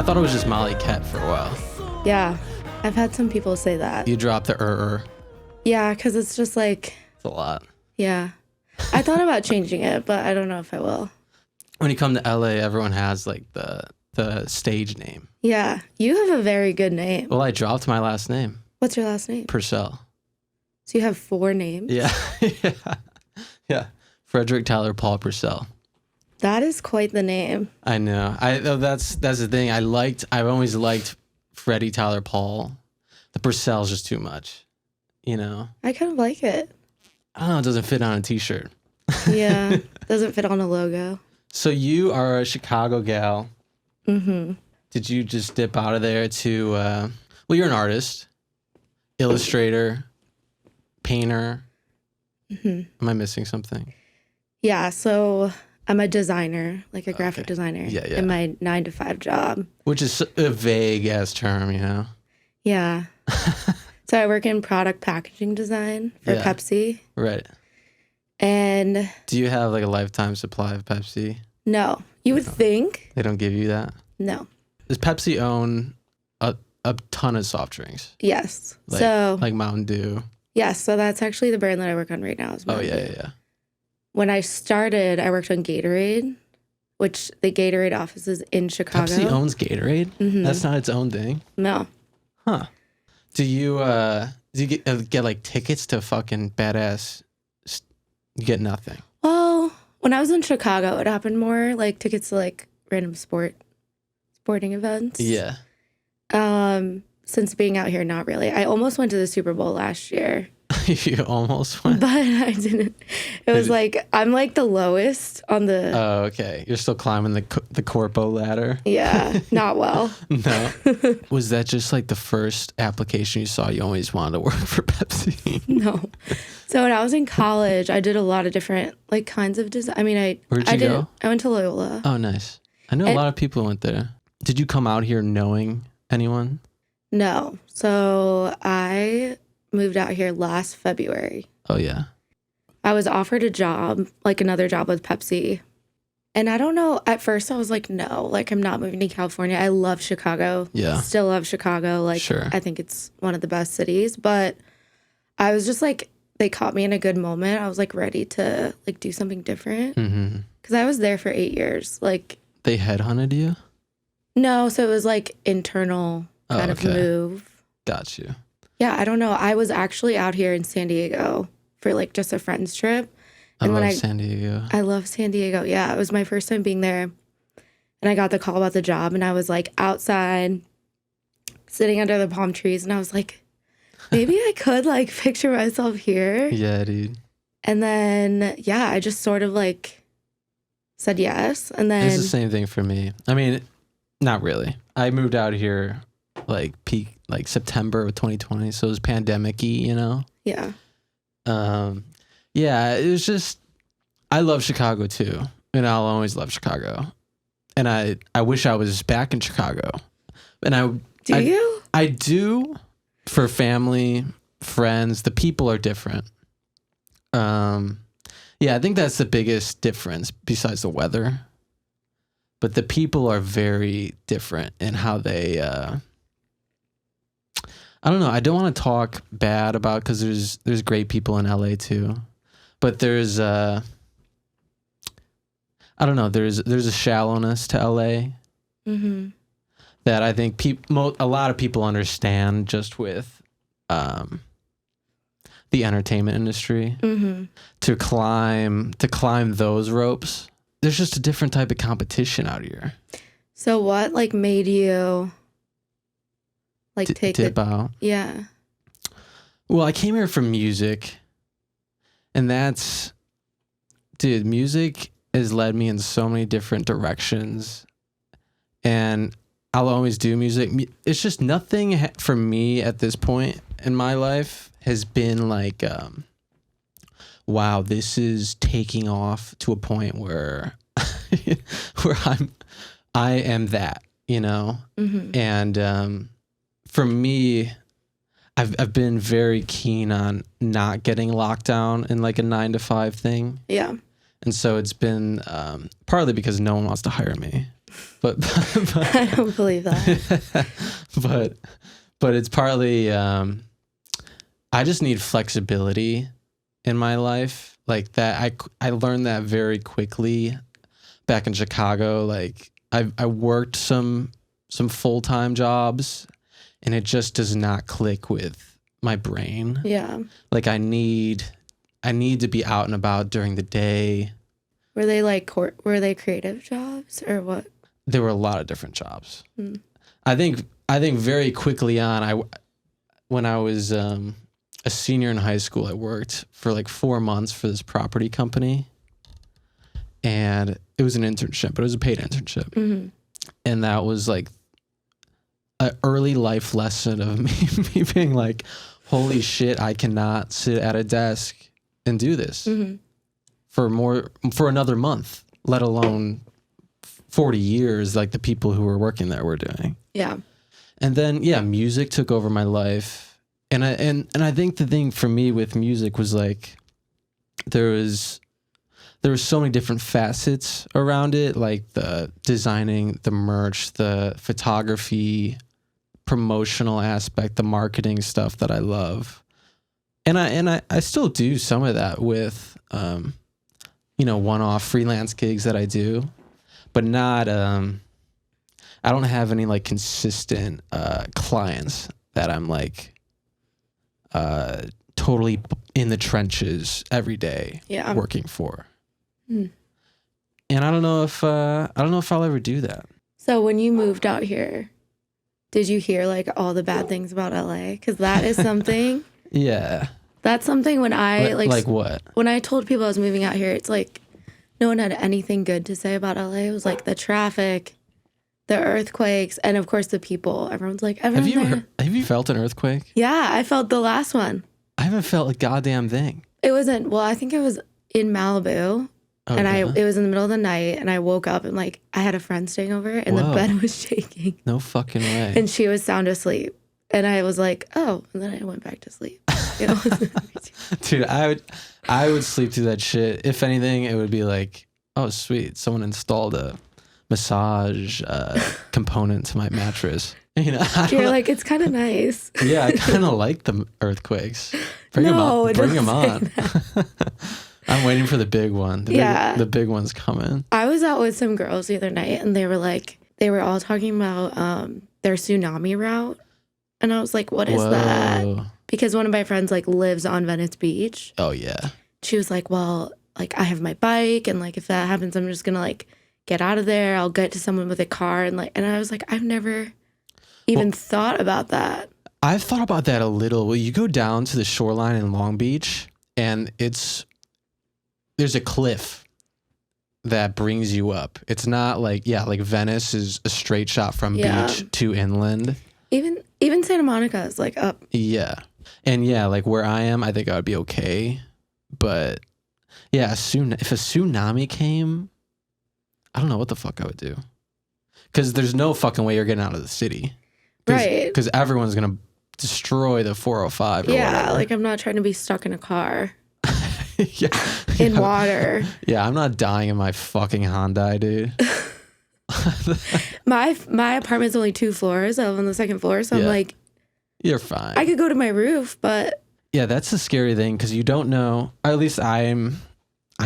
I thought it was just Molly Ket for a while. Yeah, I've had some people say that. You dropped the Yeah, because it's just like... It's a lot. Yeah. I thought about changing it, but I don't know if I will. When you come to LA, everyone has like the stage name. Yeah, you have a very good name. Well, I dropped my last name. What's your last name? Purcell. So you have 4 names? Yeah. Yeah. Frederick Tyler Paul Purcell. That is quite the name. I know. That's the thing. I've always liked Freddy Tyler Paul. The Purcell's just too much. You know? I kind of like it. I don't know, it doesn't fit on a t-shirt. Yeah. Doesn't fit on a logo. So you are a Chicago gal. Mm-hmm. Did you just dip out of there to well, you're an artist, illustrator, painter. Mm-hmm. Am I missing something? Yeah, so I'm a designer, like a graphic designer. Yeah. In my 9-to-5 job. Which is a vague ass term, you know? Yeah. So I work in product packaging design for Pepsi. Right. And do you have like a lifetime supply of Pepsi? No. You would think. They don't give you that? No. Does Pepsi own a ton of soft drinks? Yes. Like Mountain Dew? Yes. So that's actually the brand that I work on right now. Is Mountain Dew. Yeah. When I started, I worked on GATORADE, which the GATORADE office is in Chicago. Pepsi owns GATORADE? Mm-hmm. That's not its own thing? No. Huh. Do you get like tickets to fucking badass? You get nothing. Well, when I was in Chicago, it happened more like tickets to like random sporting events. Yeah. Since being out here, not really. I almost went to the Super Bowl last year. You almost went? But I didn't. It was like, I'm like the lowest on the... Oh, okay. You're still climbing the corpo ladder? Yeah, not well. No. Was that just like the first application you saw you always wanted to work for Pepsi? No. So when I was in college, I did a lot of different like kinds of design. I mean, Where'd you go? I went to Loyola. Oh, nice. I know a lot of people went there. Did you come out here knowing anyone? No. So I moved out here last February. Oh, yeah. I was offered a job, like another job with Pepsi. And I don't know. At first, I was like, no, like I'm not moving to California. I love Chicago. Yeah. Still love Chicago. Like, sure. I think it's one of the best cities. But I was just like, they caught me in a good moment. I was like ready to like do something different. Because I was there for 8 years. Like, they headhunted you? No. So it was like internal kind of move. Got you. Yeah, I don't know. I was actually out here in San Diego for like just a friend's trip. And I love San Diego. I love San Diego. Yeah, it was my first time being there. And I got the call about the job and I was like outside sitting under the palm trees and I was like, maybe I could like picture myself here. Yeah, dude. And then, yeah, I just sort of like said yes. And then... It's the same thing for me. I mean, not really. I moved out here like September of 2020. So it was pandemic-y, you know? Yeah. Yeah, it was just, I love Chicago too. And I'll always love Chicago. And I wish I was back in Chicago. And Do you? I do, for family, friends. The people are different. Yeah, I think that's the biggest difference besides the weather. But the people are very different in how they, I don't know. I don't want to talk bad about, because there's great people in LA too. But there's I don't know, there's a shallowness to LA that I think a lot of people understand just with the entertainment industry. To climb those ropes. There's just a different type of competition out here. So what like made you like dip out? Yeah. Well, I came here for music. And that's, dude, music has led me in so many different directions. And I'll always do music. It's just nothing for me at this point in my life has been like, wow, this is taking off to a point where I am that, you know? And for me, I've been very keen on not getting locked down in like a 9-to-5 thing. Yeah. And so it's been partly because no one wants to hire me. but I don't believe that. but it's partly I just need flexibility in my life, like that. I learned that very quickly back in Chicago. Like I worked some full-time jobs, and it just does not click with my brain. Yeah. Like I need to be out and about during the day. Were they like were they creative jobs or what? There were a lot of different jobs. Mm. I think very quickly on, when I was a senior in high school, I worked for like 4 months for this property company, and it was an internship, but it was a paid internship. Mm-hmm. And that was like an early life lesson of me being like, holy shit, I cannot sit at a desk and do this for another month, let alone 40 years like the people who were working there were doing. Yeah. And then music took over my life. And I think the thing for me with music was like there was so many different facets around it, like the designing, the merch, the photography, promotional aspect, the marketing stuff that I love. And I still do some of that with one-off freelance gigs that I do, but not I don't have any like consistent clients that I'm like totally in the trenches every day working for. And I don't know if I'll ever do that. So when you moved out here, did you hear like all the bad things about LA? Because that is something. Yeah. That's something when I like what? When I told people I was moving out here, it's like no one had anything good to say about LA. It was like the traffic, the earthquakes, and of course the people. Everyone's like, have you felt an earthquake? Yeah, I felt the last one. I haven't felt a goddamn thing. It wasn't. Well, I think it was in Malibu. Okay. And it was in the middle of the night, and I woke up and like I had a friend staying over, and the bed was shaking. No fucking way. And she was sound asleep, and I was like, oh, and then I went back to sleep. Dude, I would sleep through that shit. If anything, it would be like, oh sweet, someone installed a massage component to my mattress. You're like, it's kind of nice. Yeah, I kind of like the earthquakes. Bring them on. I'm waiting for the big one. The big one's coming. I was out with some girls the other night, and they were all talking about their tsunami route. And I was like, what is that? Because one of my friends like lives on Venice Beach. Oh, yeah. She was like, well, like I have my bike, and like if that happens, I'm just going to like get out of there. I'll get to someone with a car. And I was like, I've never even thought about that. I've thought about that a little. Well, you go down to the shoreline in Long Beach, and there's a cliff that brings you up. It's not like Venice is a straight shot from beach to inland. Even Santa Monica is like up. Yeah. And like where I am, I think I would be okay. But yeah, if a tsunami came, I don't know what the fuck I would do. Because there's no fucking way you're getting out of the city. Right. Because everyone's going to destroy the 405 or whatever. Like I'm not trying to be stuck in a car. In water. Yeah, I'm not dying in my fucking Hyundai, dude. My apartment's only 2 floors. I live on the 2nd floor, so I'm like, you're fine. I could go to my roof, but yeah, that's the scary thing because you don't know. Or at least I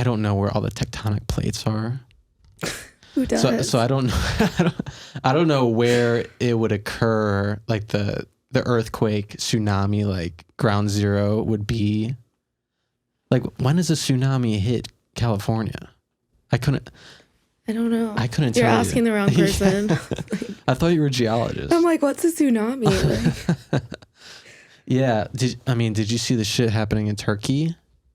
don't know where all the tectonic plates are. Who does? So I don't know. I don't know where it would occur. Like the earthquake, tsunami, like ground zero would be. Like, when does a tsunami hit California? I don't know. I couldn't tell you. You're asking the wrong person. I thought you were a geologist. I'm like, what's a tsunami? Yeah. Did you see the shit happening in Turkey?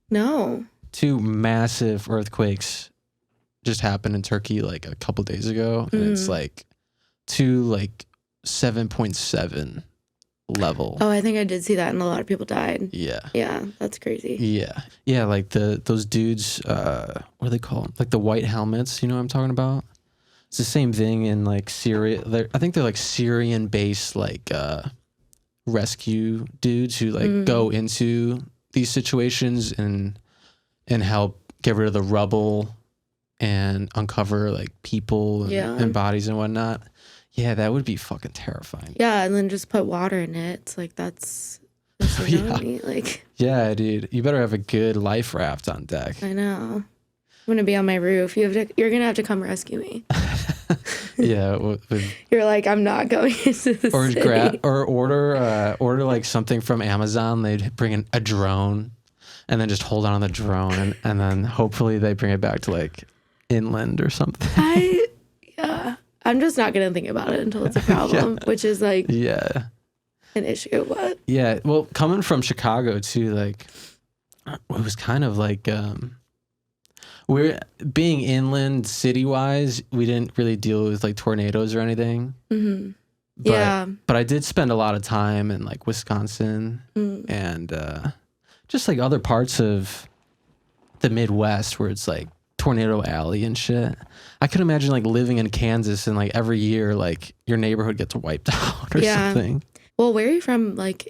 No. 2 massive earthquakes just happened in Turkey like a couple days ago. And it's like 2 like 7.7 level. Oh, I think I did see that, and a lot of people died. Yeah, that's crazy. Yeah, like those dudes, what do they call them? Like the white helmets, you know what I'm talking about? It's the same thing in like Syria. I think they're like Syrian based like rescue dudes who like go into these situations and help get rid of the rubble and uncover like people and, Yeah. and bodies and whatnot. Yeah, that would be fucking terrifying. Yeah, and then just put water in it. It's like that's a tsunami. Like, Yeah, dude, you better have a good life raft on deck. I know. I'm gonna be on my roof. You're gonna have to come rescue me. Yeah, You're like, I'm not going into the or city. order like something from Amazon. They'd bring in a drone, and then just hold on to the drone, and then hopefully they bring it back to like inland or something. Yeah. I'm just not gonna think about it until it's a problem, which is like Yeah. an issue. But Yeah. Well, coming from Chicago too, like it was kind of like we're being inland city wise, we didn't really deal with like tornadoes or anything. mm-hmm. But, Yeah. But I did spend a lot of time in like Wisconsin and just like other parts of the Midwest where it's like Tornado Alley and shit. I could imagine like living in Kansas and like every year like your neighborhood gets wiped out or something. Well, where are you from? Like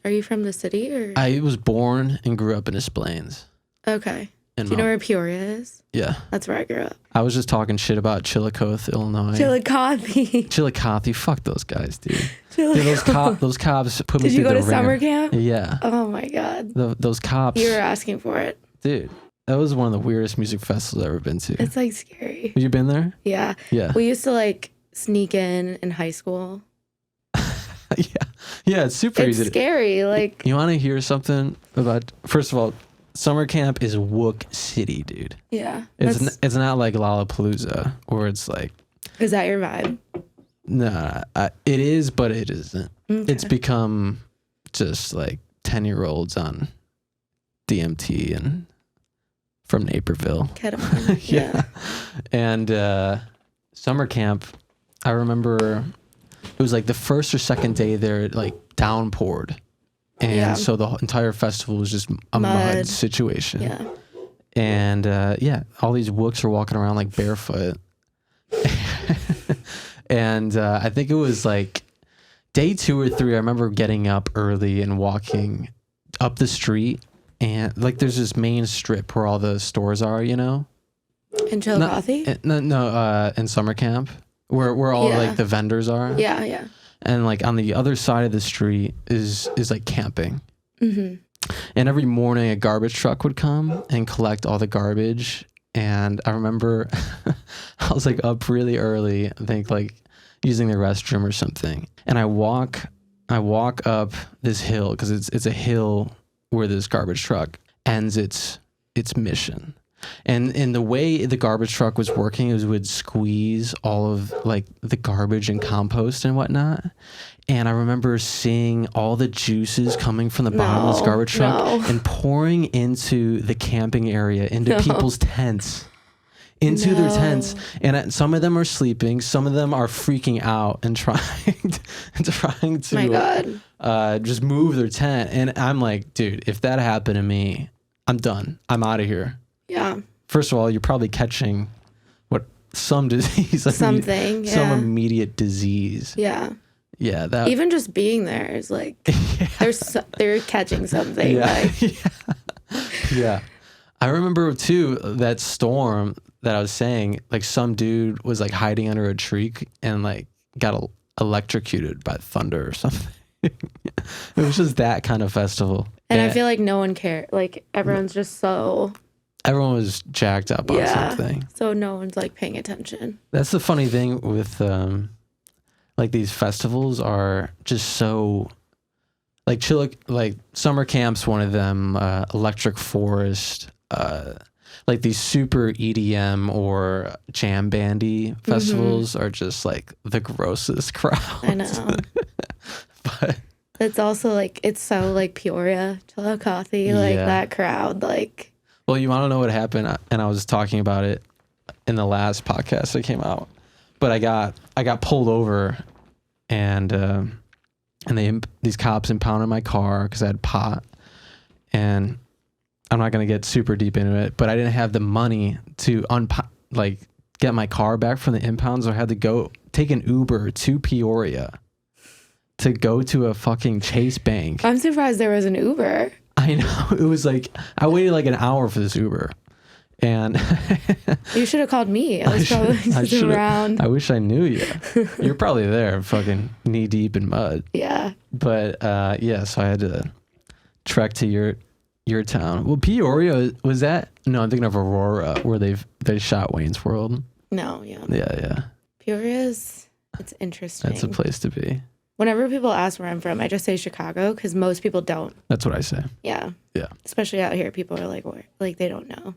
are you from the city or? I was born and grew up in Des Plaines. Okay. Do you know where Peoria is? Yeah. That's where I grew up. I was just talking shit about Chillicothe, Illinois. Chillicothe. Fuck those guys, dude. Dude, those cops put me Did through you go the to summer camp? Yeah. Oh my God. Those cops. You were asking for it. Dude, that was one of the weirdest music festivals I've ever been to. It's like scary. Have you been there? Yeah. Yeah. We used to like sneak in high school. Yeah. Yeah, it's super It's easy. scary. Like, You want to hear something about, first of all, summer camp is Wook City, dude. yeah. It's not like Lollapalooza where it's like, Is that your vibe? nah, it is, but it isn't. Okay. It's become just like 10-year-olds on DMT and from Naperville. Ketamine. Yeah. And summer camp, I remember it was like the first or second day there, it like downpoured. And so the entire festival was just a mud situation. Yeah. And all these wooks are walking around like barefoot. And I think it was like day 2 or 3. I remember getting up early and walking up the street. And like there's this main strip where all the stores are, you know? In Chillicothe? No, in summer camp. Where all like the vendors are. Yeah, yeah. And like on the other side of the street is like camping. Mm-hmm. And every morning a garbage truck would come and collect all the garbage. And I remember I was like up really early, I think like using the restroom or something. And I walk up this hill because it's a hill where this garbage truck ends its mission. And in the way the garbage truck was working, it would squeeze all of like the garbage and compost and whatnot. And I remember seeing all the juices coming from the bottom of this garbage truck and pouring into the camping area, into people's tents, into their tents. And some of them are sleeping, some of them are freaking out and trying to My God. Just move their tent. And I'm like, dude, if that happened to me, I'm done. I'm out of here. Yeah. First of all, you're probably catching some disease, some immediate disease. Yeah. Yeah, that even just being there is like they're catching something. Yeah. Like. Yeah. I remember too that storm that I was saying. Like some dude was like hiding under a tree and like got electrocuted by thunder or something. It was just that kind of festival. And I feel like no one cared. Like everyone's just so. Everyone was jacked up on something. So no one's like paying attention. That's the funny thing with like these festivals are just so like summer camp's one of them, Electric Forest, like these super EDM or jam bandy festivals are just like the grossest crowd. I know. But it's also like it's so like Peoria, Chillicothe, like that crowd, like. Well, you want to know what happened, and I was talking about it in the last podcast that came out. But I got pulled over, and these cops impounded my car because I had pot, and I'm not gonna get super deep into it, but I didn't have the money to get my car back from the impound, so I had to go take an Uber to Peoria to go to a fucking Chase Bank. I'm surprised there was an Uber. I know. It was like, I waited like an hour for this Uber. And You should have called me. I was probably just around. I wish I knew you. You're probably there, fucking knee deep in mud. Yeah. But yeah, so I had to trek to your town. Well, Peoria, was that? No, I'm thinking of Aurora, where they shot Wayne's World. No, yeah. Yeah. Peoria's, it's interesting. That's a place to be. Whenever people ask where I'm from, I just say Chicago because most people don't. That's what I say. Yeah. Yeah. Especially out here, people are like, where? Like, they don't know.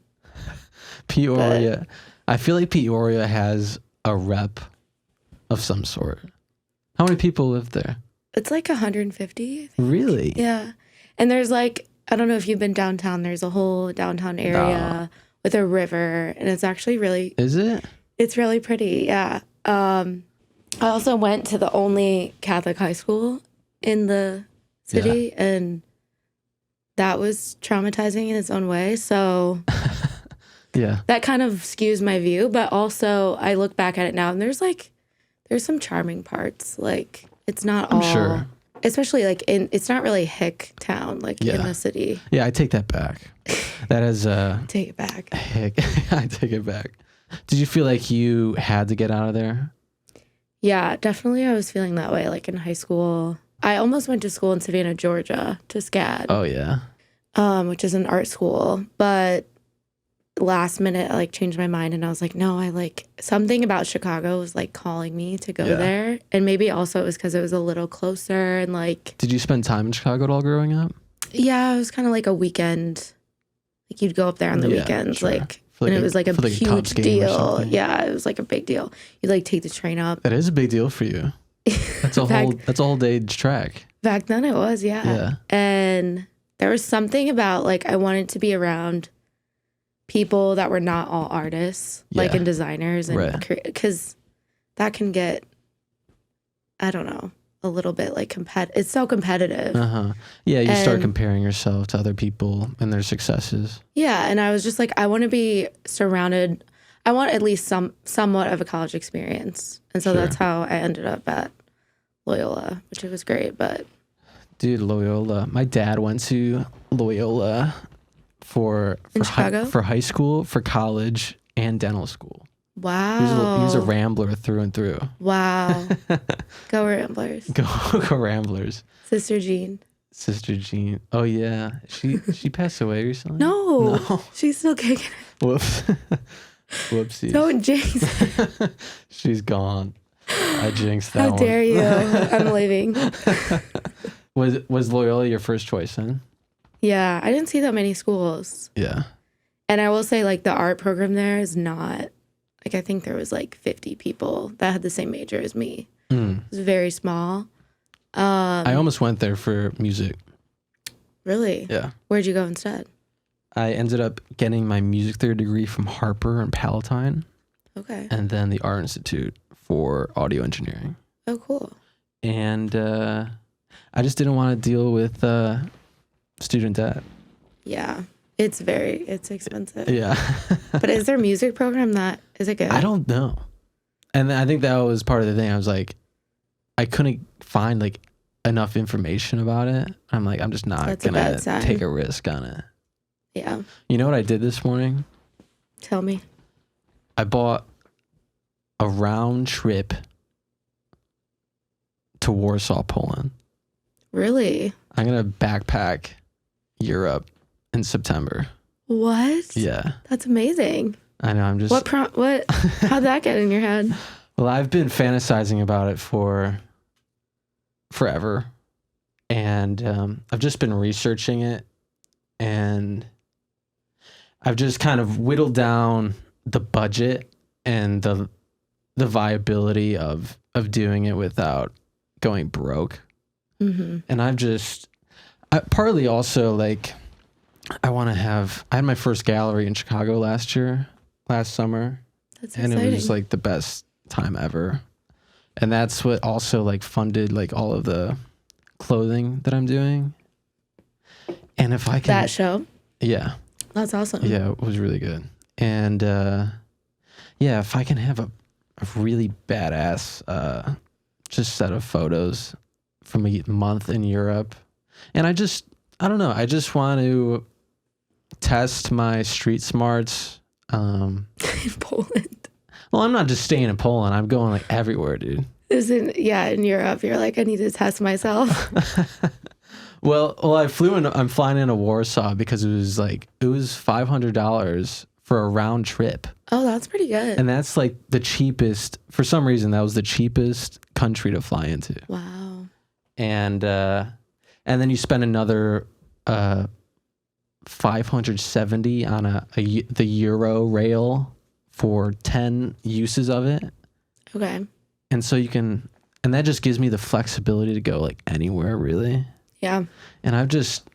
Peoria. I feel like Peoria has a rep of some sort. How many people live there? It's like 150. I think. Really? Yeah. And there's like, I don't know if you've been downtown. There's a whole downtown area with a river. And it's actually really... Is it? It's really pretty, yeah. I also went to the only Catholic high school in the city. Yeah. And that was traumatizing in its own way. So... Yeah. That kind of skews my view, but also I look back at it now and there's some charming parts. Like it's not all, sure. Especially like it's not really hick town, like in the city. Yeah, I take that back. That is take it back. Hick. I take it back. Did you feel like you had to get out of there? Yeah, definitely. I was feeling that way. Like in high school, I almost went to school in Savannah, Georgia, to SCAD. Oh yeah. Which is an art school, but last minute I like changed my mind and I was like, no, I like something about Chicago was like calling me to go there. And maybe also it was because it was a little closer and like. Did you spend time in Chicago at all growing up? Yeah, it was kind of like a weekend. Like you'd go up there on the weekends, sure. And it was like a huge deal. Yeah, it was like a big deal. You'd like take the train up. That is a big deal for you. That's a whole day's track. Back then it was, yeah. And there was something about like I wanted to be around people that were not all artists, like and designers, and because that can get, I don't know, a little bit like it's so competitive. Yeah, you start comparing yourself to other people and their successes. Yeah, and I was just like, I want to be surrounded. I want at least somewhat of a college experience, and so that's how I ended up at Loyola, which was great. But dude, Loyola, my dad went to Loyola. For high school, for college, and dental school. Wow. He was a Rambler through and through. Wow. Go Ramblers. Go Ramblers. Sister Jean. Oh yeah. She passed away recently? No. She's still kicking it. Whoops. Whoopsies. Don't jinx it. She's gone. I jinxed that one. How dare you? I'm leaving. Was Loyola your first choice then? Yeah, I didn't see that many schools. Yeah. And I will say, like, the art program there is not, like, I think there was, like, 50 people that had the same major as me. It was very small. I almost went there for music. Really? Yeah. Where'd you go instead? I ended up getting my music theory degree from Harper and Palatine. Okay. And then the Art Institute for audio engineering. Oh, cool. And I just didn't want to deal with... student debt. Yeah. It's expensive. Yeah. But is there a music program is it good? I don't know. And I think that was part of the thing. I was like, I couldn't find like enough information about it. I'm like, I'm just not going to take a risk on it. Yeah. You know what I did this morning? Tell me. I bought a round trip to Warsaw, Poland. Really? I'm going to backpack Europe in September. What? Yeah. That's amazing. I know. I'm just. How'd that get in your head? Well, I've been fantasizing about it for forever. And I've just been researching it. And I've just kind of whittled down the budget and the viability of doing it without going broke. Mm-hmm. And partly also like I had my first gallery in Chicago last summer. That's exciting. And it was like the best time ever. And that's what also like funded like all of the clothing that I'm doing. And if I can... That show? Yeah. That's awesome. Yeah, it was really good. And if I can have a really badass just set of photos from a month in Europe. And I don't know, I just want to test my street smarts Um, In Poland. well, I'm not just staying in Poland. I'm going like everywhere, dude. In Europe, you're like, I need to test myself. Well, I'm flying into Warsaw because it was $500 for a round trip. Oh, that's pretty good. And that's like the cheapest, for some reason, that was the cheapest country to fly into. Wow. And then you spend another 570 on the Euro rail for 10 uses of it. Okay. And so and that just gives me the flexibility to go like anywhere really. Yeah. And I just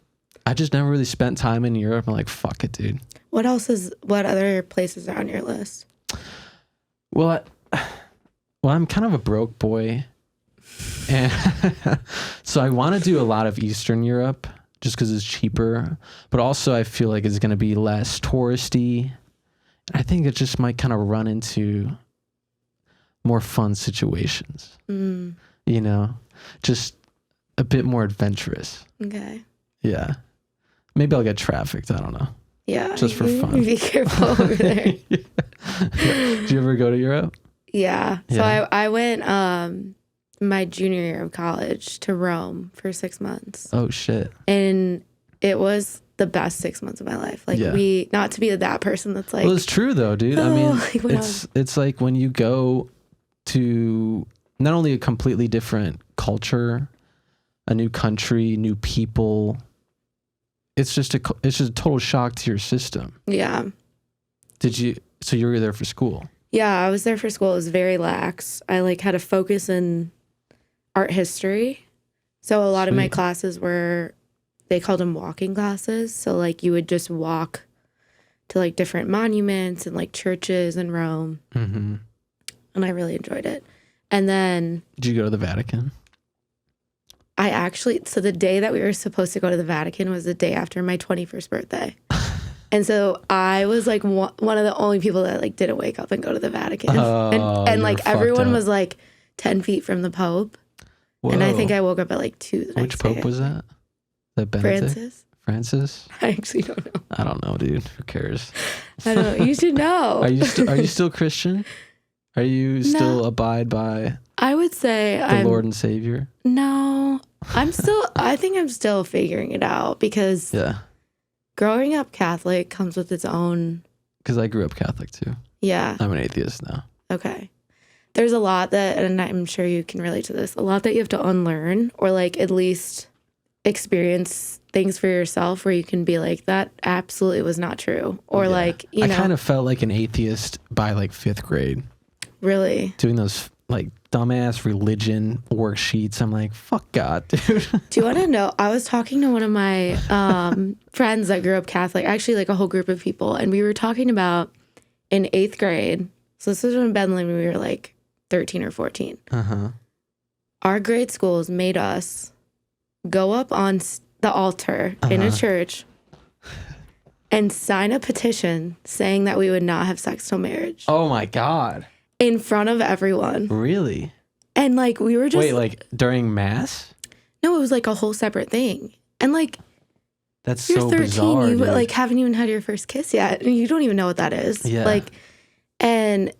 never really spent time in Europe. I'm like, fuck it, dude. What other places are on your list? Well, I'm kind of a broke boy. And so I want to do a lot of Eastern Europe just because it's cheaper. But also I feel like it's going to be less touristy. I think it just might kind of run into more fun situations. You know, just a bit more adventurous. Okay. Yeah. Maybe I'll get trafficked. I don't know. Yeah. Just for fun. Be careful over there. Yeah. Did you ever go to Europe? Yeah. So Yeah. I went my junior year of college to Rome for 6 months. Oh, shit. And it was the best 6 months of my life. Like not to be that person that's like. Well, it's true though, dude. I mean, like it's like when you go to not only a completely different culture, a new country, new people. It's just a total shock to your system. Yeah. So you were there for school? Yeah, I was there for school. It was very lax. I like had a focus in art history. So a lot of my classes they called them walking classes. So like you would just walk to like different monuments and like churches in Rome. Mm-hmm. And I really enjoyed it. And then... Did you go to the Vatican? So the day that we were supposed to go to the Vatican was the day after my 21st birthday. And so I was like one of the only people that like didn't wake up and go to the Vatican. And like everyone was like 10 feet from the Pope. Whoa. And I think I woke up at like 2 the next Which Pope day. was that? That Benedict? Francis? I actually don't know. I don't know, dude. Who cares? I don't know. You should know. Are you still Christian? Are you still abide by I would say the Lord and Savior? No. I think I'm still figuring it out because growing up Catholic comes with its own... Because I grew up Catholic too. Yeah. I'm an atheist now. Okay. There's a lot and I'm sure you can relate to this, a lot that you have to unlearn or like at least experience things for yourself where you can be like, that absolutely was not true. Or like, I kind of felt like an atheist by like 5th grade. Really? Doing those like dumbass religion worksheets. I'm like, fuck God, dude. Do you want to know? I was talking to one of my friends that grew up Catholic, actually like a whole group of people. And we were talking about in 8th grade. So this was when when we were like 13 or 14. Uh-huh. Our grade schools made us go up on the altar in a church and sign a petition saying that we would not have sex till marriage. Oh my God. In front of everyone. Really? And like we were just... Wait, like during mass? No, it was like a whole separate thing. And like... That's you're so 13, bizarre, you dude. like haven't even had your first kiss yet. And you don't even know what that is. Yeah. Like, and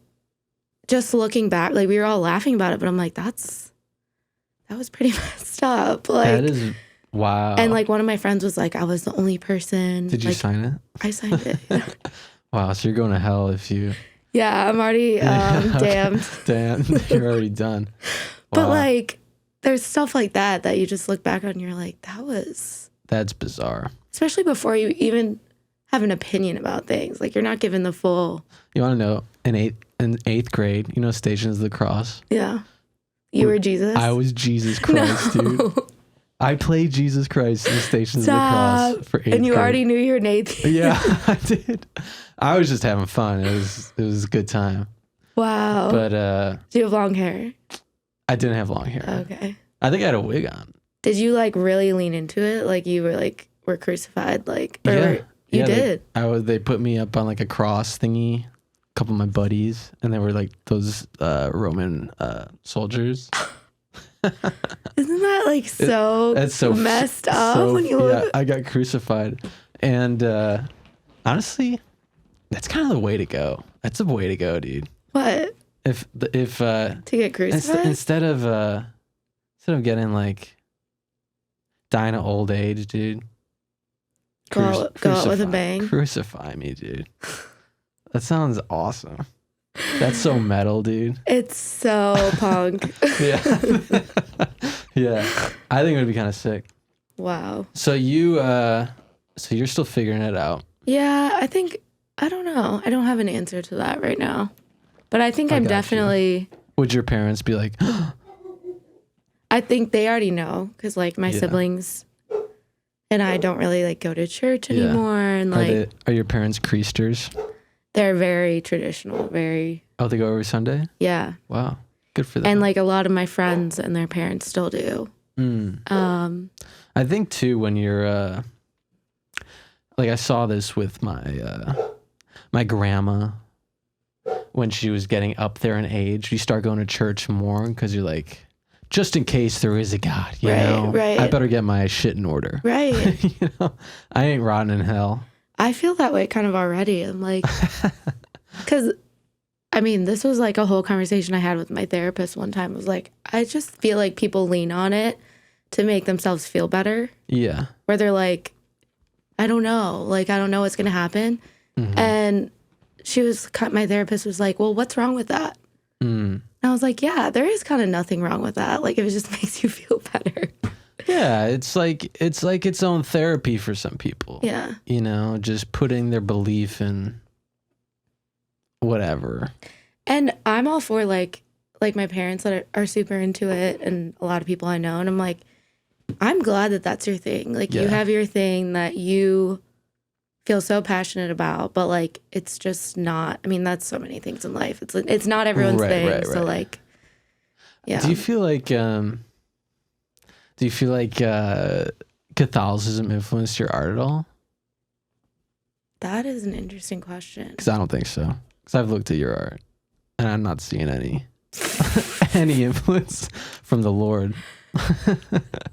just looking back, like we were all laughing about it, but I'm like, that was pretty messed up. Like, that is... Wow. And like one of my friends was like, I was the only person. Did you like, sign it? I signed it. Yeah. Wow, so you're going to hell if you... Yeah, I'm already damned. Damn, you're already done. But Wow. like, there's stuff like that you just look back on and you're like, That's bizarre. Especially before you even have an opinion about things. Like, you're not given the full... You want to know, in eighth grade, you know Stations of the Cross? Yeah. You were Jesus? I was Jesus Christ, dude. I played Jesus Christ in Stations of the Cross for 8th grade. And you already knew your name. Yeah, I did. I was just having fun. It was a good time. Wow. But do you have long hair? I didn't have long hair. Okay. I think I had a wig on. Did you like really lean into it? Like you were crucified? Like, or yeah. you did? They put me up on like a cross thingy. A couple of my buddies, and they were like those Roman soldiers. Isn't that like that's so messed up when you look? Yeah, I got crucified, and honestly, That's kind of the way to go. That's the way to go, dude. What? If To get crucified? instead of getting like dying of old age, dude. Go out with a bang. Crucify me, dude. That sounds awesome. That's so metal, dude. It's so punk. Yeah. Yeah. I think it would be kind of sick. Wow. So you're still figuring it out. Yeah, I don't know. I don't have an answer to that right now. But I think I'm definitely... Would your parents be like... I think they already know because like my siblings and I don't really like go to church anymore. And like... Are your parents creasters? They're very traditional, very... Oh, they go every Sunday? Yeah. Wow. Good for them. And like a lot of my friends and their parents still do. I think too when you're... like I saw this with my grandma when she was getting up there in age. You start going to church more because you're like, just in case there is a God, you know? Right. I better get my shit in order. Right. You know, I ain't rotting in hell. I feel that way kind of already. I'm like, because I mean, this was like a whole conversation I had with my therapist one time. It was like, I just feel like people lean on it to make themselves feel better. Yeah. Where they're like, I don't know. Like, I don't know what's going to happen. Mm-hmm. And my therapist was like, well, what's wrong with that? And I was like, yeah, there is kind of nothing wrong with that. Like, it just makes you feel better. Yeah, it's like its own therapy for some people. Yeah. You know, just putting their belief in whatever. And I'm all for like my parents that are super into it and a lot of people I know. And I'm like, I'm glad that that's your thing. Like you have your thing that you feel so passionate about, but like, it's just not, I mean, that's so many things in life. It's not everyone's thing. Right. So like, yeah. Do you feel like Catholicism influenced your art at all? That is an interesting question. Because I don't think so. Because I've looked at your art and I'm not seeing any influence from the Lord.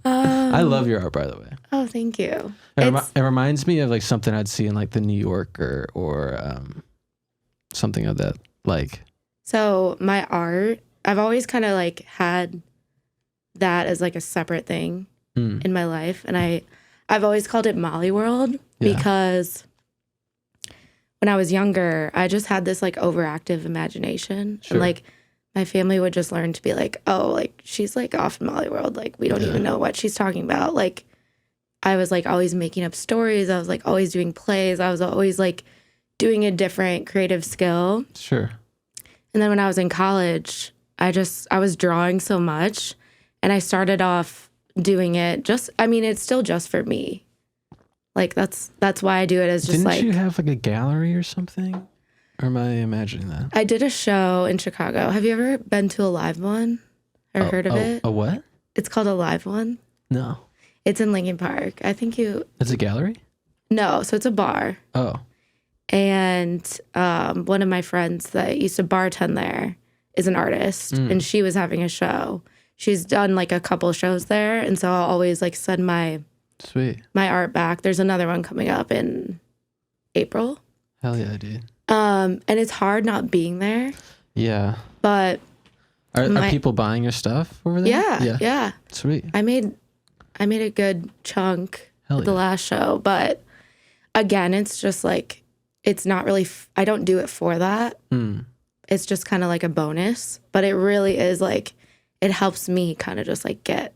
I love your art, by the way. Oh, thank you. It reminds me of like something I'd see in like the New Yorker or something of that like. So my art, I've always kind of like had that as like a separate thing in my life, and I've always called it Molly World because when I was younger, I just had this like overactive imagination, and like my family would just learn to be like, oh, like she's like off in Molly World, like we don't even know what she's talking about. Like I was like always making up stories. I was like always doing plays. I was always like doing a different creative skill. Sure. And then when I was in college, I was drawing so much, and I started off doing it it's still just for me. Like that's why I do it as just Didn't you have like a gallery or something? Or am I imagining that? I did a show in Chicago. Have you ever been to a live one or heard of it? A what? It's called a live one. No. It's in Lincoln Park. I think It's a gallery? No, so it's a bar. Oh. And one of my friends that used to bartend there is an artist, and she was having a show. She's done like a couple shows there, and so I'll always like send my art back. There's another one coming up in April. Hell yeah, dude. And it's hard not being there. Yeah. But are people buying your stuff over there? Yeah. Sweet. I made a good chunk at the last show, but again, it's just like it's not really. I don't do it for that. It's just kind of like a bonus, but it really is like it helps me kind of just like get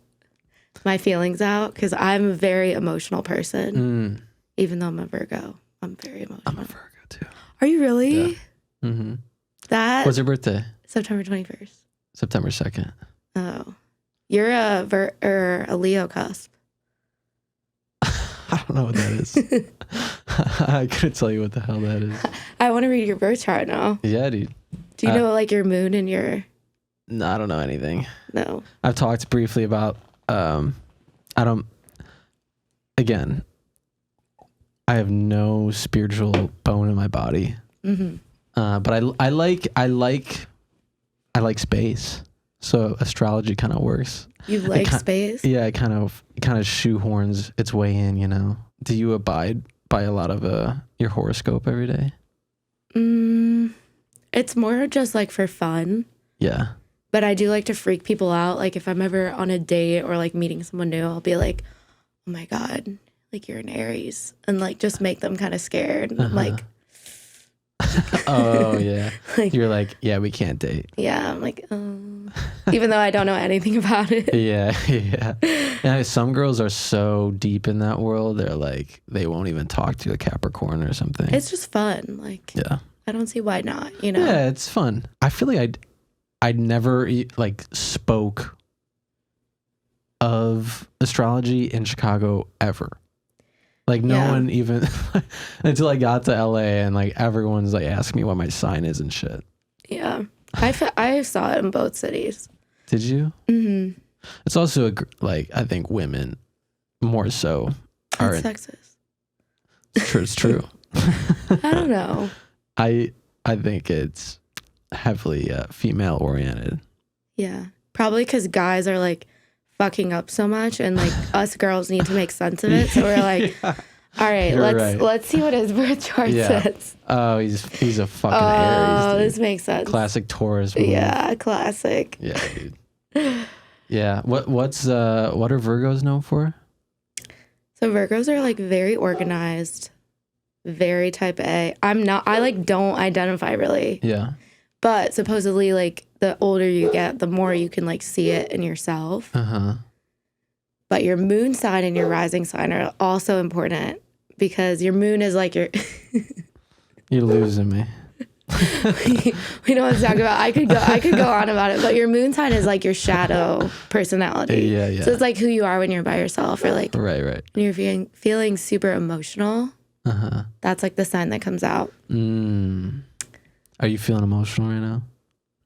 my feelings out because I'm a very emotional person. Even though I'm a Virgo, I'm very emotional. I'm a Virgo too. Are you really? Yeah. Mm-hmm. What's your birthday? September 21st. September 2nd. Oh, you're a Leo cusp. I don't know what that is. I couldn't tell you what the hell that is. I want to read your birth chart now. Yeah, dude. Do you know like your moon and your... No, I don't know anything. No. I've talked briefly about, I have no spiritual bone in my body. But I like space. So astrology kind of works. You like space? Yeah, it kind of shoehorns its way in, you know. Do you abide by a lot of your horoscope every day? It's more just like for fun. Yeah. But I do like to freak people out. Like if I'm ever on a date or like meeting someone new, I'll be like, oh my God, like you're an Aries. And like just make them kind of scared. I'm like, Oh yeah. like, You're like, yeah, we can't date. yeah, I'm like, even though I don't know anything about it. Yeah, yeah. And some girls are so deep in that world, they're like, they won't even talk to a Capricorn or something. It's just fun. Like, yeah. I don't see why not, you know? Yeah, it's fun. I feel like I'd never like spoke of astrology in Chicago ever. Like no one even until I got to LA and like everyone's like asking me what my sign is and shit. Yeah. I saw it in both cities. Did you? Mm-hmm. It's also like I think women more so are sexist. It's true. I don't know. I think it's heavily female oriented. Yeah. Probably because guys are like fucking up so much and like us girls need to make sense of it. So we're like, all right, let's see what his birth chart says. Oh, he's a fucking Aries. Oh, dude. This makes sense. Classic Taurus move. Yeah, classic. Yeah, dude. Yeah. What are Virgos known for? So Virgos are like very organized, very type A. I like don't identify really. Yeah. But supposedly like the older you get, the more you can like see it in yourself. Uh-huh. But your moon sign and your rising sign are also important because your moon is like your You're losing me. we know what I'm talking about. I could go on about it, but your moon sign is like your shadow personality. Yeah. So it's like who you are when you're by yourself or like right. when you're feeling super emotional. Uh-huh. That's like the sign that comes out. Are you feeling emotional right now?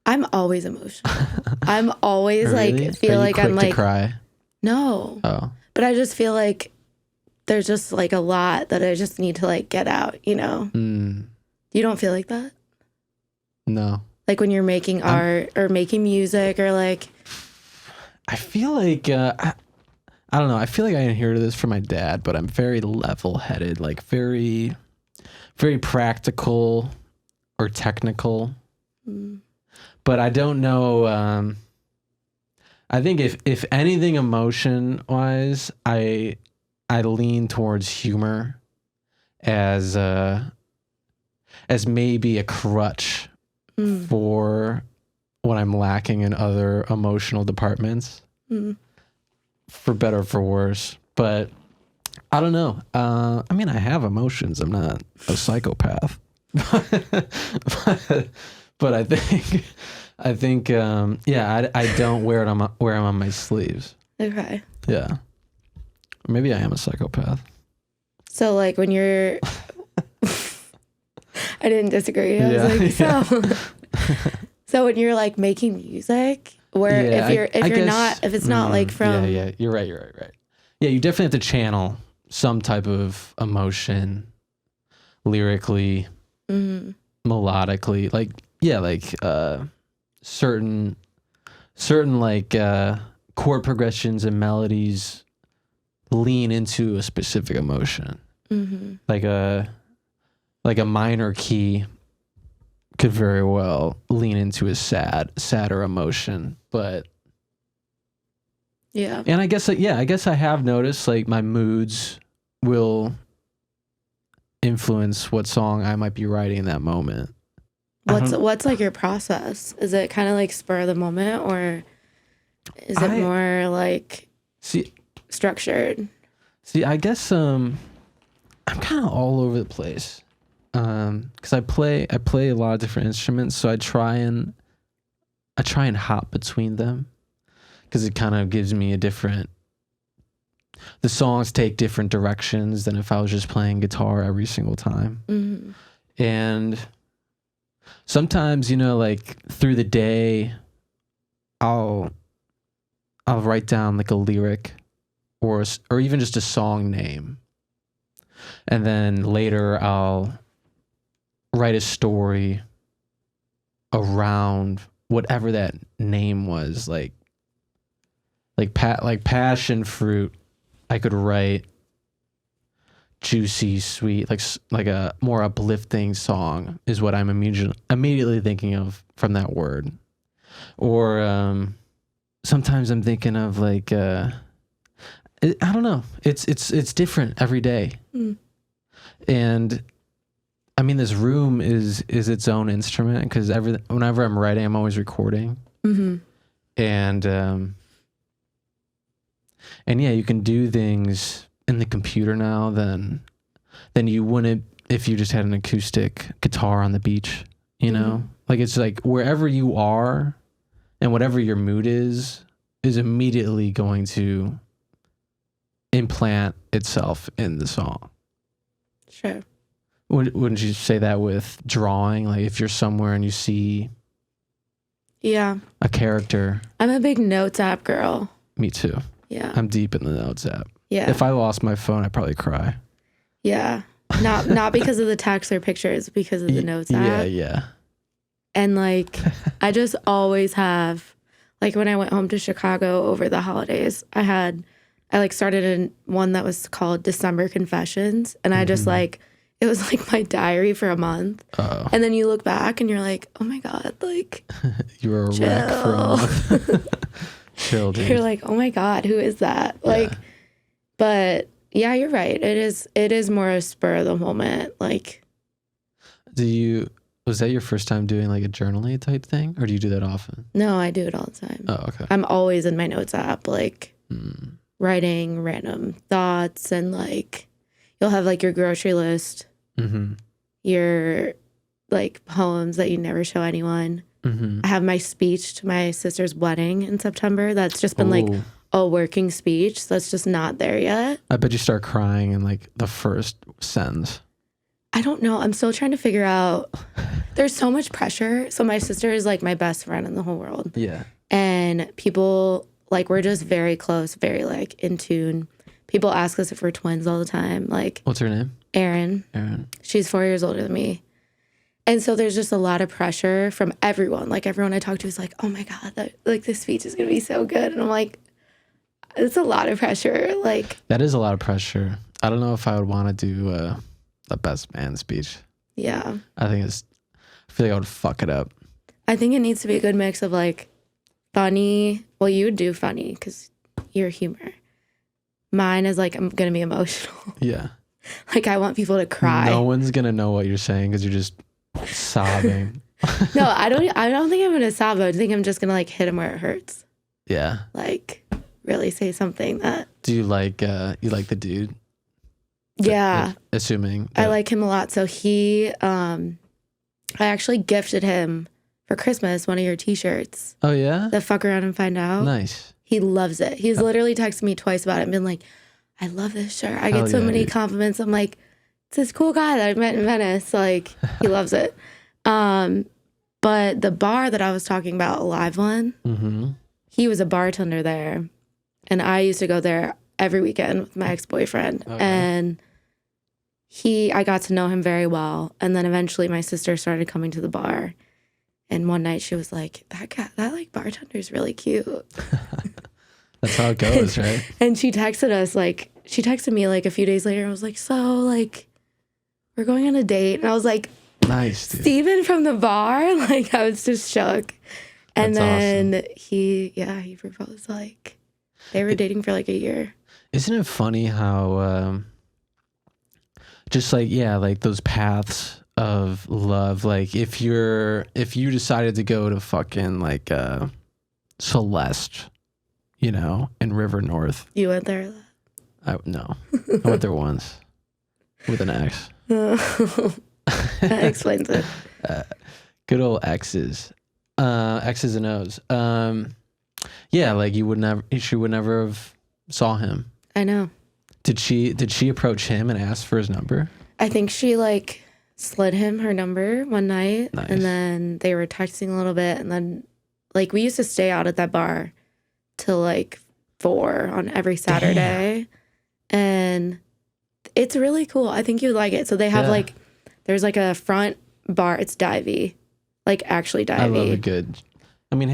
I'm always emotional. I'm always really? like feel like I'm quick like to cry. No. Oh. But I just feel like there's just like a lot that I just need to like get out, you know? You don't feel like that? No. Like when you're making art or making music or like... I feel like, I don't know. I feel like I inherited this from my dad, but I'm very level-headed, like very, very practical or technical. But I don't know... I think if anything emotion-wise, I lean towards humor as maybe a crutch for what I'm lacking in other emotional departments, for better or for worse. But I don't know. I mean, I have emotions. I'm not a psychopath, but I think, I don't wear them on my sleeves. Okay. Yeah. Maybe I am a psychopath. So like when you're, I didn't disagree. I was like, so when you're like making music, where if it's not like from. Yeah. You're right. Yeah. You definitely have to channel some type of emotion lyrically, melodically, certain like chord progressions and melodies lean into a specific emotion. Like a minor key could very well lean into a sadder emotion, but yeah. And I guess I have noticed like my moods will influence what song I might be writing in that moment. What's like your process? Is it kind of like spur of the moment, or is it more like structured? See, I guess I'm kind of all over the place, because I play a lot of different instruments, so I try and hop between them, because it kind of gives me the songs take different directions than if I was just playing guitar every single time. And sometimes, like through the day, I'll write down like a lyric or even just a song name. And then later I'll write a story around whatever that name was, like passion fruit. I could write juicy, sweet, like a more uplifting song is what I'm immediately thinking of from that word. Or sometimes I'm thinking of like I don't know. It's different every day. And I mean, this room is its own instrument because whenever I'm writing, I'm always recording. And yeah, you can do things in the computer now than you wouldn't if you just had an acoustic guitar on the beach, you know? Like, it's like wherever you are and whatever your mood is immediately going to implant itself in the song. Sure. Wouldn't you say that with drawing? Like, if you're somewhere and you see a character. I'm a big Notes app girl. Me too. Yeah. I'm deep in the Notes app. Yeah. If I lost my phone, I'd probably cry. Yeah. Not because of the text or pictures, because of the Notes app. Yeah. And like, I just always have, like, when I went home to Chicago over the holidays, I like started in one that was called December Confessions. And I just like, it was like my diary for a month. Oh. And then you look back and you're like, oh my God, like, you were a wreck for a month. Chill, dude. You're like, oh my God, who is that? Like, but yeah, you're right. It is more a spur of the moment. Like, was that your first time doing like a journaling type thing, or do you do that often? No, I do it all the time. Oh, okay. I'm always in my Notes app, like writing random thoughts, and like you'll have like your grocery list, your like poems that you never show anyone. I have my speech to my sister's wedding in September. That's just been like a working speech. That's just not there yet. I bet you start crying in like the first sentence. I don't know. I'm still trying to figure out. There's so much pressure. So my sister is like my best friend in the whole world. Yeah. And people, like, we're just very close, very like in tune. People ask us if we're twins all the time. Like, what's her name? Erin. She's 4 years older than me. And so there's just a lot of pressure from everyone. Like, everyone I talk to is like, oh my God, like this speech is going to be so good. And I'm like, it's a lot of pressure. Like, that is a lot of pressure. I don't know if I would want to do the best man speech. Yeah. I feel like I would fuck it up. I think it needs to be a good mix of like funny. Well, you would do funny because you're humor. Mine is like, I'm going to be emotional. Yeah. Like, I want people to cry. No one's going to know what you're saying because you're just sobbing. No, I don't think I'm going to sob. I think I'm just going to like hit him where it hurts. Yeah. Like, really say something that. Do you like the dude? Yeah. Assuming. I like him a lot. So I actually gifted him for Christmas one of your t-shirts. Oh, yeah? The Fuck Around and Find Out. Nice. He loves it. He's literally texted me twice about it and been like, I love this shirt. I get so many compliments. I'm like, it's this cool guy that I met in Venice. Like, he loves it. But the bar that I was talking about, a live one, he was a bartender there. And I used to go there every weekend with my ex-boyfriend. Okay. And I got to know him very well. And then eventually my sister started coming to the bar. And one night she was like, that like bartender's really cute. That's how it goes, right? And she texted me like a few days later. I was like, so like, we're going on a date. And I was like, nice, dude. Steven from the bar? Like, I was just shook. And that's then awesome. he proposed. Like, they were dating for like a year. Isn't it funny how just like, yeah, like those paths of love, like if you decided to go to fucking like Celeste, you know, in River North. You went there? No. I went there once with an ex. That explains it. Good old X's. X's and O's. Yeah, like she would never have saw him. I know. Did she approach him and ask for his number? I think she like slid him her number one night. Nice. And then they were texting a little bit, and then like we used to stay out at that bar till like 4 on every Saturday. Damn. And it's really cool. I think you'd like it. So they have like, there's like a front bar. It's divey, like actually divey. I love it good. I mean,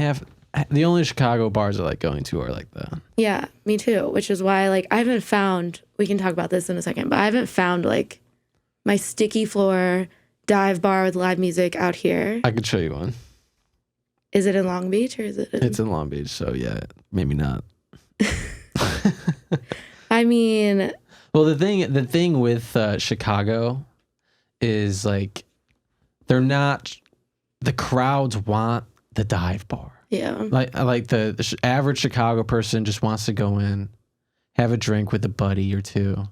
the only Chicago bars I like going to are like the. Yeah, me too. Which is why like I haven't found. We can talk about this in a second, but I haven't found like my sticky floor dive bar with live music out here. I could show you one. Is it in Long Beach or is it? It's in Long Beach, so yeah, maybe not. I mean, well, the thing with Chicago is like they're not. The crowds want the dive bar. yeah, Like the average Chicago person just wants to go in, have a drink with a buddy or two.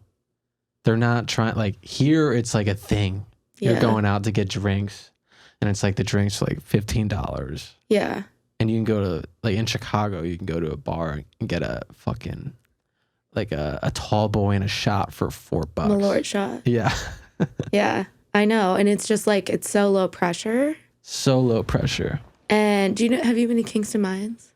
They're not trying like here. It's like a thing. You're Yeah. going out to get drinks, and it's like the drinks are like $15. yeah, And you can go to like in Chicago, you can go to a bar and get a fucking like a tall boy and a shot for $4. Malort shot. Yeah, Yeah, I know, and it's just like it's so low pressure. so low pressure. And do you know? Have you been to Kingston Mines?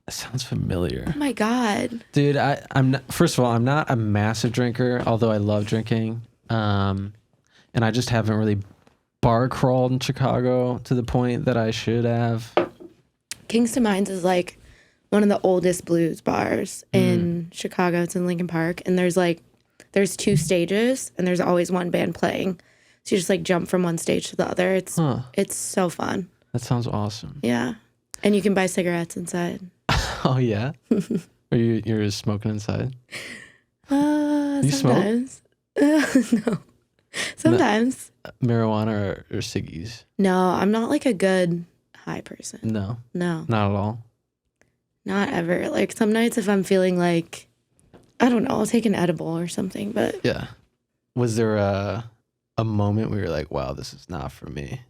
That sounds familiar. Oh my god. Dude, I'm not, first of all, I'm not a massive drinker, although I love drinking. And I just haven't really bar crawled in Chicago to the point that I should have. Kingston Mines is like one of the oldest blues bars in Chicago. It's in Lincoln Park, and there's 2 stages, and there's always one band playing. So you just like jump from one stage to the other. It's so fun. That sounds awesome. Yeah, and you can buy cigarettes inside. Oh yeah, are you're smoking inside? You Sometimes. No. Sometimes. Marijuana or ciggies? No, I'm not like a good high person. No, No, not at all. not ever. Like some nights if I'm feeling like, I don't know, I'll take an edible or something. But Yeah. Was there a moment where you're like, wow, this is not for me?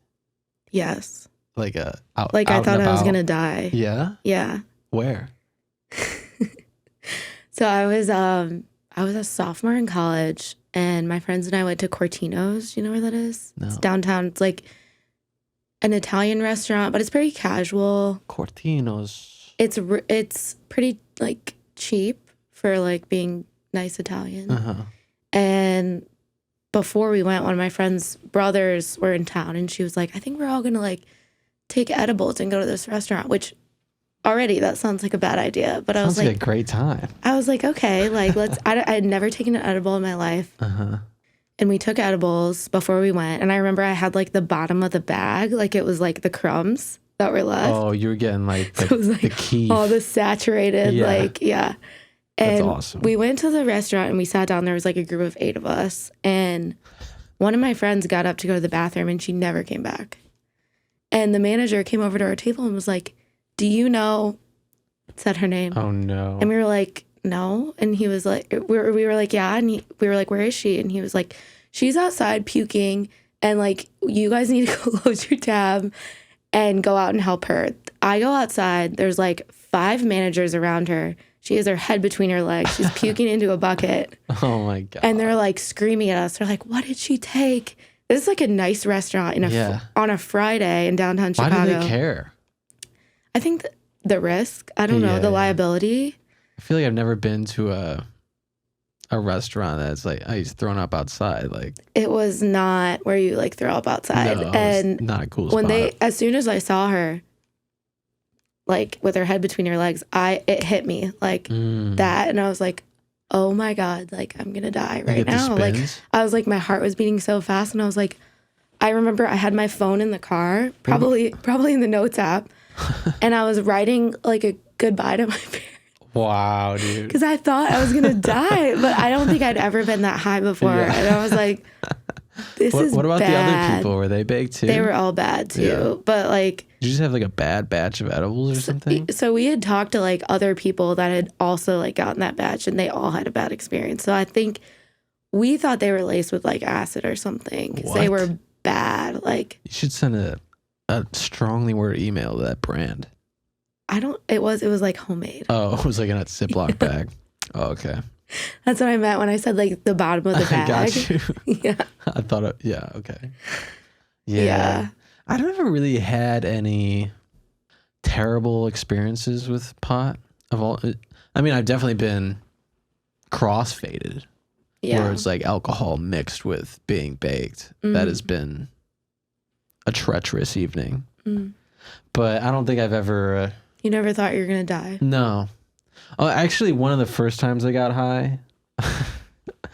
yes, Like out like out I thought and I was about? gonna die. Yeah. Yeah. Where? So I was a sophomore in college, and my friends and I went to Cortino's. Do you know where that is? No. It's downtown. It's like an Italian restaurant, but it's very casual. Cortinos. It's pretty like cheap for like being nice Italian. Uh-huh. And before we went, one of my friend's brothers were in town, and she was like, I think we're all gonna like take edibles and go to this restaurant, which already that sounds like a bad idea. But I was Sounds like like, a great time. I was like, okay, like let's. I had never taken an edible in my life, Uh-huh. and we took edibles before we went. And I remember I had like the bottom of the bag, like it was like the crumbs that were left. Oh, you were getting like So it was like the key. all the saturated, Yeah. like, yeah. That's And awesome. we went to the restaurant and we sat down. There was like a group of 8 of us. And one of my friends got up to go to the bathroom and she never came back. And the manager came over to our table and was like, do you know, said her name. Oh no. And we were like, no. And he was like, we were like, yeah. And we were like, where is she? And he was like, she's outside puking. And like, you guys need to go close your tab and go out and help her. I go outside. There's like 5 managers around her. She has her head between her legs. She's puking into a bucket. Oh my God. And they're like screaming at us. They're like, what did she take? This is like a nice restaurant on a Friday in downtown Chicago. Why do they care? I think the risk. I don't know. The liability. I feel like I've never been to a restaurant that's like he's thrown up outside. Like It was not where you like throw up outside. no, And it's not a cool when spot. as soon as I saw her, like with her head between her legs, it hit me like that. And I was like, oh my God, like I'm going to die right now. Like I was like, my heart was beating so fast. And I was like, I remember I had my phone in the car, probably in the notes app. And I was writing like a goodbye to my parents. Wow, dude. Because I thought I was going to die, but I don't think I'd ever been that high before. Yeah. And I was like, this is What about bad. the other people? Were they big too? They were all bad too. Yeah. But like, Did you just have like a bad batch of edibles or something? so we had talked to like other people that had also like gotten that batch, and they all had a bad experience. So I think we thought they were laced with like acid or something because they What? were bad. Like You should send a strongly worded email to that brand. it was like homemade. Oh, it was like in a Ziploc bag. Oh, okay. That's what I meant when I said like the bottom of the bag. I got you. Yeah. I thought yeah, okay. Yeah. I never really had any terrible experiences with pot of all. I mean, I've definitely been crossfaded, Yeah. where it's like alcohol mixed with being baked. That has been a treacherous evening. Mm. But I don't think I've ever You never thought you were going to die? No. Oh, actually, one of the first times I got high, it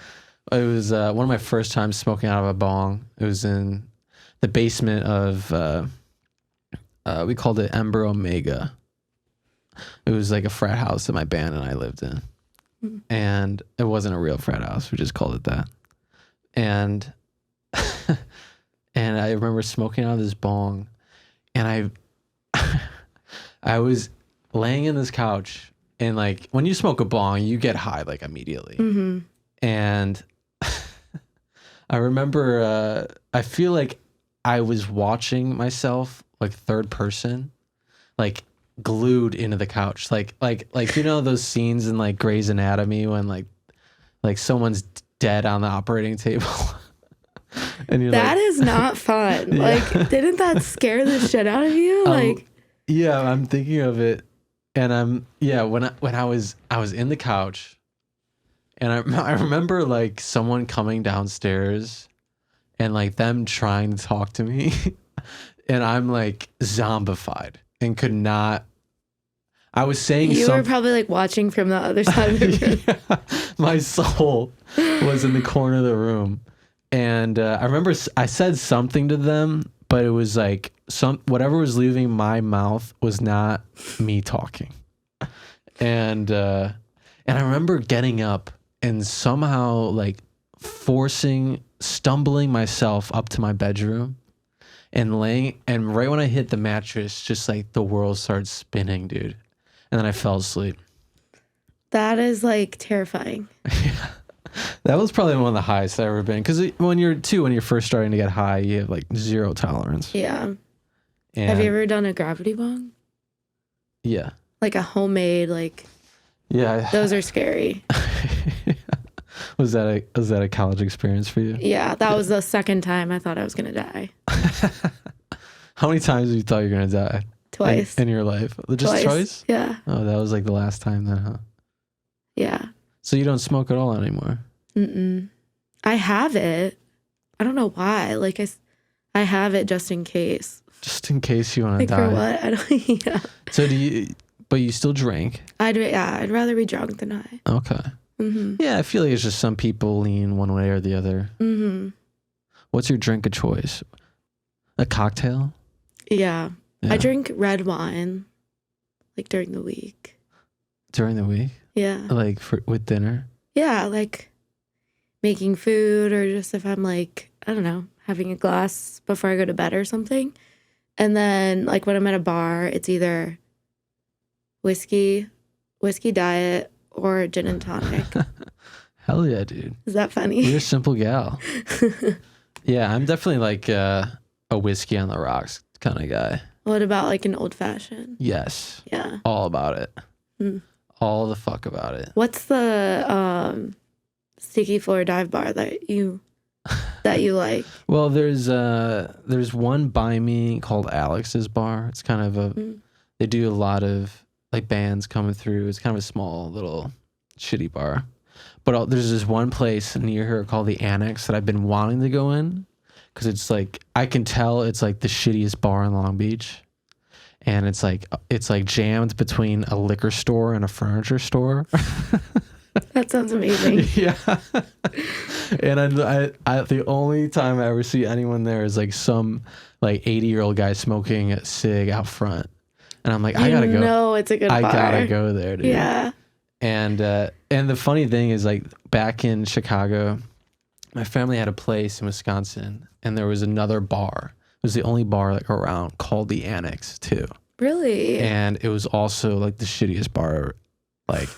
was one of my first times smoking out of a bong. It was in the basement of, we called it Ember Omega. It was like a frat house that my band and I lived in. And it wasn't a real frat house. We just called it that. And and I remember smoking out of this bong, and I was laying in this couch, and like when you smoke a bong, you get high like immediately. Mm-hmm. And I remember I feel like I was watching myself like third person, like glued into the couch, like you know those scenes in like Grey's Anatomy when like someone's dead on the operating table. And you're that like, is not fun. Yeah. Like, didn't that scare the shit out of you? Like, yeah, I'm thinking of it, and when I was in the couch, and I remember like someone coming downstairs, and like them trying to talk to me, and I'm like zombified and could not. I was saying you something. were probably like watching from the other side of the room. Yeah, my soul was in the corner of the room. And I remember I said something to them, but it was like whatever was leaving my mouth was not me talking. And I remember getting up and somehow like stumbling myself up to my bedroom and laying, and right when I hit the mattress, just like the world started spinning, dude. And then I fell asleep. That is like terrifying. Yeah. That was probably one of the highest I've ever been. Because when you're first starting to get high, you have like zero tolerance. Yeah. And have you ever done a gravity bong? Yeah. Like a homemade, like. Yeah. Those are scary. Was that a college experience for you? Yeah, that was the second time I thought I was gonna die. How many times have you thought you're gonna die? Twice. In your life? Just twice? Yeah. Oh, that was like the last time then, huh? Yeah. So you don't smoke at all anymore? Mm-mm. I have it. I don't know why. Like I have it just in case. Just in case you want to like die. For what? I don't. Yeah. So but you still drink? I'd rather be drunk than high. Okay. Mm-hmm. Yeah, I feel like it's just some people lean one way or the other. Mm-hmm. What's your drink of choice? A cocktail? Yeah. I drink red wine, like during the week. During the week? Yeah. Like with dinner? Yeah, like making food, or just if I'm like, I don't know, having a glass before I go to bed or something. And then like when I'm at a bar, it's either whiskey diet, or gin and tonic. Hell yeah, dude. Is that funny? You're a simple gal. Yeah, I'm definitely like a whiskey on the rocks kind of guy. What about like an old fashioned? Yes. Yeah. All about it. Mm. All the fuck about it. What's the sticky floor dive bar that you like? Well, there's one by me called Alex's Bar. It's kind of they do a lot of like bands coming through. It's kind of a small little shitty bar. But there's this one place near here called the Annex that I've been wanting to go in, because it's like, I can tell it's like the shittiest bar in Long Beach. And it's like jammed between a liquor store and a furniture store. That sounds amazing. Yeah. And I the only time I ever see anyone there is like some like 80-year-old guy smoking a cig out front. And I'm like, I gotta go. No, it's a good bar. I gotta go there, dude. Yeah. And the funny thing is, like, back in Chicago, my family had a place in Wisconsin, and there was another bar. It was the only bar like around called the Annex too. Really? And it was also like the shittiest bar like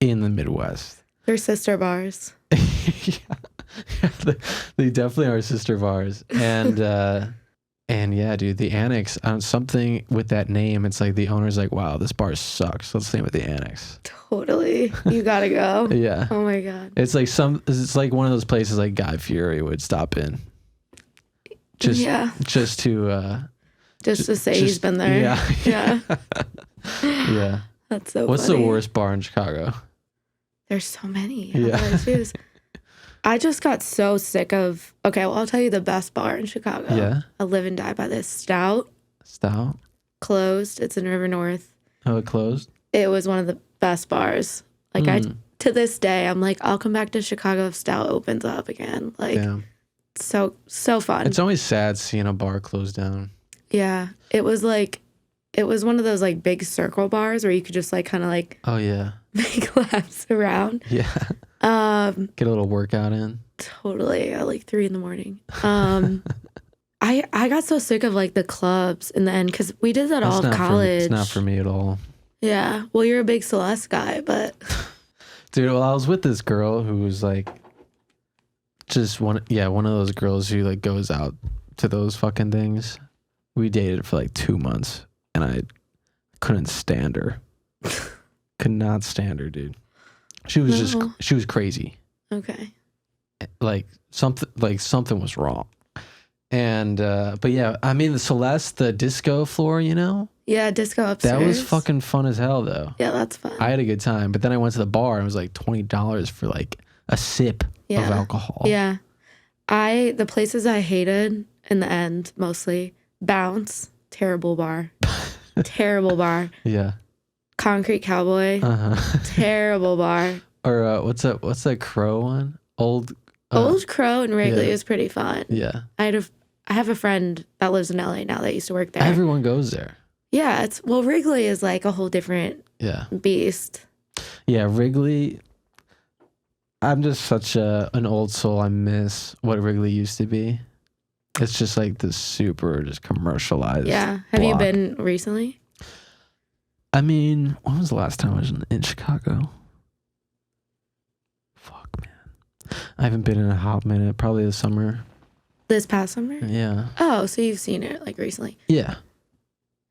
in the Midwest. They're sister bars. Yeah, they definitely are sister bars. And yeah, dude, the Annex, something with that name, it's like the owner's like, wow, this bar sucks. Let's name it the Annex. Totally. You gotta go. Yeah. Oh my God. It's like one of those places like Guy Fieri would stop in. Just to say he's been there. Yeah. Yeah. Yeah. That's so What's funny. the worst bar in Chicago? There's so many. Yeah. I just got so sick of, okay, well, I'll tell you the best bar in Chicago. Yeah. I live and die by this. Stout. Stout? Closed. It's in River North. Oh, it closed? It was one of the best bars. Like to this day, I'm like, I'll come back to Chicago if Stout opens up again. Like, Damn. so fun. It's always sad seeing a bar close down. Yeah. It was one of those like big circle bars where you could just like kind of like Oh yeah. make laps around. Yeah. Get a little workout in. Totally. At like 3 a.m. I got so sick of like the clubs in the end because we did that all of college. It's not for me at all. Yeah. Well, you're a big Celeste guy, but dude, well, I was with this girl who was like just one of those girls who like goes out to those fucking things. We dated for like 2 months and I couldn't stand her. Could not stand her, dude. She was crazy. Okay. Like something was wrong. And but yeah, I mean the Celeste, the disco floor, you know? Yeah, disco upstairs. That was fucking fun as hell though. Yeah, that's fun. I had a good time. But then I went to the bar and it was like $20 for like a sip of alcohol. Yeah. The places I hated in the end, mostly, Bounce, terrible bar. Terrible bar. Yeah. Concrete Cowboy, terrible bar. Or what's that Crow one? Old Crow in Wrigley is pretty fun. Yeah. I have a friend that lives in LA now that used to work there. Everyone goes there. Yeah, Wrigley is like a whole different beast. Yeah, Wrigley. I'm just such an old soul. I miss what Wrigley used to be. It's just like this super just commercialized. Yeah. Have you been recently? I mean, when was the last time I was in Chicago? Fuck, man. I haven't been in a hot minute. Probably this summer. This past summer? Yeah. Oh, so you've seen it like recently? Yeah.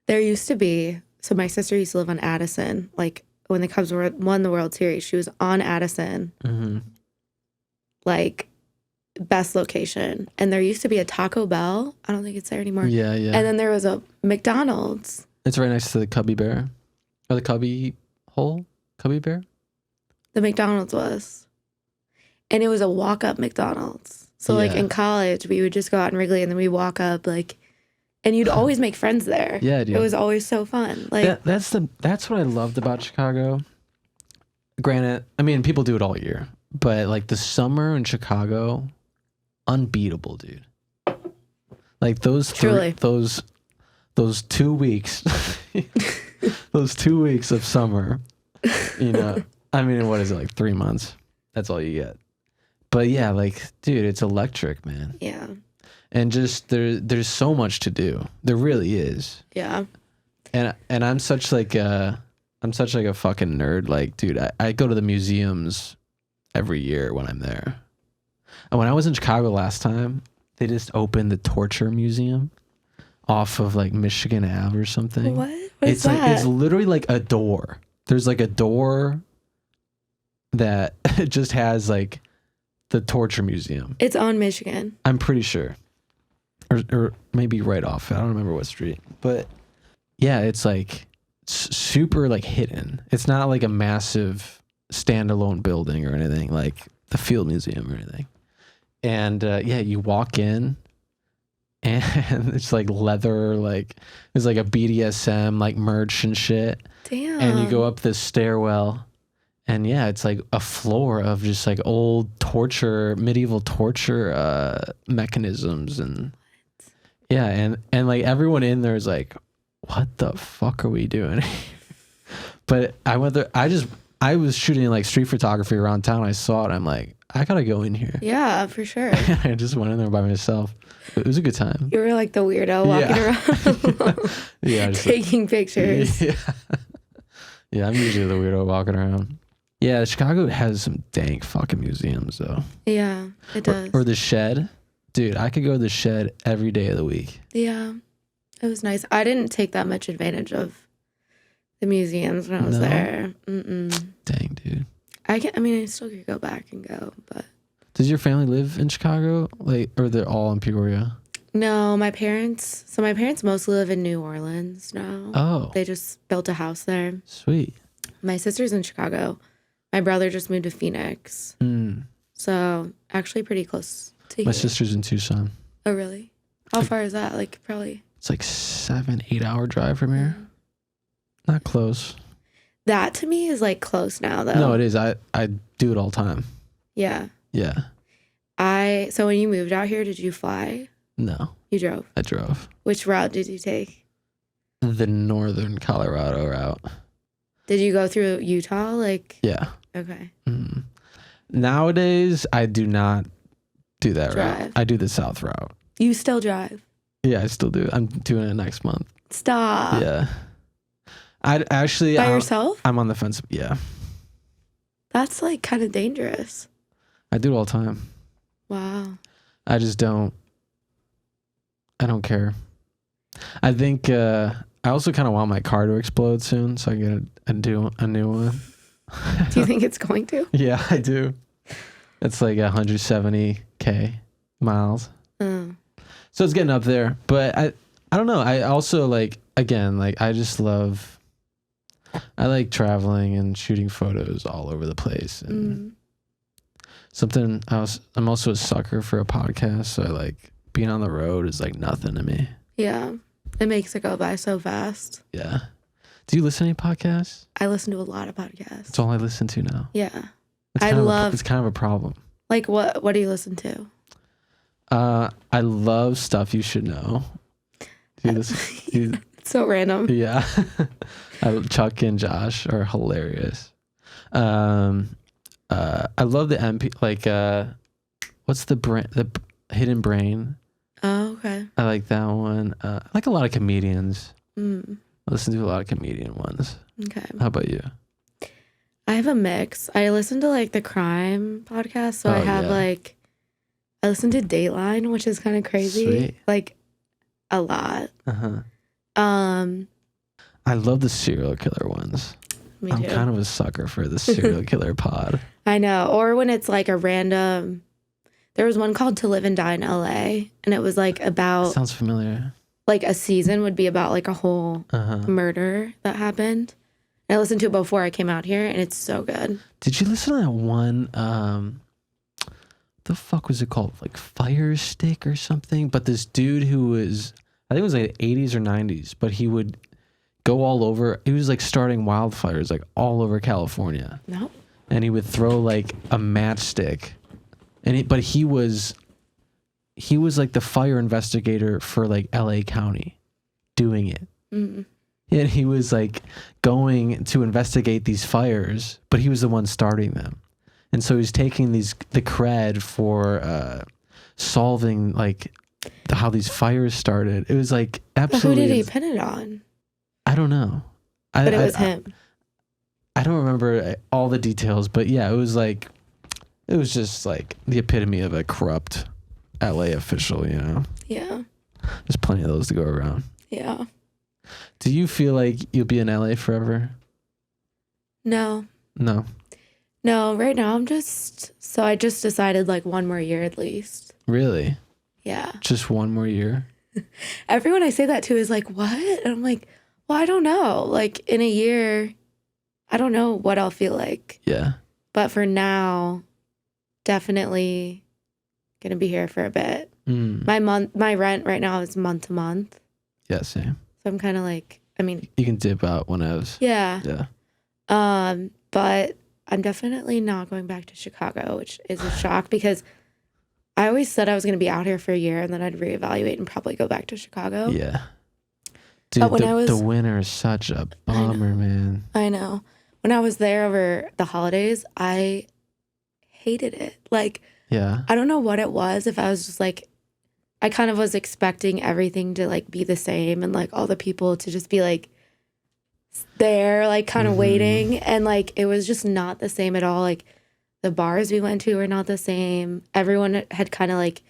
There used to be, so my sister used to live on Addison. Like when the Cubs won the World Series, she was on Addison. Mm-hmm. Like best location. And there used to be a Taco Bell. I don't think it's there anymore. Yeah, yeah. And then there was a McDonald's. It's right next to the Cubby Bear. Or the Cubby Hole? Cubby Bear? The McDonald's was. And it was a walk-up McDonald's. So like in college, we would just go out in Wrigley and then we walk up like, and you'd always make friends there. Yeah, dude. It was always so fun. Like that's what I loved about Chicago. Granted, I mean people do it all year, but like the summer in Chicago, unbeatable, dude. Like those 2 weeks, those 2 weeks of summer, you know. I mean, what is it, like 3 months? That's all you get. But yeah, like, dude, it's electric, man. yeah. And just there's so much to do. There really is. Yeah. And I'm such like a fucking nerd. Like, dude, I go to the museums every year when I'm there. And when I was in Chicago last time, they just opened the Torture Museum off of like Michigan Ave or something. What? What's that? Like it's literally like a door. There's like a door that just has like the Torture Museum. It's on Michigan. I'm pretty sure. Or maybe right off. I don't remember what street. But yeah, it's like super like hidden. It's not like a massive standalone building or anything like the Field Museum or anything. And yeah, you walk in and it's like leather, like there's like a BDSM like merch and shit. Damn. And you go up this stairwell and yeah, it's like a floor of just like old medieval torture mechanisms and yeah, and like everyone in there is like, what the fuck are we doing? But I went there. I was shooting like street photography around town. I saw it. I'm like, I gotta go in here. Yeah, for sure. I just went in there by myself. It was a good time. You were like the weirdo walking around, yeah, taking pictures. Yeah, yeah. I'm usually the weirdo walking around. Yeah, Chicago has some dank fucking museums though. Yeah, it does. Or the Shed. Dude, I could go to the Shed every day of the week. Yeah, it was nice. I didn't take that much advantage of the museums when I was there. Mm-mm. Dang, dude. I still could go back and go, but. Does your family live in Chicago? Like, or they're all in Peoria? No, my parents mostly live in New Orleans now. Oh. They just built a house there. Sweet. My sister's in Chicago. My brother just moved to Phoenix. So, actually pretty close to here. My sister's in Tucson. Oh, really? How far is that? Like, probably. It's like 7-8 hour drive from here. Not close. That to me is like close now, though. No, it is. I do it all the time. Yeah. Yeah. So when you moved out here, did you fly? No. You drove? I drove. Which route did you take? The northern Colorado route. Did you go through Utah? Like, yeah. Okay. Mm. Nowadays, I do not do that Drive. route. I do the south route. You still drive? Yeah, I still do. I'm doing it next month. Stop. Yeah. I actually By yourself? I'm on the fence. Yeah. That's like kind of dangerous. I do it all the time. Wow. I just don't. I don't care. I think I also kind of want my car to explode soon, so I get a new one. Do you think it's going to? Yeah, I do. It's like 170K miles. Oh. So it's getting up there, but I don't know. I also like I just love. I like traveling and shooting photos all over the place, and something else. I'm also a sucker for a podcast, so I like being on the road is like nothing to me. Yeah, it makes it go by so fast. Yeah. Do you listen to any podcasts? I listen to a lot of podcasts. That's all I listen to now. Yeah, It's kind of a problem. Like what? What do you listen to? I love Stuff You Should Know. Do you listen? It's so random. Yeah. Chuck and Josh are hilarious. I love the MP, what's the Hidden Brain? Oh, okay. I like that one. I like a lot of comedians. I listen to a lot of comedian ones. Okay. How about you? I have a mix. I listen to like the crime podcast, so I have I listen to Dateline, which is kind of crazy. Sweet. Like a lot. I love the serial killer ones. Me I'm too. kind of a sucker for the serial killer pod. I know. Or when it's like a random. There was one called To Live and Die in LA, and it was like about. Sounds familiar. Like a season would be about like a whole murder that happened. And I listened to it before I came out here, and it's so good. Did you listen to that one? The fuck was it called? Like Fire Stick or something? But this dude who was, I think it was like 80s or 90s, but he would go all over. He was like starting wildfires like all over California. No. And he would throw like a matchstick, but he was like the fire investigator for like LA County, doing it. Mm-hmm. And he was like going to investigate these fires, but he was the one starting them. And so he's taking the cred for solving like how these fires started. It was like absolutely. But who did he pin it on? I don't know. But it was him. I don't remember all the details, but yeah, it was just like the epitome of a corrupt LA official, you know? Yeah. There's plenty of those to go around. Yeah. Do you feel like you'll be in LA forever? No. No. No, right now I just decided like one more year at least. Really? Yeah. Just one more year? Everyone I say that to is like, what? And I'm like, well, I don't know. Like in a year, I don't know what I'll feel like. Yeah. But for now, definitely gonna be here for a bit. My rent right now is month to month. Yeah, same. So I'm kind of like, I mean, you can dip out whenever. Yeah. Yeah. But I'm definitely not going back to Chicago, which is a shock because I always said I was going to be out here for a year and then I'd reevaluate and probably go back to Chicago. Yeah. Dude, the winter is such a bummer, man. I know. When I was there over the holidays, I hated it. Like, yeah. I don't know what it was. If I was just like, I kind of was expecting everything to like be the same and like all the people to just be like there, like kind of waiting. And like, it was just not the same at all. Like the bars we went to were not the same. Everyone had kind of like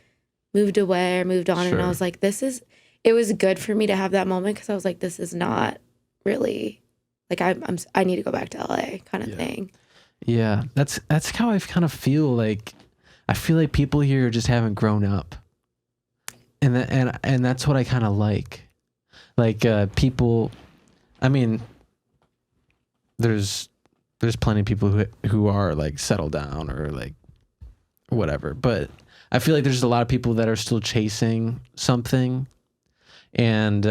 moved away or moved on. Sure. And I was like, it was good for me to have that moment. Cause I was like, this is not really like, I need to go back to LA kind of thing. Yeah. That's how I kind of feel. Like, I feel like people here just haven't grown up. And that's what I kind of like people. I mean, there's plenty of people who are like settled down or like whatever, but I feel like there's a lot of people that are still chasing something, and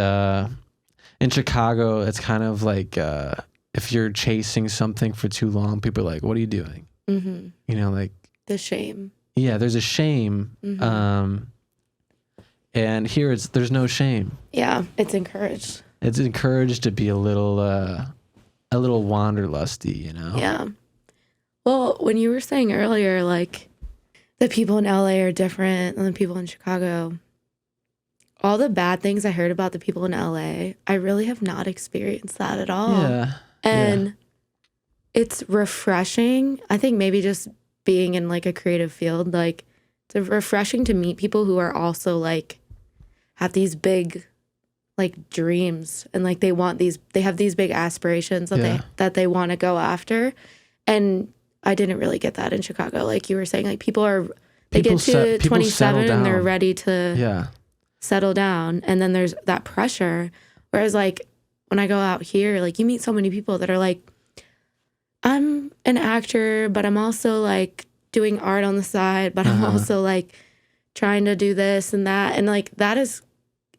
in Chicago, it's kind of like if you're chasing something for too long, people are like, "What are you doing?" Mm-hmm. You know, like The shame. yeah, there's a shame. Mm-hmm. And here there's no shame. Yeah, it's encouraged. It's encouraged to be a little wanderlusty, you know? Yeah. Well, when you were saying earlier, like the people in LA are different than the people in Chicago, all the bad things I heard about the people in LA, I really have not experienced that at all. Yeah. And it's refreshing. I think maybe just being in like a creative field, like it's refreshing to meet people who are also like have these big like dreams and like they have these big aspirations that they want to go after. And I didn't really get that in Chicago. Like you were saying, like they get to 27 and they're ready to settle down. And then there's that pressure. Whereas like when I go out here, like you meet so many people that are like, I'm an actor, but I'm also like doing art on the side, but I'm also like trying to do this and that. And like that is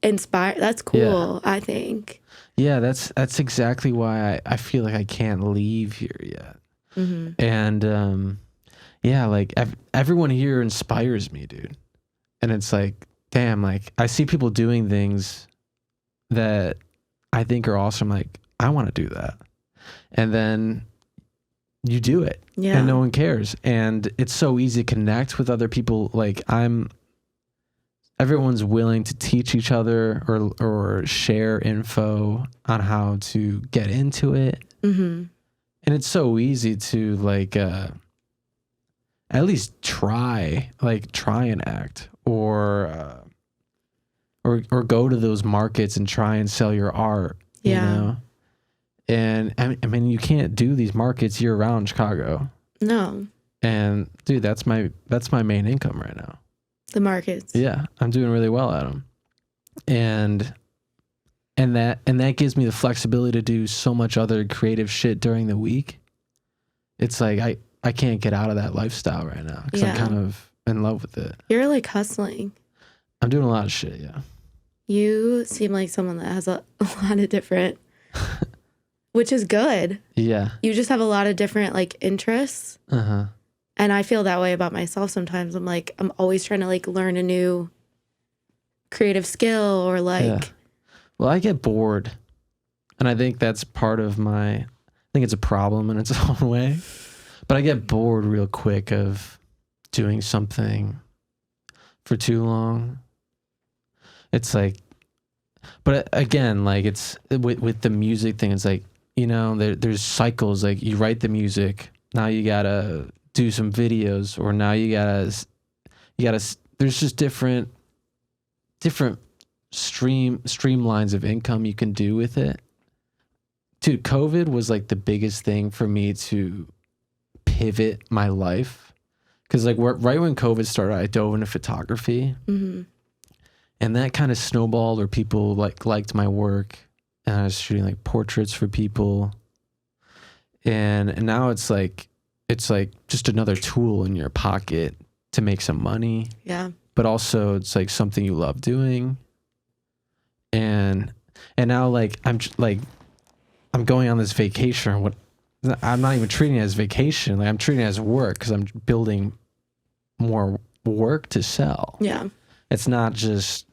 inspired. That's cool, I think. Yeah, that's exactly why I feel like I can't leave here yet. Mm-hmm. And like everyone here inspires me, dude. And it's like, damn, like I see people doing things that I think are awesome. Like I want to do that. And then you do it and no one cares. And it's so easy to connect with other people. Like everyone's willing to teach each other or share info on how to get into it. Mm-hmm. And it's so easy to like, at least try and act or go to those markets and try and sell your art, you know? And I mean, you can't do these markets year round in Chicago. No. And dude, that's my main income right now. The markets. Yeah, I'm doing really well at them. And that gives me the flexibility to do so much other creative shit during the week. It's like I can't get out of that lifestyle right now because I'm kind of in love with it. You're like hustling. I'm doing a lot of shit, yeah. You seem like someone that has a lot of different, which is good. Yeah. You just have a lot of different like interests. Uh-huh. And I feel that way about myself sometimes. I'm like, I'm always trying to like learn a new creative skill or like. Yeah. Well, I get bored. And I think that's part of I think it's a problem in its own way. But I get bored real quick of doing something for too long. It's like, but again, like it's with the music thing, it's like, you know, there's cycles. Like you write the music, now you gotta do some videos, or now you gotta there's just different streamlines of income you can do with it. Dude, COVID was like the biggest thing for me to pivot my life, because like right when COVID started, I dove into photography. Mm-hmm. And that kind of snowballed, or people liked my work, and I was shooting like portraits for people. And now it's like just another tool in your pocket to make some money. Yeah. But also it's like something you love doing. And now like I'm going on this vacation, or what? I'm not even treating it as vacation. Like I'm treating it as work, because I'm building more work to sell. Yeah. It's not just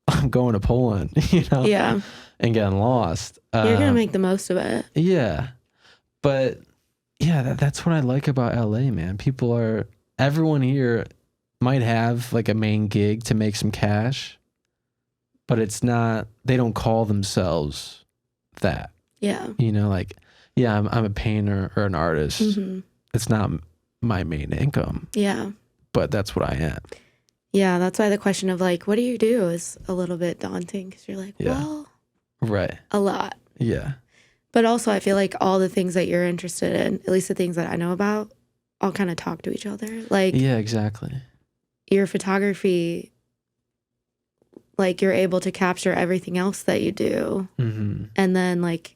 I'm going to Poland, you know? Yeah. And getting lost. You're going to make the most of it. Yeah. But yeah, that's what I like about LA, man. Everyone here might have like a main gig to make some cash, but it's not, they don't call themselves that. Yeah. You know, like, yeah, I'm a painter or an artist. Mm-hmm. It's not my main income. Yeah. But that's what I am. Yeah, that's why the question of like, what do you do is a little bit daunting, because you're like, well, right, a lot. Yeah. But also I feel like all the things that you're interested in, at least the things that I know about, all kind of talk to each other. Like, yeah, exactly. Your photography, like you're able to capture everything else that you do. Mm-hmm. And then like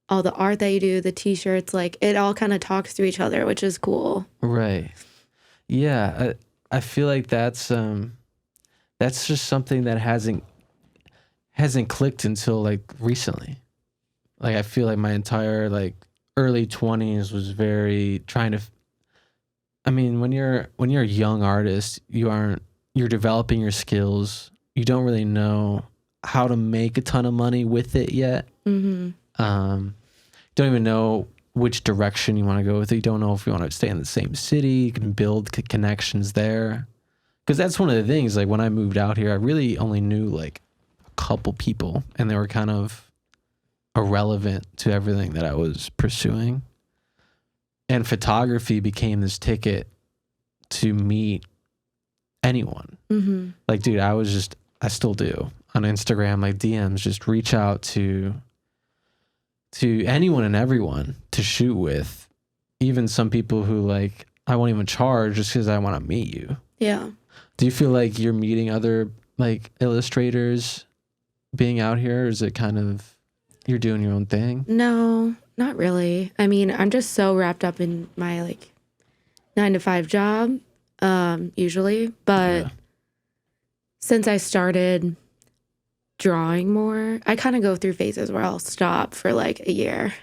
all the art that you do, the t-shirts, like it all kind of talks to each other, which is cool. Right. Yeah. I feel like that's just something that hasn't clicked until like recently. Like I feel like my entire like early 20s was very trying to. I mean, when you're a young artist, you're developing your skills. You don't really know how to make a ton of money with it yet. Mm-hmm. Don't even know which direction you want to go with it. You don't know if you want to stay in the same city. You can build connections there. Because that's one of the things, like when I moved out here, I really only knew like a couple people, and they were kind of irrelevant to everything that I was pursuing. And photography became this ticket to meet anyone. Mm-hmm. Like, dude, I still do on Instagram, like DMs, just reach out to anyone and everyone to shoot with. Even some people who like, I won't even charge just because I want to meet you. Yeah. Do you feel like you're meeting other like illustrators being out here? Or is it kind of, you're doing your own thing? No, not really. I mean, I'm just so wrapped up in my like 9-to-5 job, usually. But since I started drawing more, I kind of go through phases where I'll stop for like a year.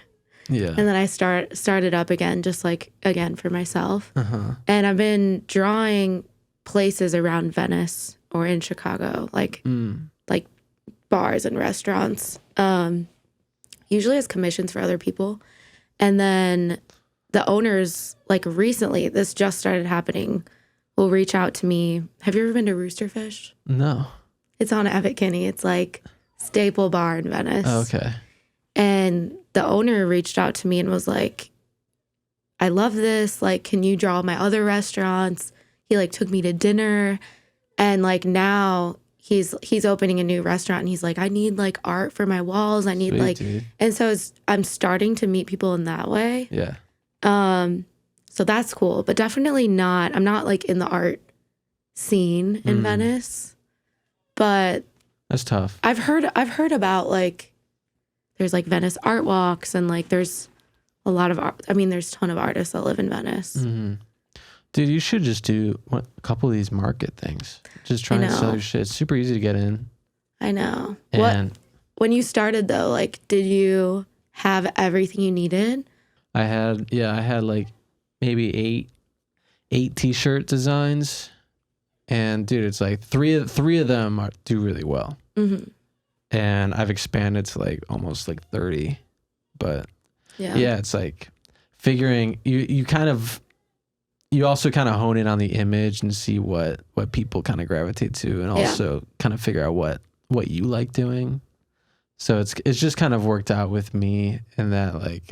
Yeah. And then I started up again, just like again for myself. Uh-huh. And I've been drawing places around Venice or in Chicago, like bars and restaurants. Usually as commissions for other people. And then the owners, like recently, this just started happening, will reach out to me. Have you ever been to Roosterfish? No. It's on Abbot Kinney. It's like staple bar in Venice. Oh, okay. And the owner reached out to me and was like, I love this. Like, can you draw my other restaurants? He like took me to dinner. And like now he's opening a new restaurant, and he's like, I need like art for my walls. I need Sweet, like, dude. and so I'm starting to meet people in that way. Yeah. So that's cool, but definitely not, I'm not like in the art scene in Venice, but That's tough. I've heard about like, there's like Venice art walks, and like there's a lot of art. I mean, there's a ton of artists that live in Venice. Mm-hmm. Dude, you should just do a couple of these market things. Just try and sell your shit. It's super easy to get in. I know. And When you started though, like, did you have everything you needed? I had like maybe eight t-shirt designs. And dude, it's like three of them do really well. Mm-hmm. And I've expanded to like almost like 30. But yeah, it's like figuring you also kind of hone in on the image and see what people kind of gravitate to, and also kind of figure out what you like doing. So it's just kind of worked out with me in that like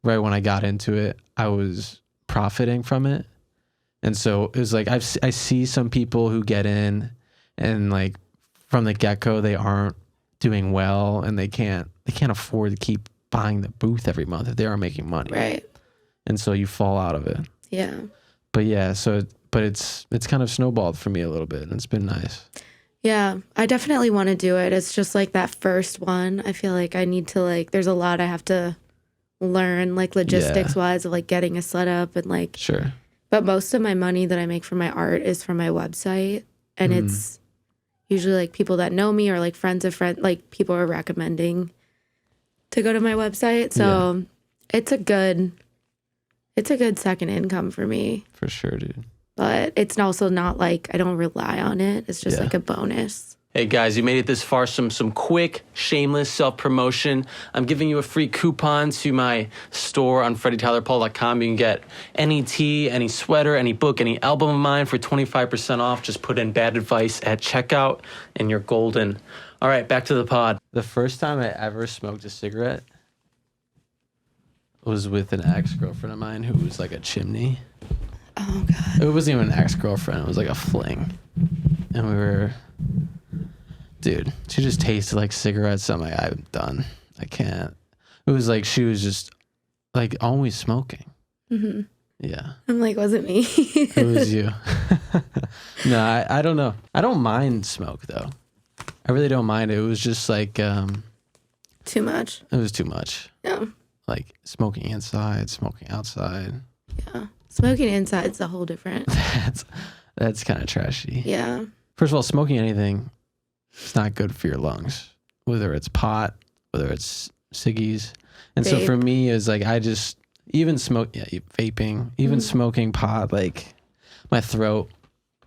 right when I got into it, I was profiting from it. And so it was like I see some people who get in and like from the get-go they aren't doing well, and they can't afford to keep buying the booth every month if they aren't making money. Right. And so you fall out of it. Yeah. But yeah, but it's kind of snowballed for me a little bit, and it's been nice. Yeah, I definitely want to do it. It's just like that first one. I feel like I need to like, there's a lot I have to learn, like logistics wise of like getting a setup and like. Sure. But most of my money that I make from my art is from my website, and it's usually like people that know me or like friends of friends, like people are recommending to go to my website. So it's a good second income for me. For sure, dude. But it's also not like I don't rely on it. It's just like a bonus. Hey guys, you made it this far. Some quick, shameless self-promotion. I'm giving you a free coupon to my store on freddytylerpaul.com. You can get any tee, any sweater, any book, any album of mine for 25% off. Just put in bad advice at checkout and you're golden. All right, back to the pod. The first time I ever smoked a cigarette was with an ex-girlfriend of mine who was like a chimney. Oh, God. It wasn't even an ex-girlfriend. It was like a fling. And we were... Dude, she just tasted like cigarettes. I'm like, I'm done. I can't. It was like she was just like always smoking. Mm-hmm. Yeah. I'm like, was it me? It was you. No, I don't know. I don't mind smoke though. I really don't mind it. It was just like... Too much. It was too much. Yeah. Like smoking inside, smoking outside. Yeah. Smoking inside's a whole different. That's kind of trashy. Yeah. First of all, smoking anything It's not good for your lungs, whether it's pot, whether it's ciggies. And so Vape. for me, it's like I just even vaping, even smoking pot, like my throat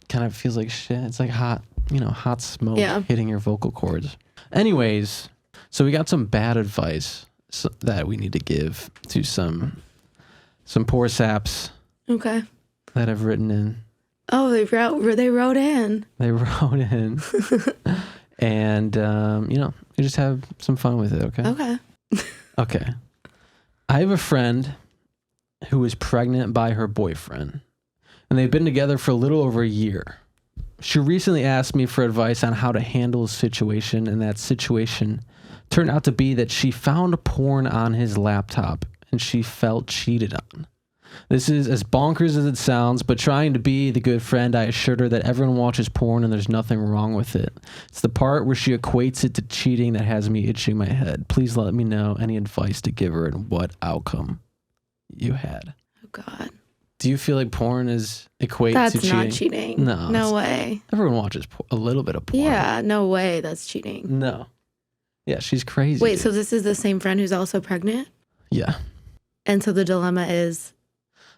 kind of feels like shit. It's like hot, hot smoke hitting your vocal cords. Anyways, so we got some bad advice that we need to give to some poor saps Okay. that have written in. Oh, they wrote in. They wrote in. And, we just have some fun with it, okay? Okay. Okay. I have a friend who was pregnant by her boyfriend, and they've been together for a little over a year. She recently asked me for advice on how to handle a situation, and that situation turned out to be that she found porn on his laptop and she felt cheated on. This is as bonkers as it sounds, but trying to be the good friend, I assured her that everyone watches porn and there's nothing wrong with it. It's the part where she equates it to cheating that has me itching my head. Please let me know any advice to give her and what outcome you had. Oh, God. Do you feel like porn is equate That's to cheating? not cheating. No. No way. Everyone watches a little bit of porn. Yeah, no way that's cheating. No. Yeah, she's crazy. Wait, dude. so this is the same friend who's also pregnant? Yeah. And so the dilemma is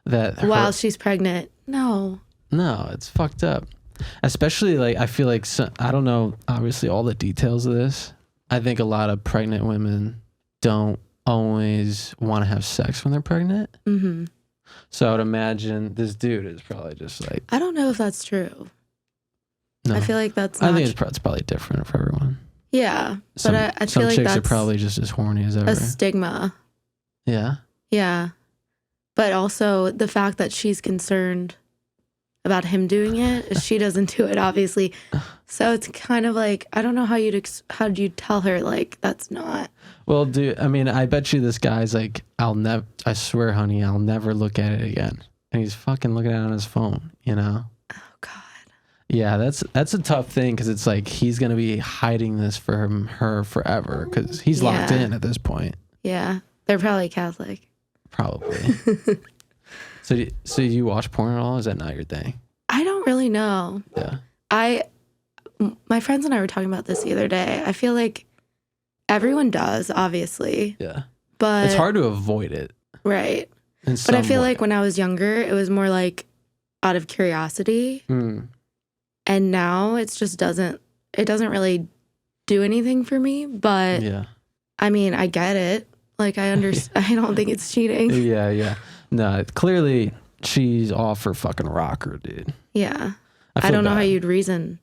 That while she's pregnant, no, it's fucked up. Especially like I feel like I don't know obviously all the details of this. I think a lot of pregnant women don't always want to have sex when they're pregnant. Mm-hmm. So I would imagine this dude is probably just like, I don't know if that's true. no. I feel like that's not I think it's probably different for everyone. yeah, Some, but I some feel like chicks that's are probably just as horny as ever. a stigma. Yeah. Yeah. But also the fact that she's concerned about him doing it, she doesn't do it, obviously. So it's kind of like, I don't know how do you tell her, like, that's not. Well, dude, I mean, I bet you this guy's like, I swear, honey, I'll never look at it again. And he's fucking looking at it on his phone, Oh, God. Yeah, that's a tough thing because it's like he's going to be hiding this from her forever because he's locked in at this point. Yeah. They're probably Catholic. Probably. So you watch porn at all? Is that not your thing? I don't really know. Yeah. My friends and I were talking about this the other day. I feel like everyone does, obviously. Yeah. But it's hard to avoid it. Right. But I feel like when I was younger, it was more like out of curiosity. Mm. And now it doesn't really do anything for me. But yeah. I mean, I get it. Like I understand. I don't think it's cheating. Yeah. No, clearly she's off her fucking rocker, dude. Yeah. I don't know bad. how you'd reason.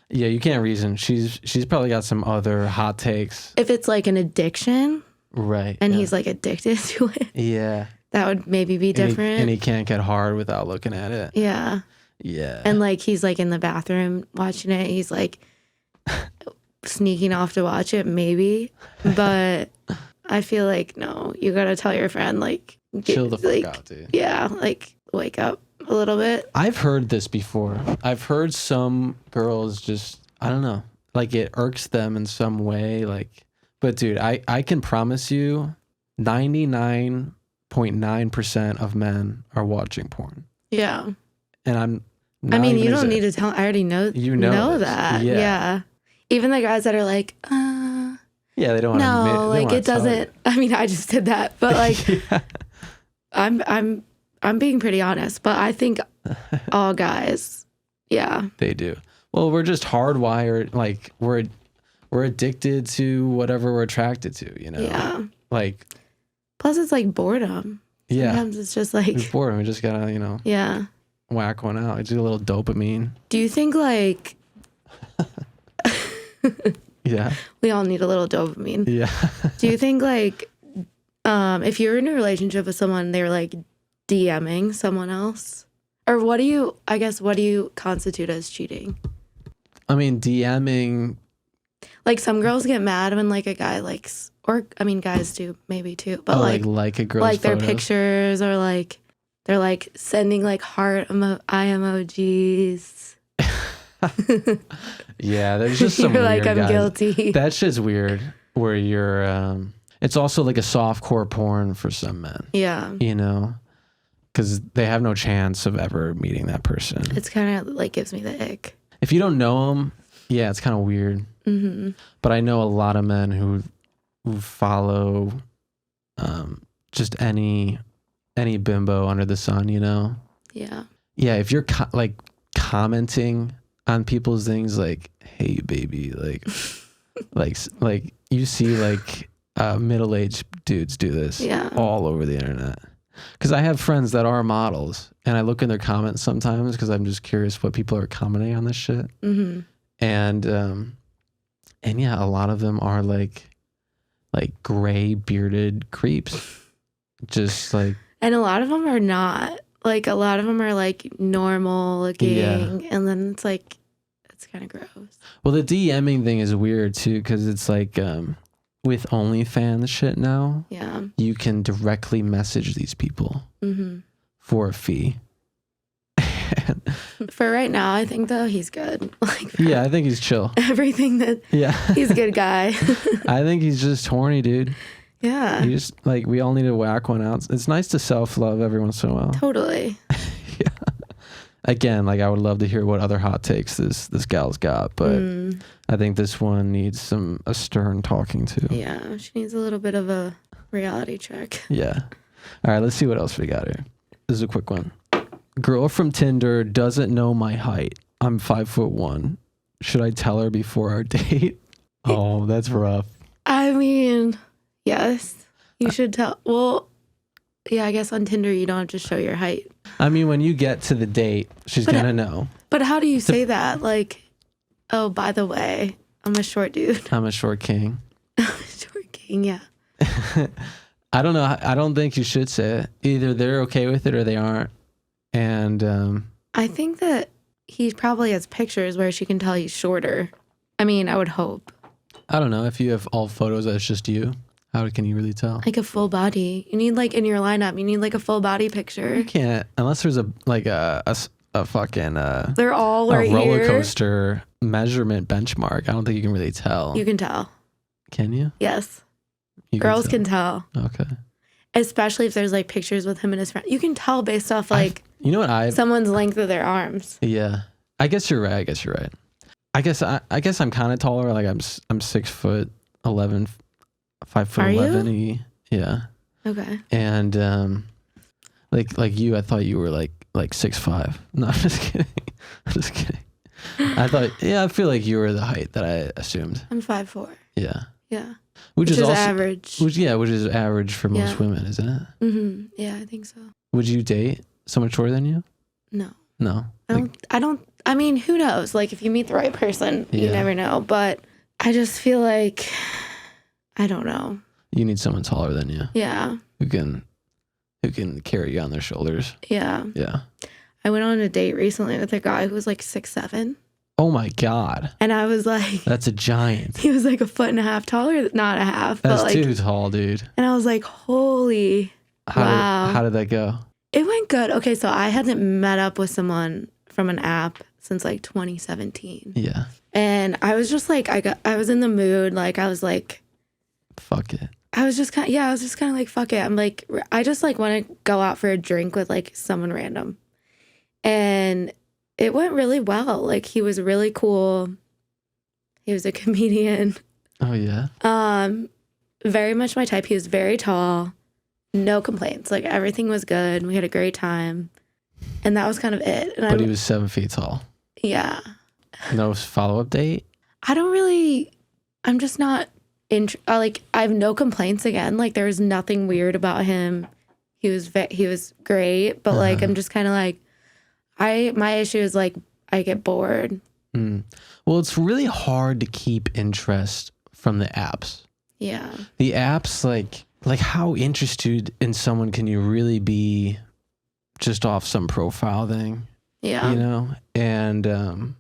Yeah, you can't reason. She's probably got some other hot takes. If it's like an addiction. Right. And he's like addicted to it. Yeah. That would maybe be different. And he can't get hard without looking at it. Yeah. Yeah. And like he's like in the bathroom watching it. He's like sneaking off to watch it, maybe. But I feel like no, you gotta tell your friend like chill the fuck out, dude. Yeah, like wake up a little bit. I've heard this before. I've heard some girls just I don't know, like it irks them in some way. Like, but dude, I can promise you, 99.9% of men are watching porn. Yeah. And I'm. I mean, you don't need to tell. I already know. You know that. Yeah. Even the guys that are like, yeah, they don't want to admit. No, like it doesn't. I mean, I just did that, but like, yeah. I'm being pretty honest, but I think all guys, yeah, they do. Well, we're just hardwired. Like we're addicted to whatever we're attracted to. You know. Yeah. Like. Plus, it's like boredom. Yeah. Sometimes it's just like. It's boredom. We just gotta, Yeah. whack one out. It's a little dopamine. Do you think like? Yeah. We all need a little dopamine. Yeah. Do you think like, if you're in a relationship with someone, they're like DMing someone else, or what do you constitute as cheating? I mean, DMing. Like some girls get mad when like a guy likes, or I mean, guys do maybe too, but like a girl's like their photos. pictures, or like they're like sending like heart eye emojis. Yeah, there's just some You're weird like, I'm guys. guilty. That's just weird. Where you're, it's also like a softcore porn for some men. Yeah, because they have no chance of ever meeting that person. it's kind of like gives me the ick. If you don't know them, yeah, it's kind of weird. Mm-hmm. But I know a lot of men who follow just any bimbo under the sun, you know? Yeah. Yeah, if you're like commenting on people's things like, hey baby, like you see like middle-aged dudes do this Yeah. all over the internet. Because I have friends that are models and I look in their comments sometimes because I'm just curious what people are commenting on this shit. Mm-hmm. And yeah, a lot of them are like gray bearded creeps. Just like, And a lot of them are not. Like, a lot of them are like normal looking. Yeah. And then it's like, it's kind of gross. well, the DMing thing is weird too because it's like with OnlyFans shit now, Yeah. you can directly message these people Mm-hmm. for a fee. For right now, I think though he's good. Like, Yeah, I think he's chill. everything that Yeah. he's a good guy. I think he's just horny, dude. Yeah. He just like we all need to whack one out. It's nice to self-love every once in a while. Totally. Yeah. Again, like I would love to hear what other hot takes this gal's got, but I think this one needs a stern talking to. Yeah. She needs a little bit of a reality check. Yeah. All right, let's see what else we got here. This is a quick one. Girl from Tinder doesn't know my height. I'm 5'1". Should I tell her before our date? Oh, that's rough. I mean, yes. You should tell. Well, yeah, I guess on Tinder you don't have to show your height. I mean, when you get to the date, she's gonna know. But how do you say that? Like, oh, by the way, I'm a short dude. I'm a short king. Short king, yeah. I don't know. I don't think you should say it. Either they're okay with it or they aren't. And I think that he probably has pictures where she can tell he's shorter. I mean, I would hope. I don't know if you have all photos that's just you. How can you really tell? Like a full body. You need like in your lineup, you need like a full body picture. You can't unless there's a fucking They're all a right roller here. coaster measurement benchmark. I don't think you can really tell. You can tell. Can you? Yes. You Girls can tell. Okay. Especially if there's like pictures with him and his friend. You can tell based off like you know what someone's length of their arms. Yeah. I guess you're right. I guess I'm kind of taller. Like I'm 6'11", 5'11". Yeah. Okay. And like you, I thought you were like 6'5". No, I'm just kidding. I feel like you were the height that I assumed. I'm 5'4". Yeah. Yeah. Which is also average. Which is average for most Yeah. women, isn't it? Mm-hmm. Yeah, I think so. Would you date someone shorter than you? No. No. I mean, who knows? Like if you meet the right person, you Yeah. never know. But I just feel like, I don't know. You need someone taller than you Yeah. who can carry you on their shoulders. Yeah. Yeah. I went on a date recently with a guy who was like 6'7". Oh my God. And I was like, That's a giant. he was like a foot and a half taller, not a half, That's but like, too tall, dude. and I was like, holy, wow. How did that go? It went good. Okay, so I hadn't met up with someone from an app since like 2017. Yeah. And I was just like, I was in the mood. Like, I was like, Fuck it. I was just kind of like, fuck it. I'm like, I just like want to go out for a drink with like someone random. And it went really well. Like, he was really cool. He was a comedian. Oh yeah. Very much my type. He was very tall. No complaints. Like, everything was good. We had a great time. And that was kind of it. And But he was 7 feet tall. Yeah. No follow-up date? I'm just not, like, I have no complaints again. Like, there was nothing weird about him. He was great. But, like, I'm just kind of like, my issue is, like, I get bored. Well, it's really hard to keep interest from the apps. Yeah. The apps, like how interested in someone can you really be just off some profile thing? Yeah. You know? And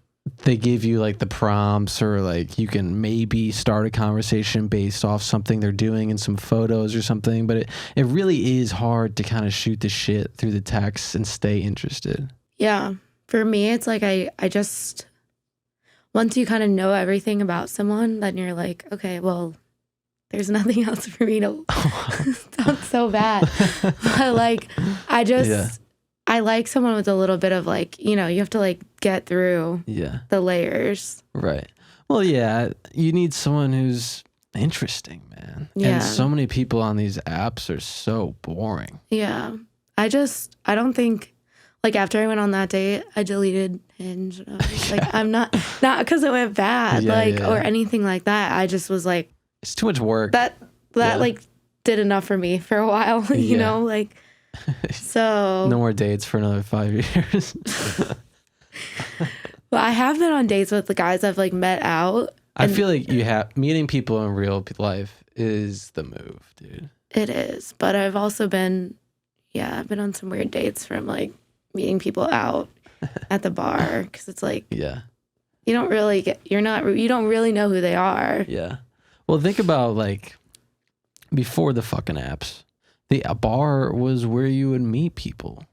they give you like the prompts or like you can maybe start a conversation based off something they're doing and some photos or something. But it really is hard to kind of shoot the shit through the text and stay interested. Yeah. For me, it's like I just, once you kind of know everything about someone, then you're like, okay, well, there's nothing else for me to, sounds so bad. But like, I I like someone with a little bit of like, you know, you have to like get through Yeah. the layers. Right. Well, yeah, you need someone who's interesting, man. Yeah. And so many people on these apps are so boring. Yeah. I don't think, like, after I went on that date, I deleted Hinge. And I was like, I'm not because it went bad, or anything like that. I just was like, it's too much work. That like did enough for me for a while, you know, like, so. No more dates for another 5 years. Well, I have been on dates with the guys I've like met out. I feel like meeting people in real life is the move, dude. It is, but I've also been, I've been on some weird dates from like meeting people out at the bar because it's like, you don't really you don't really know who they are. Yeah. Well, think about like before the fucking apps, a bar was where you would meet people.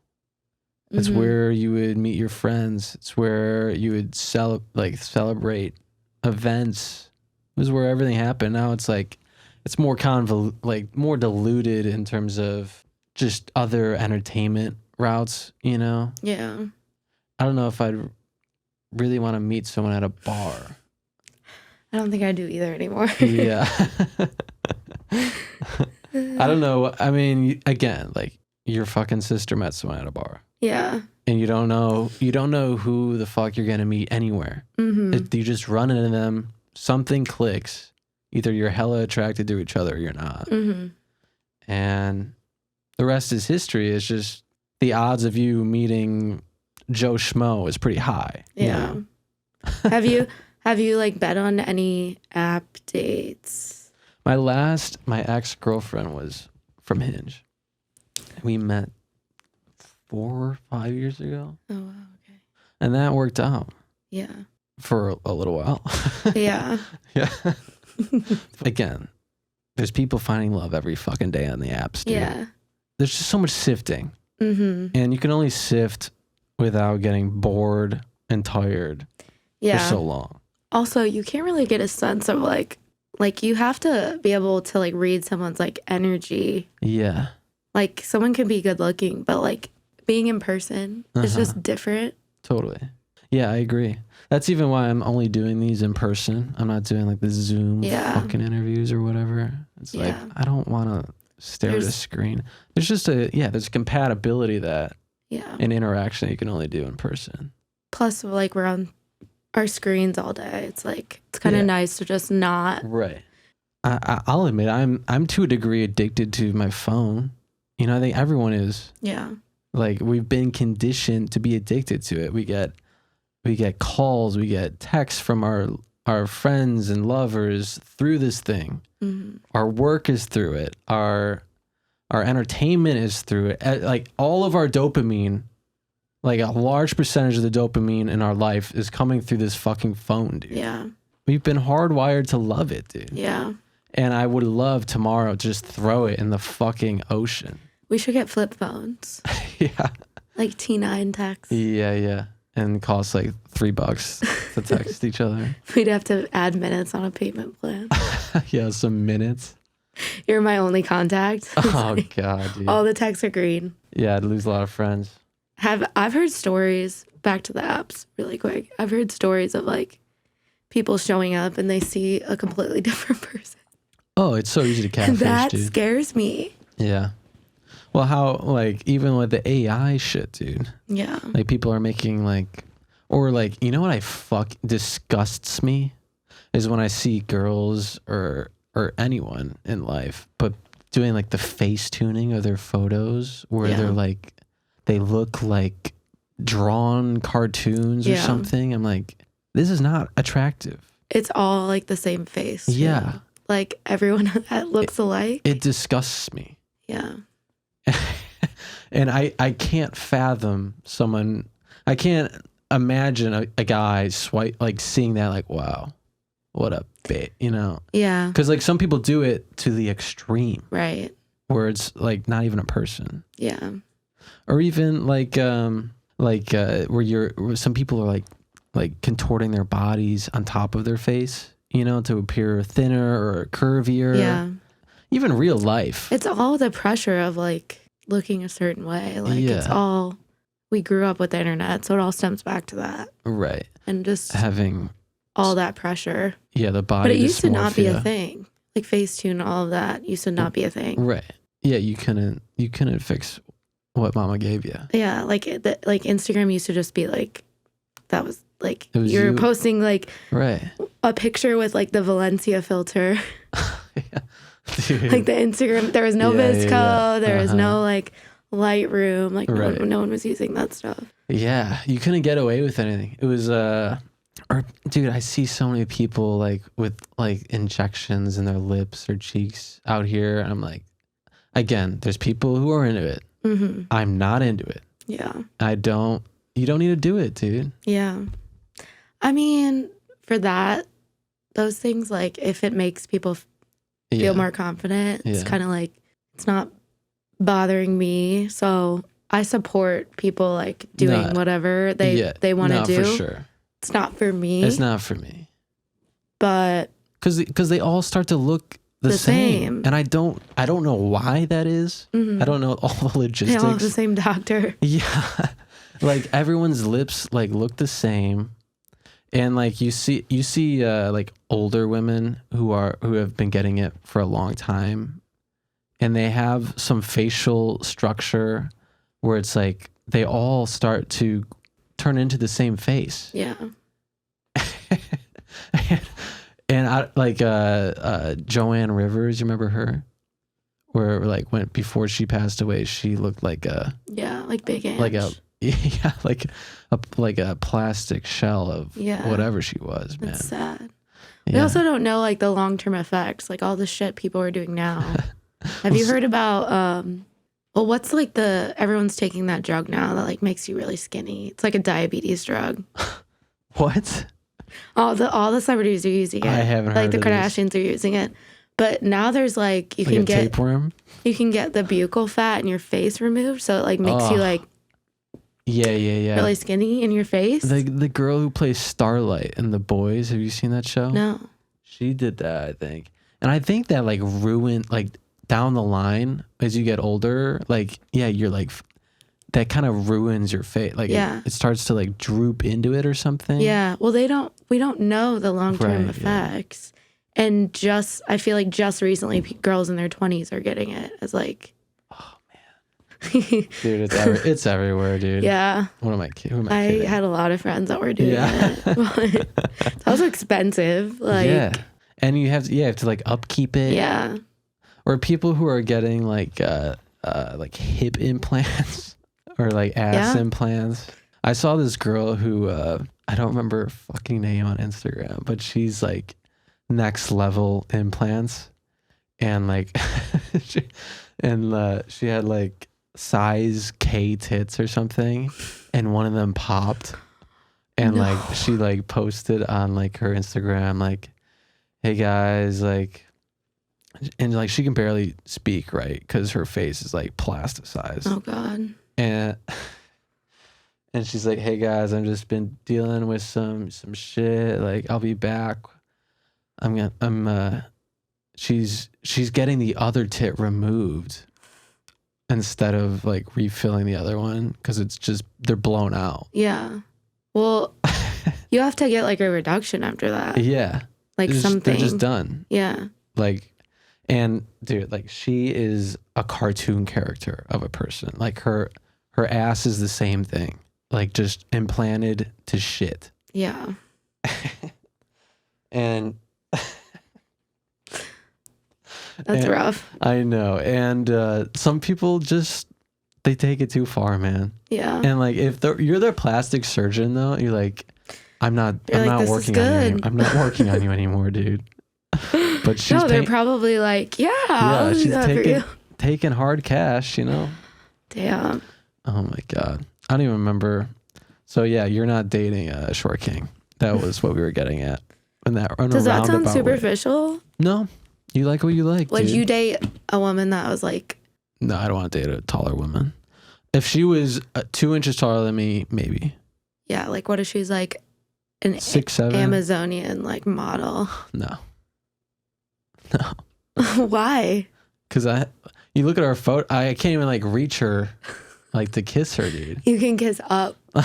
It's where you would meet your friends. It's where you would celebrate events. It was where everything happened. Now it's like it's more more diluted in terms of just other entertainment routes, you know? Yeah. I don't know if I'd really want to meet someone at a bar. I don't think I do either anymore. Yeah. I don't know. I mean, again, like your fucking sister met someone at a bar. Yeah. And you don't know who the fuck you're gonna meet anywhere. You just run into them, something clicks. Either you're hella attracted to each other or you're not. And the rest is history. It's just the odds of you meeting Joe Schmo is pretty high. Yeah. You know? Have you like been on any app dates? My ex-girlfriend was from Hinge. We met 4 or 5 years ago. Oh, wow. Okay. And that worked out. Yeah. For a little while. Yeah. Yeah. Again, there's people finding love every fucking day on the apps, dude. Yeah. There's just so much sifting. And you can only sift without getting bored and tired for so long. Also, you can't really get a sense of like you have to be able to like read someone's like energy. Yeah. Like someone can be good looking, but like being in person is just different. Totally. Yeah, I agree. That's even why I'm only doing these in person. I'm not doing like the Zoom fucking interviews or whatever. It's like, I don't want to stare at a screen. There's just there's compatibility that an interaction you can only do in person. Plus, like we're on our screens all day. It's like, it's kind of nice to just not. Right. I'll admit, I'm to a degree addicted to my phone. You know, I think everyone is. Yeah. Like we've been conditioned to be addicted to it. We get calls, we get texts from our friends and lovers through this thing. Our work is through it. Our entertainment is through it. Like all of our dopamine, like a large percentage of the dopamine in our life is coming through this fucking phone, dude. Yeah. We've been hardwired to love it, dude. Yeah. And I would love tomorrow to just throw it in the fucking ocean. We should get flip phones. Yeah. Like T9 text. Yeah. And cost like $3 to text each other. We'd have to add minutes on a payment plan. Yeah, some minutes. You're my only contact. Oh God, dude. All the texts are green. Yeah, I'd lose a lot of friends. I've heard stories, back to the apps really quick. I've heard stories of like people showing up and they see a completely different person. Oh, it's so easy to catfish, that dude. scares me. Yeah. Well, how, like, even with the AI shit, dude. Yeah. Like, people are making, like, or, like, you know what disgusts me? Is when I see girls or anyone in life, but doing, like, the face tuning of their photos where they're, like, they look like drawn cartoons or something. I'm like, this is not attractive. It's all, like, the same face. Yeah. Too. Like, everyone that looks alike. It disgusts me. Yeah. And I can't fathom someone. I can't imagine a guy seeing that like, wow, what a bit, you know? Yeah. Because like some people do it to the extreme, right? Where it's like not even a person. Yeah. Or even where some people are like contorting their bodies on top of their face, you know, to appear thinner or curvier. Yeah. Even real life. It's all the pressure of like looking a certain way. Like it's all we grew up with the internet, so it all stems back to that. Right. And just Having all that pressure. the But body it used to not be a dysmorphia. thing. Like Facetune, all of that used to not be a thing. Right. Yeah, you couldn't fix what mama gave you. Yeah, like like Instagram used to just be like, that was like, It was you're you. posting like Right. a picture with like the Valencia filter. Yeah. Dude. Like the Instagram, there was no Yeah, yeah, VSCO, yeah. there was no like Lightroom, like Right. no one was using that stuff. Yeah, you couldn't get away with anything. It was or dude, I see so many people like with like injections in their lips or cheeks out here. And I'm like, again, there's people who are into it. Mm-hmm. I'm not into it. Yeah. You don't need to do it, dude. Yeah. I mean, for that, those things, like if it makes people feel more confident, it's Yeah. kind of like, it's not bothering me. So I support people like doing whatever they want to do. for sure. It's not for me. It's not for me. But Because they all start to look the same. And I don't know why that is. mhm. I don't know all the They logistics. all have the same doctor. Yeah. Like everyone's lips like look the same. And like you see like older women who have been getting it for a long time, and they have some facial structure where it's like they all start to turn into the same face. Yeah. And I like Joanne Rivers, you remember her? Where like before she passed away, she looked like a Yeah. Like big Ange. like a plastic shell of Yeah. whatever she was, man. It's sad. We Yeah. also don't know like the long-term effects, like all the shit people are doing now. Have you heard about well, what's like everyone's taking that drug now that like makes you really skinny? It's like a diabetes drug. What? All the celebrities are using it. I haven't like heard the of this. Kardashians are using it. But now there's like you Like can a get tapeworm? you can get the buccal fat in your face removed, so it like makes you Ugh. like Yeah. really skinny in your face. The girl who plays Starlight in The Boys, have you seen that show? No. She did that, I think. And I think that like ruined like down the line as you get older, like you're like that kind of ruins your face. Like Yeah. it starts to like droop into it or something. Yeah. Well, we don't know the long-term Right, yeah. effects. And I feel like just recently girls in their 20s are getting it as like Oh man. Dude, it's everywhere, dude. Yeah. What am I kidding? I had a lot of friends that were doing Yeah. it. But it's also expensive. Like yeah. And you have to like upkeep it. yeah. Or people who are getting like hip implants or like ass Yeah. implants. I saw this girl who I don't remember her fucking name on Instagram, but she's like next level implants, and like she had like size K tits or something, and one of them popped, and like she like posted on like her Instagram like, hey guys, like, and like she can barely speak, right, because her face is like plasticized. Oh God. And she's like, hey guys, I've just been dealing with some shit, like I'll be back. She's getting the other tit removed instead of like refilling the other one because it's just they're blown out. Yeah. Well, you have to get like a reduction after that. Yeah. Like something. They're just done. Yeah. Like, and dude, like she is a cartoon character of a person. Like her ass is the same thing. Like just implanted to shit. Yeah. And That's and- rough. I know. And some people just they take it too far, man. Yeah. And like if you're their plastic surgeon though, you're like, I'm not You're like, "This is working on you. good." I'm not working on you anymore, dude. But she's no, they're probably like, yeah, yeah, I'll do she's that for you. taking hard cash, you know. Damn. Oh my God. I don't even remember. So yeah, you're not dating a short king. That was what we were getting at. In that, in a Does that sound roundabout way. superficial? No. You like what you like, Would dude. you date a woman that was like, No, I don't want to date a taller woman. If she was 2 inches taller than me, maybe. yeah, like what if she's like an 6'7"? Amazonian like model? No. Why? Because you look at our photo, I can't even like reach her like to kiss her, dude. You can kiss up. I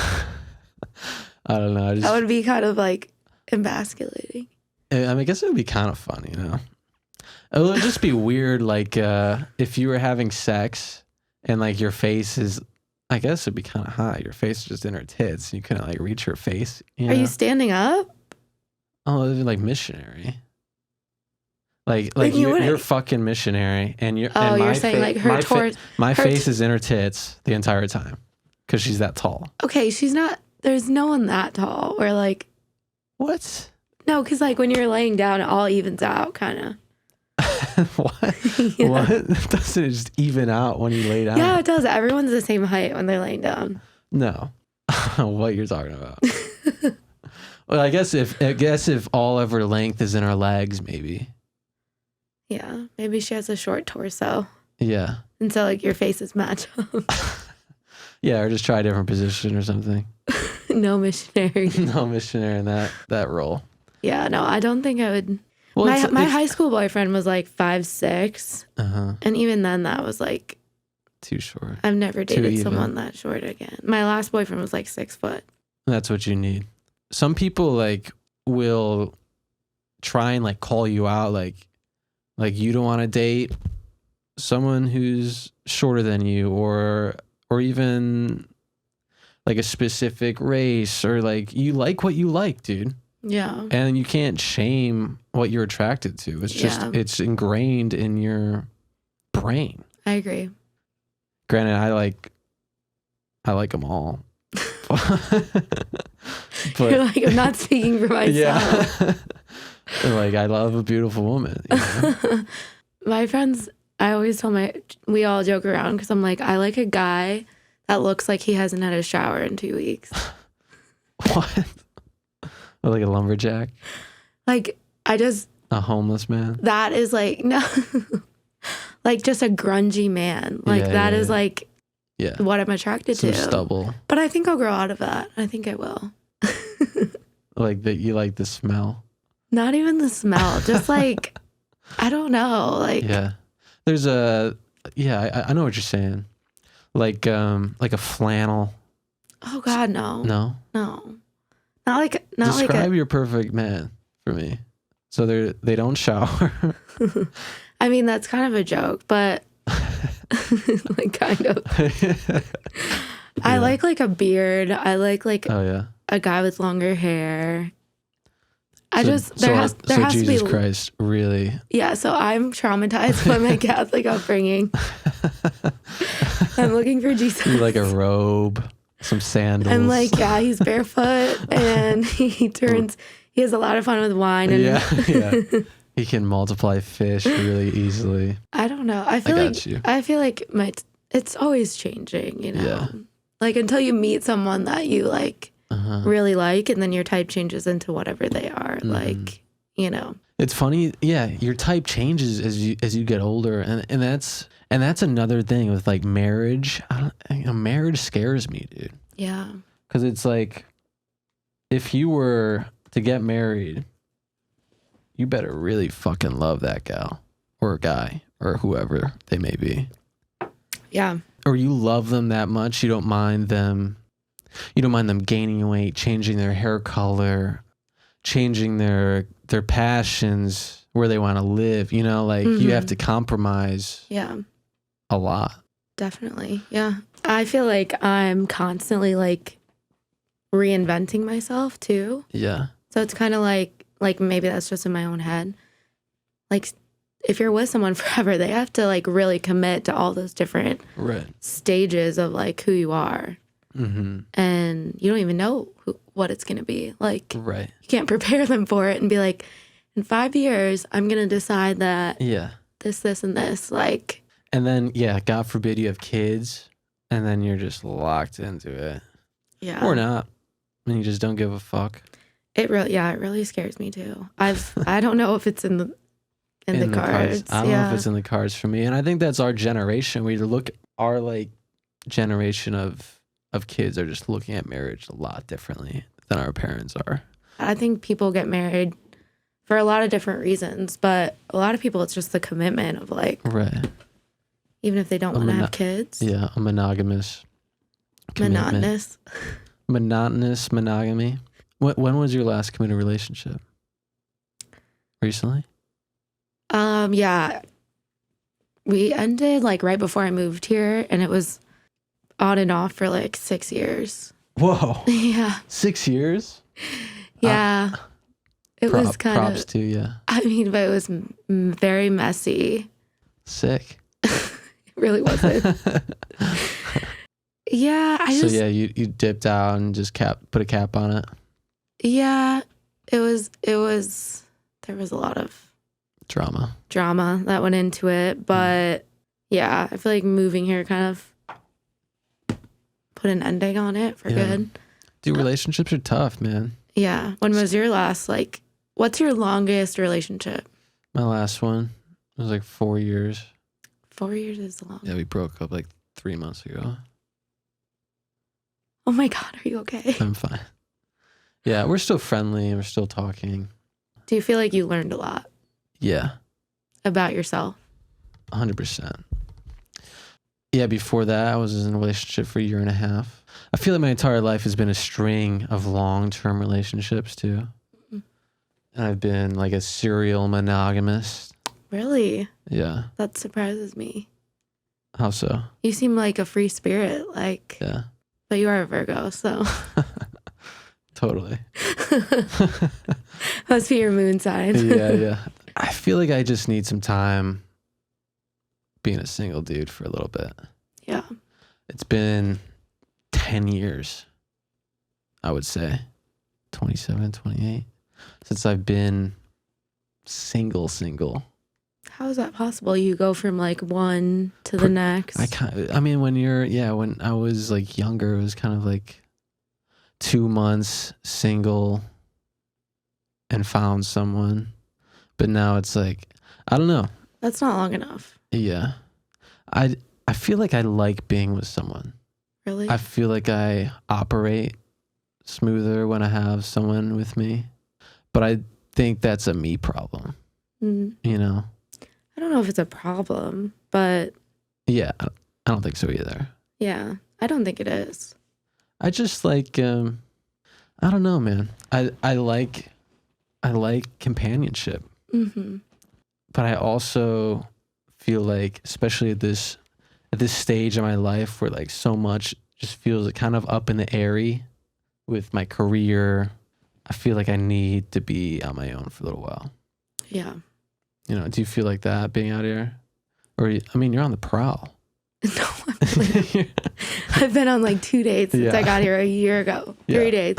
don't know. That would be kind of like emasculating. I mean, I guess it would be kind of fun, you know. It would just be weird, like if you were having sex and like your face is, I guess it'd be kind of hot. Your face is just in her tits. You couldn't like reach her face. You Are know? you standing up? Oh, it'd be like missionary. Like you you're fucking missionary, and you're. Oh, and you're saying like her torso. My face is in her tits the entire time, because she's that tall. Okay, she's not. There's no one that tall. Or like, What? no, because like when you're laying down, it all evens out, kind of. What? Yeah. What? Doesn't it just even out when you lay down? Yeah, it does. Everyone's the same height when they're laying down. No. What you're talking about? Well, I guess if all of her length is in her legs, maybe. Yeah, maybe she has a short torso, Yeah. and so like your faces match up. Yeah, or just try a different position or something. No missionary. No missionary in that role. Yeah, no, I don't think I would. Well, My high school boyfriend was like 5'6", and even then that was like, too short. I've never Too dated even. someone that short again. My last boyfriend was like 6 foot. That's what you need. Some people like will try and like call you out, like you don't want to date someone who's shorter than you, or even like a specific race, or like you like what you like, dude. Yeah. And you can't shame what you're attracted to. It's just it's ingrained in your brain. I agree. Granted, I like them all. But You're like, I'm not speaking for myself. yeah. Like, I love a beautiful woman. You know? My friends, I always tell we all joke around because I'm like, I like a guy that looks like he hasn't had a shower in 2 weeks. What? Or like a lumberjack? Like, A homeless man? that is like, no, like just a grungy man. Like, that is like what I'm attracted Some to. stubble. But I think I'll grow out of that. I think I will. Like that you like the smell? Not even the smell, just like, I don't know. Like, Yeah. There's I know what you're saying. Like a flannel. oh God, no. No? No. Not Describe your perfect man for me. So they don't shower. I mean, that's kind of a joke, but like kind of. I like a beard. I like Oh yeah. a guy with longer hair. There has Jesus to be Christ, really? Yeah, so I'm traumatized by my Catholic upbringing. I'm looking for Jesus. You like a robe, some sandals. I'm like, yeah, he's barefoot and he has a lot of fun with wine. And yeah. He can multiply fish really easily. I don't know. I feel like it's always changing, you know? Yeah. Like until you meet someone that you like really like, and then your type changes into whatever they are. Like, you know. It's funny, yeah. Your type changes as you get older, and that's another thing with like marriage. Marriage scares me, dude. Yeah. Because it's like, if you were to get married, you better really fucking love that gal or guy or whoever they may be. Yeah. Or you love them that much, you don't mind them gaining weight, changing their hair color, changing their passions, where they want to live, you know, like you have to compromise a lot. Definitely. Yeah. I feel like I'm constantly like reinventing myself too. Yeah. So it's kind of like maybe that's just in my own head. Like if you're with someone forever, they have to like really commit to all those different stages of like who you are. Mm-hmm. And you don't even know what it's going to be. Like you can't prepare them for it and be like, in 5 years, I'm going to decide that this, and this. Like, and then, God forbid you have kids and then you're just locked into it. Yeah. Or not. And you just don't give a fuck. It really scares me too. I don't know if it's in the cards. I don't know if it's in the cards for me. And I think that's our generation. We look, our like generation of kids are just looking at marriage a lot differently than our parents are. I think people get married for a lot of different reasons, but a lot of people, it's just the commitment of like, even if they don't want to have kids. Yeah, a monogamous commitment. Monotonous. Monogamy. When was your last committed relationship? Recently? Yeah. We ended like right before I moved here, and it was on and off for like 6 years. Whoa. Yeah. 6 years? Yeah. It was kind props of, to you. I mean, but it was very messy. Sick. It really wasn't. Yeah. You dipped out and just put a cap on it. Yeah. There was a lot of Drama that went into it. But yeah, I feel like moving here kind of put an ending on it for good. Dude, relationships are tough, man. Yeah. When was your last, like, what's your longest relationship? My last one was like 4 years. 4 years is long. Yeah, we broke up like 3 months ago. Oh my God, are you okay? I'm fine. Yeah, we're still friendly. We're still talking. Do you feel like you learned a lot Yeah, about yourself? 100%. Yeah, before that, I was in a relationship for a year and a half. I feel like my entire life has been a string of long-term relationships too. And I've been like a serial monogamist. Really? Yeah. That surprises me. How so? You seem like a free spirit, like, Yeah. but you are a Virgo, so. Totally. Must be your moon sign. Yeah. I feel like I just need some time being a single dude for a little bit. Yeah. It's been 10 years, I would say. 27, 28. Since I've been single. How is that possible? You go from like one to the next. When I was like younger, it was kind of like 2 months single and found someone. But now it's like, I don't know. That's not long enough. Yeah. I feel like I like being with someone. Really? I feel like I operate smoother when I have someone with me. But I think that's a me problem. You know? I don't know if it's a problem, but Yeah, I don't think so either. yeah, I don't think it is. I just like, I don't know, man. I like companionship. But I also feel like, especially at this stage of my life where like so much just feels kind of up in the airy with my career, I feel like I need to be on my own for a little while. Yeah. You know, do you feel like that being out here? Or, I mean, you're on the prowl. No, I've been on like 2 dates since I got here a year ago. 3 days.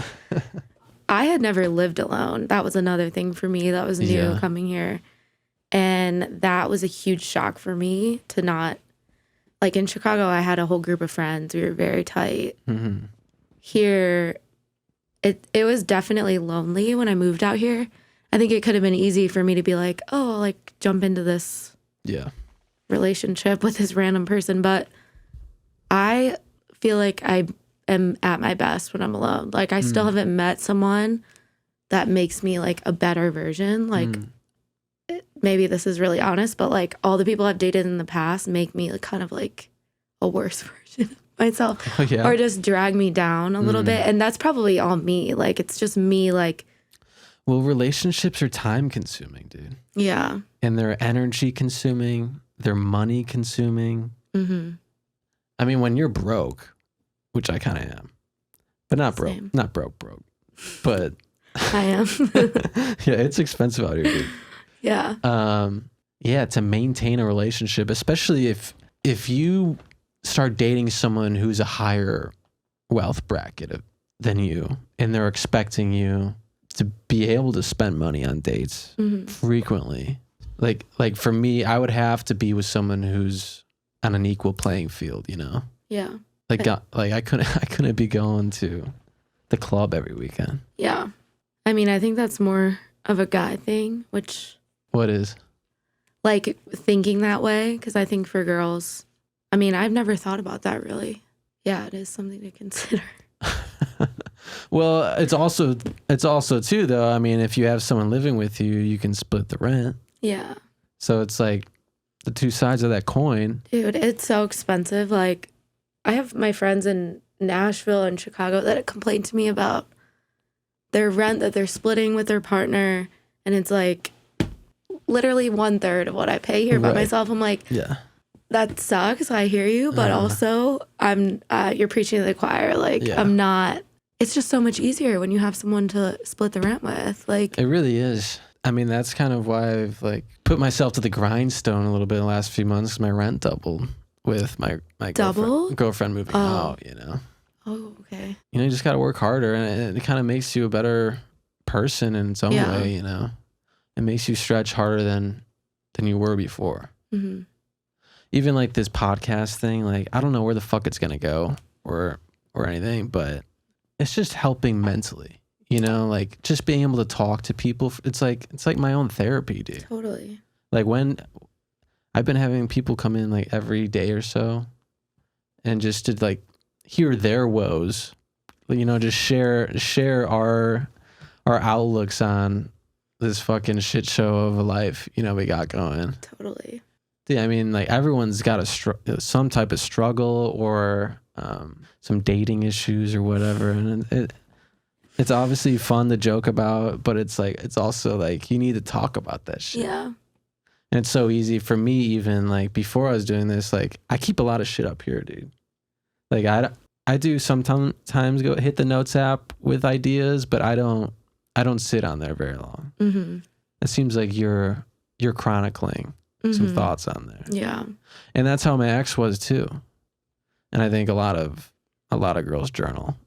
I had never lived alone. That was another thing for me that was new coming here. And that was a huge shock for me to not, like in Chicago, I had a whole group of friends. We were very tight. Here, it was definitely lonely when I moved out here. I think it could have been easy for me to be like, oh, like jump into this relationship with this random person. But I feel like I am at my best when I'm alone. Like I still haven't met someone that makes me like a better version. Like maybe this is really honest, but like all the people I've dated in the past make me like, kind of like a worse version of myself or just drag me down a little bit. And that's probably all me. Like it's just me like. Well, relationships are time consuming, dude. Yeah. And they're energy consuming. They're money consuming. I mean, when you're broke, which I kind of am, but not broke. Same. Not broke, but I am. Yeah, it's expensive out here, dude. Yeah. Yeah, to maintain a relationship, especially if you start dating someone who's a higher wealth bracket than you, and they're expecting you to be able to spend money on dates frequently. Like for me, I would have to be with someone who's on an equal playing field, you know? Yeah. Like I couldn't be going to the club every weekend. Yeah. I mean, I think that's more of a guy thing, which What is? Like thinking that way, because I think for girls, I mean, I've never thought about that really. Yeah, it is something to consider. Well, it's also too though. I mean, if you have someone living with you, you can split the rent. Yeah. So it's like the two sides of that coin. Dude, it's so expensive. Like I have my friends in Nashville and Chicago that complained to me about their rent that they're splitting with their partner, and it's like literally 1/3 of what I pay here by Right. myself. I'm like, Yeah. that sucks. I hear you, but also I'm you're preaching to the choir. Like Yeah. I'm not. It's just so much easier when you have someone to split the rent with. Like It really is. I mean, that's kind of why I've like put myself to the grindstone a little bit in the last few months. 'Cause my rent doubled with my Double? girlfriend moving Oh. out. oh, okay. You just got to work harder, and it kind of makes you a better person in its own Yeah. way. It makes you stretch harder than you were before. Hmm. Even like this podcast thing, like I don't know where the fuck it's gonna go or anything, but it's just helping mentally. Like just being able to talk to people. It's like my own therapy, dude. Totally. Like when I've been having people come in like every day or so, and just to like hear their woes, just share our outlooks on this fucking shit show of a life we got going. Totally. Yeah, I mean, like everyone's got some type of struggle or some dating issues or whatever, and it's obviously fun to joke about, but it's also like you need to talk about that shit. Yeah. And it's so easy for me, even like before I was doing this, like I keep a lot of shit up here, dude. Like I do sometimes go hit the notes app with ideas, but I don't sit on there very long. Mm-hmm. It seems like you're chronicling some thoughts on there. Yeah. And that's how my ex was too. And I think a lot of girls journal.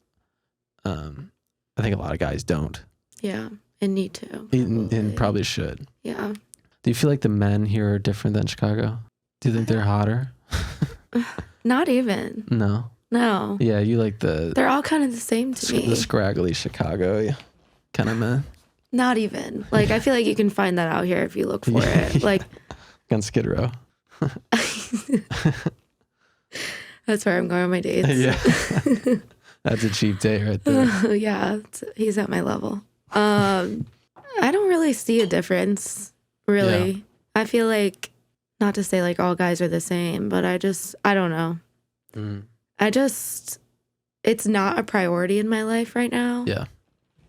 I think a lot of guys don't. Yeah. And need to. And probably should. Yeah. Do you feel like the men here are different than Chicago? Do you think they're hotter? Not even. No. No. Yeah, you like the They're all kind of the same to me. the scraggly Chicago kind of men. Not even. Like I feel like you can find that out here if you look for it. Like on Skid Row. that's where I'm going on my dates. Yeah. That's a cheap date right there. Yeah, he's at my level. I don't really see a difference, really. Yeah. I feel like, not to say like all guys are the same, but I don't know. Mm. It's not a priority in my life right now. Yeah.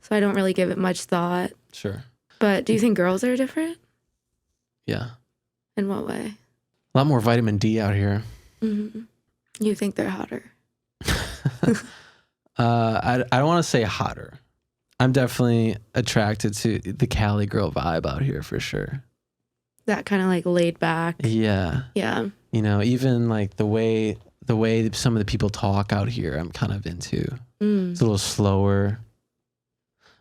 So I don't really give it much thought. Sure. But do you think girls are different? Yeah. In what way? A lot more vitamin D out here. Mm-hmm. You think they're hotter? I don't want to say hotter. I'm definitely attracted to the Cali girl vibe out here for sure. That kind of like laid back. Yeah. Yeah. Even like the way some of the people talk out here, I'm kind of into. It's a little slower,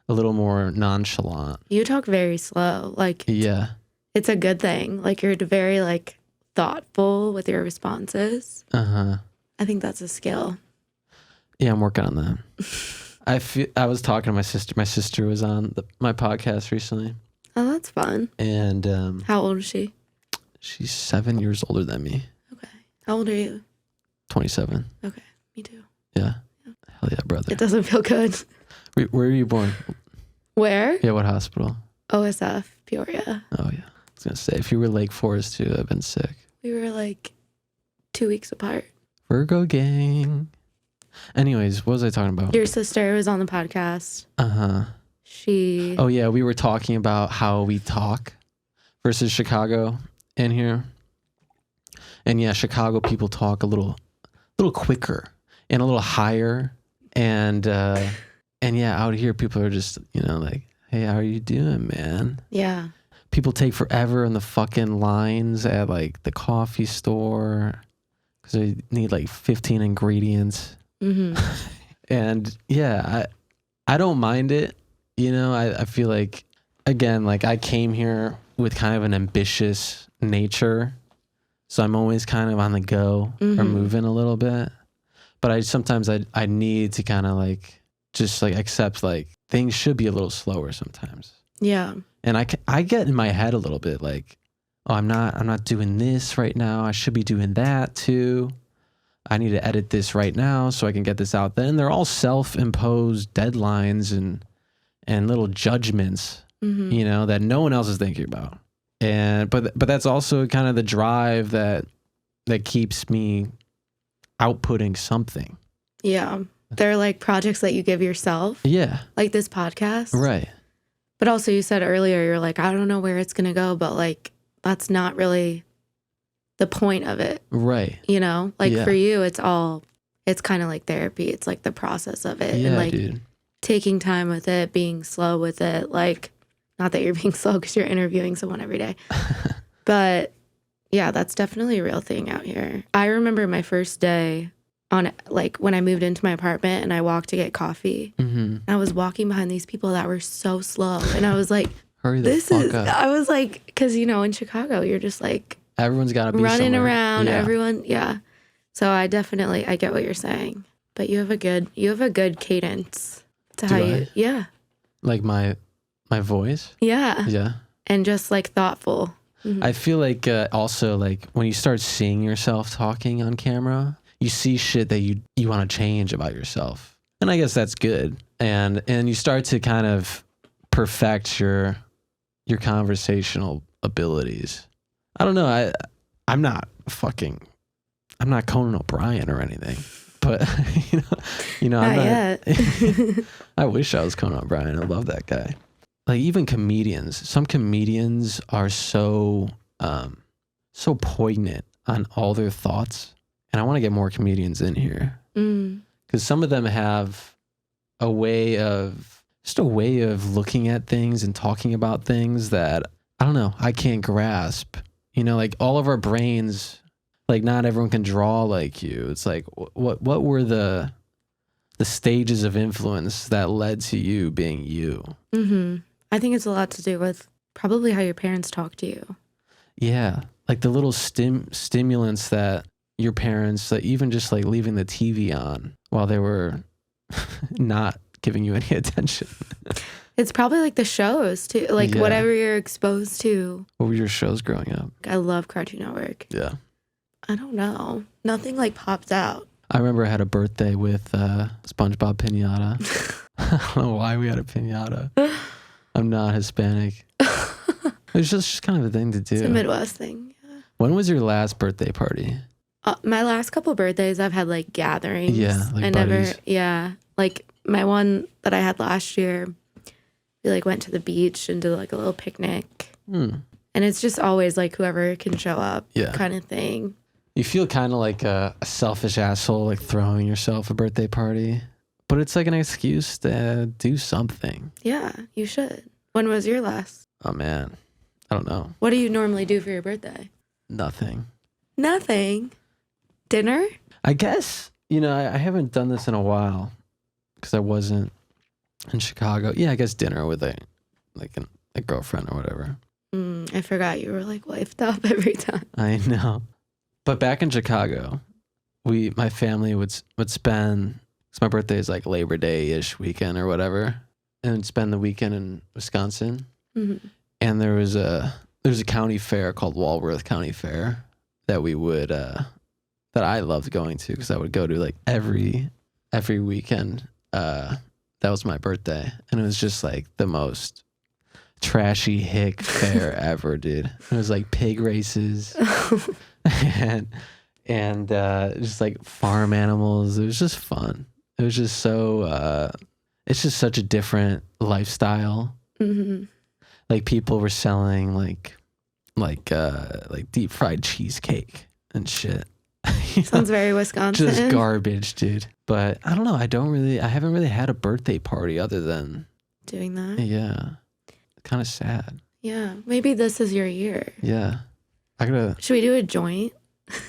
a little more nonchalant. You talk very slow. Like, Yeah. it's a good thing. Like, you're very like thoughtful with your responses. Uh-huh. I think that's a skill. Yeah, I'm working on that. I was talking to my sister. My sister was on my podcast recently. Oh, that's fun. And How old is she? she's 7 years older than me. Okay. How old are you? 27. Okay. Me too. Yeah. Hell yeah, brother. It doesn't feel good. Where were you born? Where? Yeah, what hospital? OSF, Peoria. Oh, yeah. I was going to say, if you were Lake Forest too, I've been sick. We were like 2 weeks apart. Virgo gang. Anyways, what was I talking about? Your sister was on the podcast. Uh-huh. She... Oh, yeah, we were talking about how we talk versus Chicago in here. And yeah, Chicago people talk a little quicker and a little higher. And yeah, out here people are just, like, hey, how are you doing, man? Yeah. People take forever in the fucking lines at like the coffee store because they need like 15 ingredients. Mm-hmm. And yeah, I don't mind it. I feel like, again, like I came here with kind of an ambitious nature. So I'm always kind of on the go or moving a little bit. But sometimes I need to kind of like just like accept like things should be a little slower sometimes. Yeah. And I get in my head a little bit like, oh, I'm not doing this right now. I should be doing that too. I need to edit this right now so I can get this out. Then they're all self-imposed deadlines and little judgments, that no one else is thinking about. And but that's also kind of the drive that keeps me outputting something. Yeah. They're like projects that you give yourself, Yeah. like this podcast. Right. But also you said earlier, you're like, I don't know where it's going to go, but like, that's not really the point of it. Right. You know, like Yeah. for you, it's kind of like therapy. It's like the process of it. Yeah, and like dude. taking time with it, being slow with it. Like, not that you're being slow because you're interviewing someone every day. But yeah, that's definitely a real thing out here. I remember my first day on like when I moved into my apartment and I walked to get coffee. Mm-hmm. I was walking behind these people that were so slow. And I was like, Hurry the fuck up. I was like, because, you know, in Chicago, you're just like Everyone's got to be running somewhere. around, Yeah. everyone. Yeah. So I get what you're saying. But you have a good cadence to Do how I? you, yeah. Like my voice. Yeah. Yeah. And just like thoughtful. Mhm. I feel like also like when you start seeing yourself talking on camera, you see shit that you want to change about yourself. And I guess that's good. And you start to kind of perfect your conversational abilities. I don't know. I'm not Conan O'Brien or anything. But I'm Not not yet. I wish I was Conan O'Brien. I love that guy. Like even comedians, some comedians are so poignant on all their thoughts, and I want to get more comedians in here because some of them have a way of looking at things and talking about things that I don't know, I can't grasp. Like all of our brains, like not everyone can draw like you. It's like what were the stages of influence that led to you being you? Mm-hmm. I think it's a lot to do with probably how your parents talk to you. Yeah, like the little stimulants that your parents, like even just like leaving the TV on while they were not giving you any attention. It's probably like the shows too, like Yeah. whatever you're exposed to. What were your shows growing up? I love Cartoon Network. Yeah. I don't know. Nothing like popped out. I remember I had a birthday with SpongeBob pinata. I don't know why we had a pinata. I'm not Hispanic. It's just kind of a thing to do. It's a Midwest thing. Yeah. When was your last birthday party? My last couple birthdays, I've had like gatherings. Yeah, like I buddies. like my one that I had last year, we like went to the beach and did like a little picnic. And it's just always like whoever can show up kind of thing. You feel kind of like a selfish asshole, like throwing yourself a birthday party. But it's like an excuse to do something. Yeah, you should. When was your last? Oh, man. I don't know. What do you normally do for your birthday? Nothing. Nothing. Dinner? I guess, I haven't done this in a while because I wasn't in Chicago. Yeah, I guess dinner with a girlfriend or whatever. I forgot you were like wifed up every time. I know. But back in Chicago, my family would spend, because my birthday is like Labor Day-ish weekend or whatever, and spend the weekend in Wisconsin. Mm-hmm. And there was a county fair called Walworth County Fair that we would that I loved going to because I would go to like every weekend. That was my birthday, and it was just like the most trashy hick fair ever, dude. It was like pig races and just like farm animals. It was just fun. It was just so it's just such a different lifestyle. Mm-hmm. Like people were selling like deep fried cheesecake and shit. Sounds very Wisconsin. Just garbage, dude. But I don't know. I haven't really had a birthday party other than doing that. Yeah. Kind of sad. Yeah. Maybe this is your year. Yeah. Should we do a joint?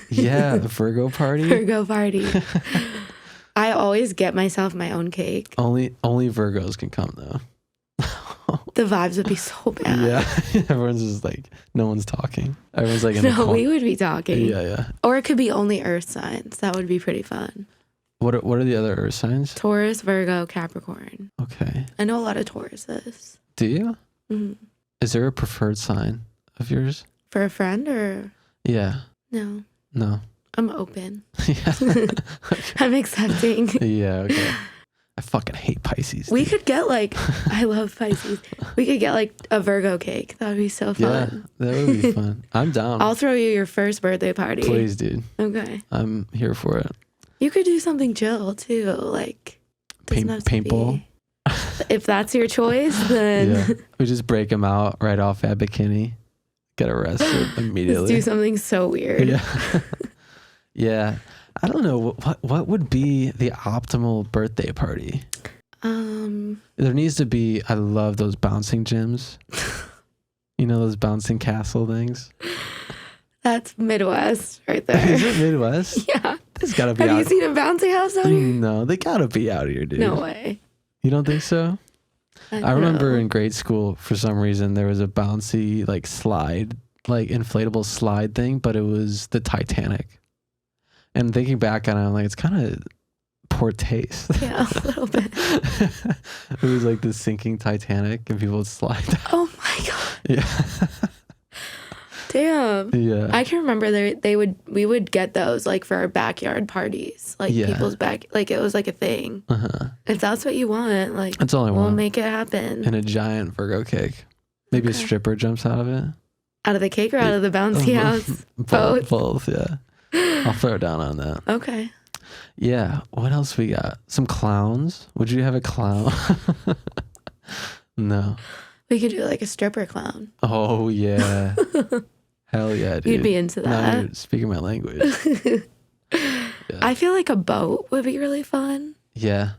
Yeah, the Virgo party. Virgo party. I always get myself my own cake. Only Virgos can come though. The vibes would be so bad. Yeah. Everyone's just like, no one's talking. Everyone's like in the No, corner. we would be talking. Yeah. Or it could be only earth signs. That would be pretty fun. What are the other earth signs? Taurus, Virgo, Capricorn. Okay. I know a lot of Tauruses. Do you? Mm-hmm. Is there a preferred sign of yours? For a friend or? Yeah. No. I'm open. Yeah. I'm accepting. Yeah, okay. I fucking hate Pisces. We could get like, I love Pisces. We could get like a Virgo cake. That would be so fun. Yeah, that would be fun. I'm down. I'll throw you your first birthday party. Please, dude. Okay. I'm here for it. You could do something chill too, like doesn't have to Paintball. be- If that's your choice, then Yeah. We just break them out right off at bikini. Get arrested immediately. let's do something so weird. Yeah. Yeah. I don't know what would be the optimal birthday party. There needs to be. I love those bouncing gyms. You know those bouncing castle things. That's Midwest right there. Is it Midwest? Yeah. There's gotta be. Have out. you seen a bouncy house out here? No, they gotta be out here, dude. No way. You don't think so? I don't remember know. in grade school, for some reason, there was a bouncy like slide, like inflatable slide thing, but it was the Titanic. And thinking back on it, I'm like, it's kind of poor taste. Yeah, a little bit. It was like the sinking Titanic, and people would slide down. Oh my god. Yeah, Damn. yeah, I can remember we would get those like for our backyard parties, like Yeah. people's back, like it was like a thing. uh-huh. If that's what you want, like That's all I we'll want. make it happen. And a giant Virgo cake. Maybe a Okay. stripper jumps out of it. Out of the cake or out of the bouncy house? Both. Both, yeah. I'll throw down on that. Okay. Yeah. What else we got? Some clowns. Would you have a clown? No. We could do like a stripper clown. Oh yeah. Hell yeah, dude. You'd be into Now that. you're speaking my language. I feel like a boat would be really fun. Yeah.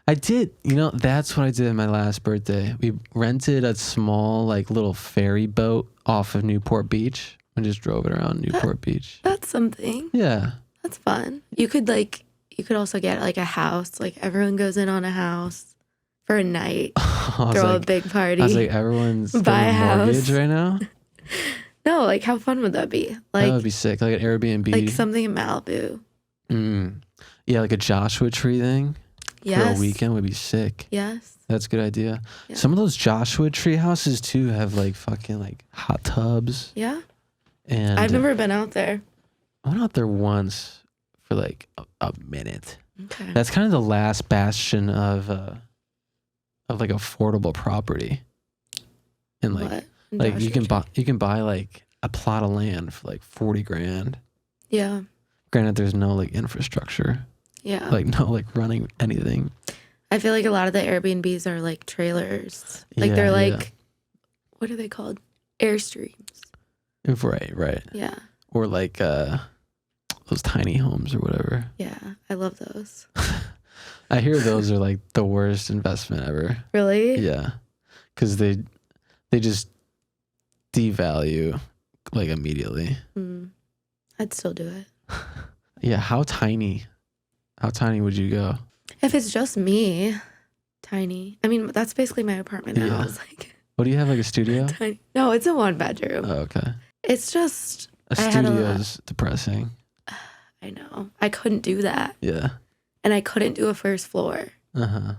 I did, that's what I did on my last birthday. We rented a small, like, little ferry boat off of Newport Beach and just drove it around Newport Beach. That's something. Yeah. That's fun. You could also get like a house. Like everyone goes in on a house for a night. I was Throw a like, big party. I was like, everyone's Buy getting a a mortgage house. right now? No, like how fun would that be? That Like would be sick. Like an Airbnb. like something in Malibu. Yeah, like a Joshua Tree thing for Yes. a weekend would be sick. Yes. That's a good idea. Yeah. Some of those Joshua Tree houses too have like fucking like hot tubs. Yeah. And I've never been out there. I went out there once for like a minute. Okay. That's kind of the last bastion of like affordable property. And like What? like you Joshua can buy like a plot of land for like 40 grand. Yeah. Granted, there's no like infrastructure, Yeah. like no like running anything. I feel like a lot of the Airbnbs are like trailers. Like Yeah, they're yeah. like, what are they called? Airstreams. Right. Yeah. Or like those tiny homes or whatever. Yeah. I love those. I hear those are like the worst investment ever. Really? Yeah, because they just devalue like immediately. I'd still do it. Yeah, how tiny would you go? If it's just me, tiny. I mean, that's basically my apartment now. Yeah. It's like What do you have, like a studio? tiny. No, it's a 1 bedroom. Oh, okay. It's just A I had a studio lot. is depressing. I know. I couldn't do that. Yeah. And I couldn't do a first floor. Uh-huh.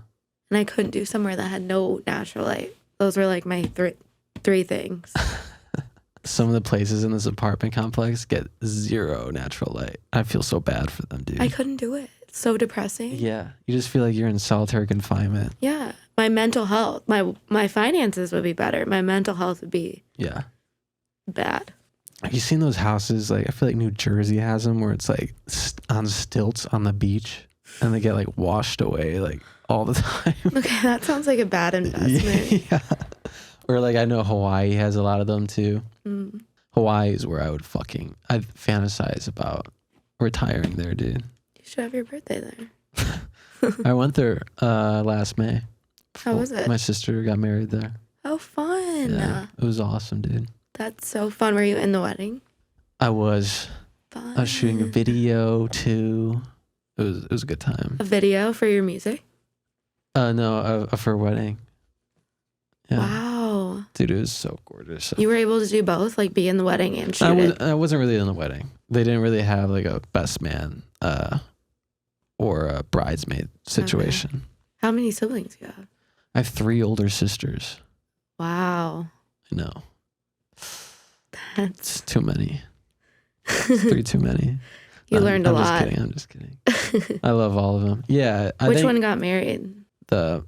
And I couldn't do somewhere that had no natural light. Those were like my three things. Some of the places in this apartment complex get zero natural light. I feel so bad for them, dude. I couldn't do it. It's so depressing. Yeah. You just feel like you're in solitary confinement. Yeah. My mental health, my finances would be better. My mental health would be Yeah. bad. Have you seen those houses? Like, I feel like New Jersey has them where it's like on stilts on the beach and they get like washed away like all the time. Okay, that sounds like a bad investment. Yeah. Or like I know Hawaii has a lot of them too. Mm. Hawaii is where I fantasize about retiring there, dude. You should have your birthday there. I went there last May. How was it? My sister got married there. Oh, fun. Yeah, it was awesome, dude. That's so fun. Were you in the wedding? I was Fun. I was shooting a video too. It was a good time. A video for your music? No, for a wedding. Yeah. Wow. Dude, it was so gorgeous. You were able to do both, like be in the wedding and shoot it? I wasn't really in the wedding. They didn't really have like a best man or a bridesmaid situation. How many siblings do you have? I have 3 older sisters. Wow. I know. That's It's too many. It's 3 too many. you learned a lot. I'm just kidding. I love all of them. Yeah. I Which think one got married? the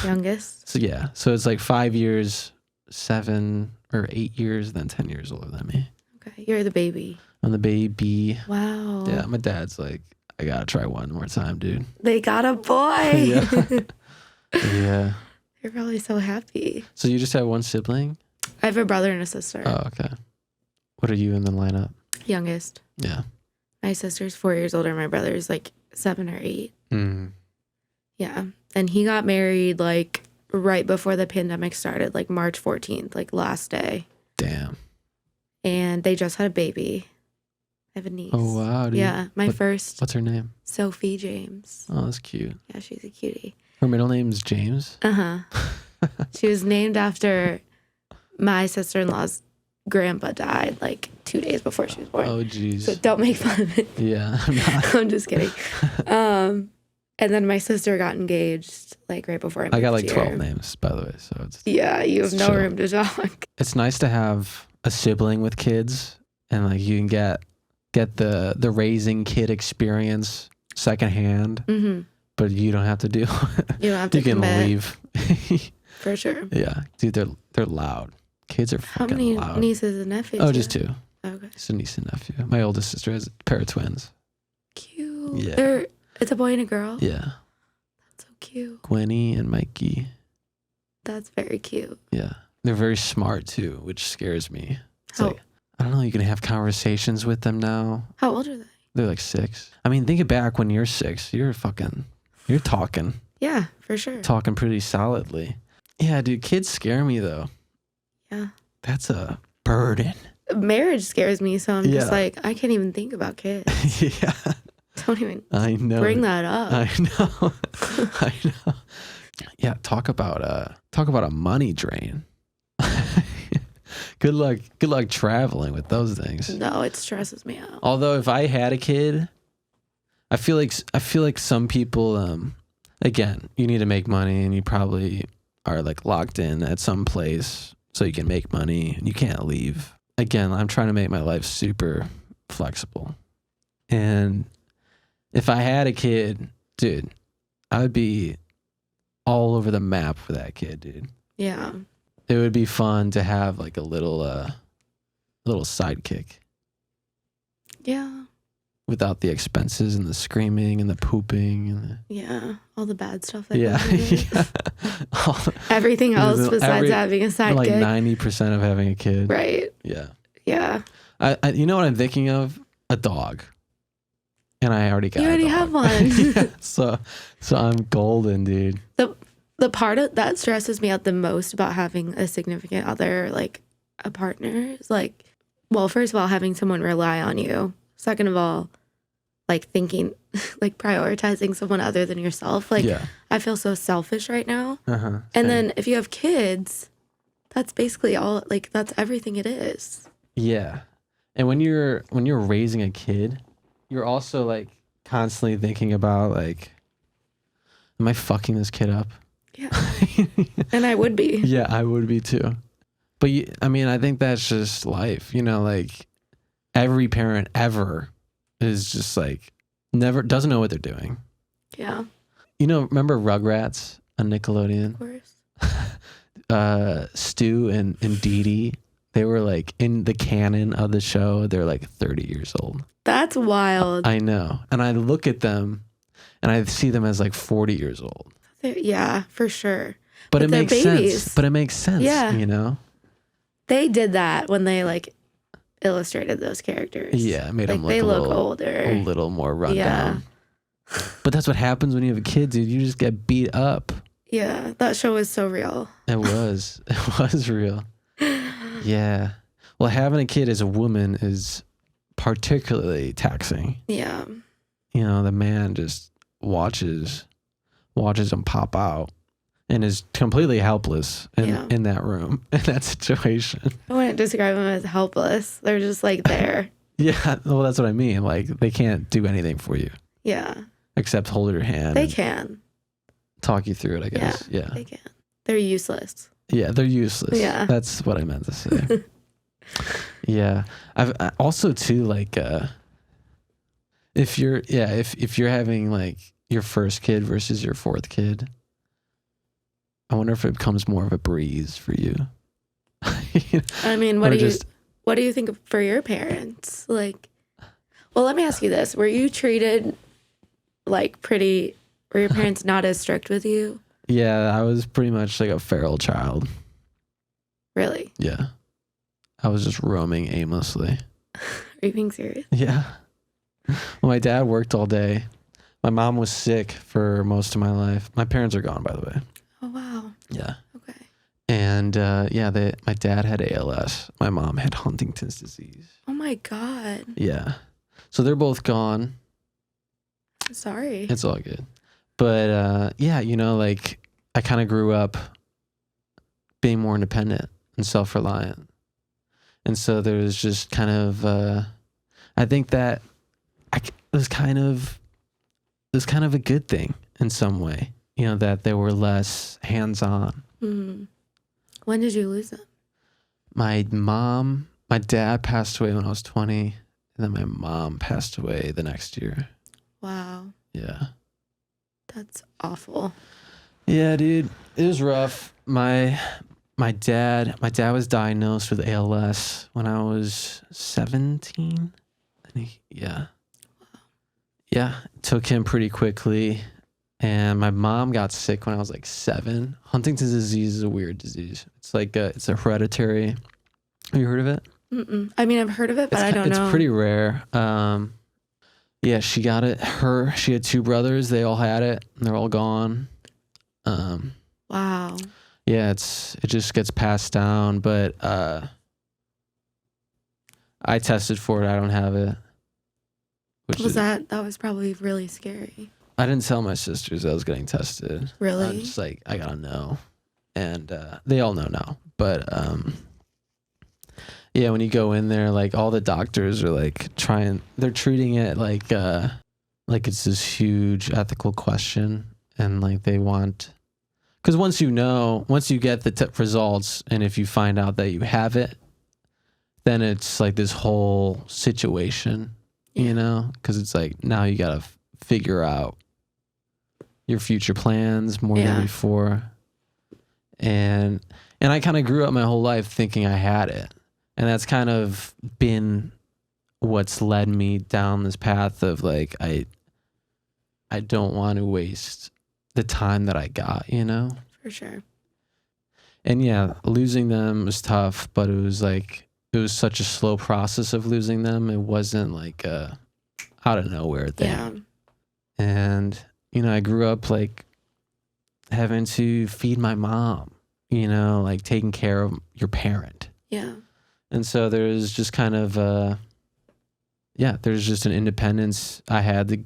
Youngest? so yeah. So it's like 5 years, 7 or 8 years, then 10 years older than me. Okay. You're the baby. I'm the baby. Wow. Yeah, my dad's like, I gotta try one more time, dude. They got a boy. Yeah. Yeah. They're probably so happy. So you just have one sibling? I have a brother and a sister. Oh, okay. What are you in the lineup? Youngest. Yeah. My sister's 4 years older. My brother's like 7 or 8. Mm. Yeah. And he got married like right before the pandemic started, like March 14th, like last day. Damn. And they just had a baby. I have a niece. Oh, wow, dude. Yeah. My first. What's her name? Sophie James. Oh, that's cute. Yeah, she's a cutie. Her middle name's James? Uh-huh. She was named after my sister-in-law's grandpa died like 2 days before she was born. Oh, jeez. So don't make fun of it. Yeah, I'm not. I'm just kidding. And then my sister got engaged like right before I got like moved 12 here. names, by the way. So it's Yeah, you have It's no chill. room to talk. it's nice to have a sibling with kids, and like you can get the raising kid experience secondhand, Mm-hmm. but you don't have to do. You don't have to You can commit, leave. for sure. Yeah, dude, they're loud. Kids are How fucking many loud. nieces and nephews? Oh, do just you 2. have? Okay. It's a niece and nephew. My oldest sister has a pair of twins. Cute. Yeah. It's a boy and a girl. Yeah, So cute. Gwenny and Mikey. That's very cute. Yeah, they're very smart too, which scares me. It's How, like, I don't know. You can have conversations with them now. how old are they? They're like 6. I mean, think it back when you're 6. You're talking Yeah, for sure. pretty solidly. Yeah, dude, kids scare me though. Yeah. That's a burden. Marriage scares me, so I'm Yeah. just like, I can't even think about kids. Yeah, Don't even I know. bring that up. I know. I know. Yeah, talk about a money drain. Good luck traveling with those things. No, it stresses me out. Although if I had a kid, I feel like some people again, you need to make money and you probably are like locked in at some place so you can make money and you can't leave. Again, I'm trying to make my life super flexible. And if I had a kid, dude, I would be all over the map for that kid, dude. Yeah. It would be fun to have like a little sidekick Yeah. without the expenses and the screaming and the pooping and Yeah. All the bad stuff that yeah. goes with it. Yeah. Everything else besides having a sidekick. Like 90% of having a kid. Right. Yeah. Yeah. I you know what I'm thinking of? A dog. And I already got You already a dog. have one. Yeah, so I'm golden, dude. The part of that stresses me out the most about having a significant other, like a partner, is like, well, first of all, having someone rely on you. Second of all, like thinking, like prioritizing someone other than yourself. Like, Yeah. I feel so selfish right now. Uh-huh. And then if you have kids, that's basically all, like, that's everything it is. Yeah. And when you're raising a kid, you're also like constantly thinking about like, am I fucking this kid up? Yeah. And I would be. Yeah, I would be too. But I mean, I think that's just life, you know, like every parent ever is just like never doesn't know what they're doing. Yeah. You know, remember Rugrats on Nickelodeon? Of course. Stu and Dee Dee, they were like in the canon of the show, they're like 30 years old. That's wild. I know. And I look at them and I see them as like 40 years old. Yeah, for sure. But it they're makes babies. sense. But it makes sense, Yeah. you know? They did that when they like illustrated those characters. Yeah, it made like them look they a look little, older. a little more run Yeah. down. But that's what happens when you have a kid, dude. You just get beat up. Yeah, that show is so real. It was. It was real. Yeah. Well, having a kid as a woman is particularly taxing. Yeah. You know, the man just watches them pop out and is completely helpless in that room, in that situation. I wouldn't describe them as helpless. They're just like there. Yeah. Well, that's what I mean. Like, they can't do anything for you Yeah. except hold your hand. They and can. talk you through it, I guess. Yeah. They can. They're useless. Yeah, they're useless. Yeah. That's what I meant to say. Yeah. I also too, like, if you're having like your first kid versus your fourth kid, I wonder if it becomes more of a breeze for you. I mean, Or what do you think for your parents? Like, well, let me ask you this. Were you treated like pretty, were your parents not as strict with you? Yeah, I was pretty much like a feral child. Really? Yeah. I was just roaming aimlessly. Are you being serious? Yeah. Well, my dad worked all day. My mom was sick for most of my life. My parents are gone, by the way. Oh, wow. Yeah. Okay. And my dad had ALS. My mom had Huntington's disease. Oh my God. Yeah. So they're both gone. I'm sorry. It's all good. But like I kind of grew up being more independent and self-reliant. And so there was just kind of, I think that it was kind of a good thing in some way, that they were less hands-on. Mm-hmm. When did you lose them? My dad passed away when I was 20, and then my mom passed away the next year. Wow. Yeah. That's awful. Yeah, dude, it was rough. My dad was diagnosed with ALS when I was 17. And yeah, it took him pretty quickly. And my mom got sick when I was like 7. Huntington's disease is a weird disease. It's like it's a hereditary. Have you heard of it? Mm-mm. I mean, I've heard of it, but I don't know. It's pretty rare. Yeah, she got it. She had 2 brothers. They all had it. And they're all gone. Wow. Yeah, it just gets passed down. But I tested for it. I don't have it. That was probably really scary. I didn't tell my sisters I was getting tested. Really? I'm just like, I gotta know. And they all know now. But yeah, when you go in there, like all the doctors are like they're treating it like it's this huge ethical question. And like they want, because once you get the results, and if you find out that you have it, then it's like this whole situation, because it's like now you gotta figure out your future plans more than before. And I kind of grew up my whole life thinking I had it. And that's kind of been what's led me down this path of like, I don't want to waste the time that I got, For sure. And yeah, losing them was tough, but it was such a slow process of losing them. It wasn't like a out of nowhere thing. Yeah. And, I grew up like having to feed my mom, like taking care of your parent. Yeah. And so there's just kind of, there's just an independence I had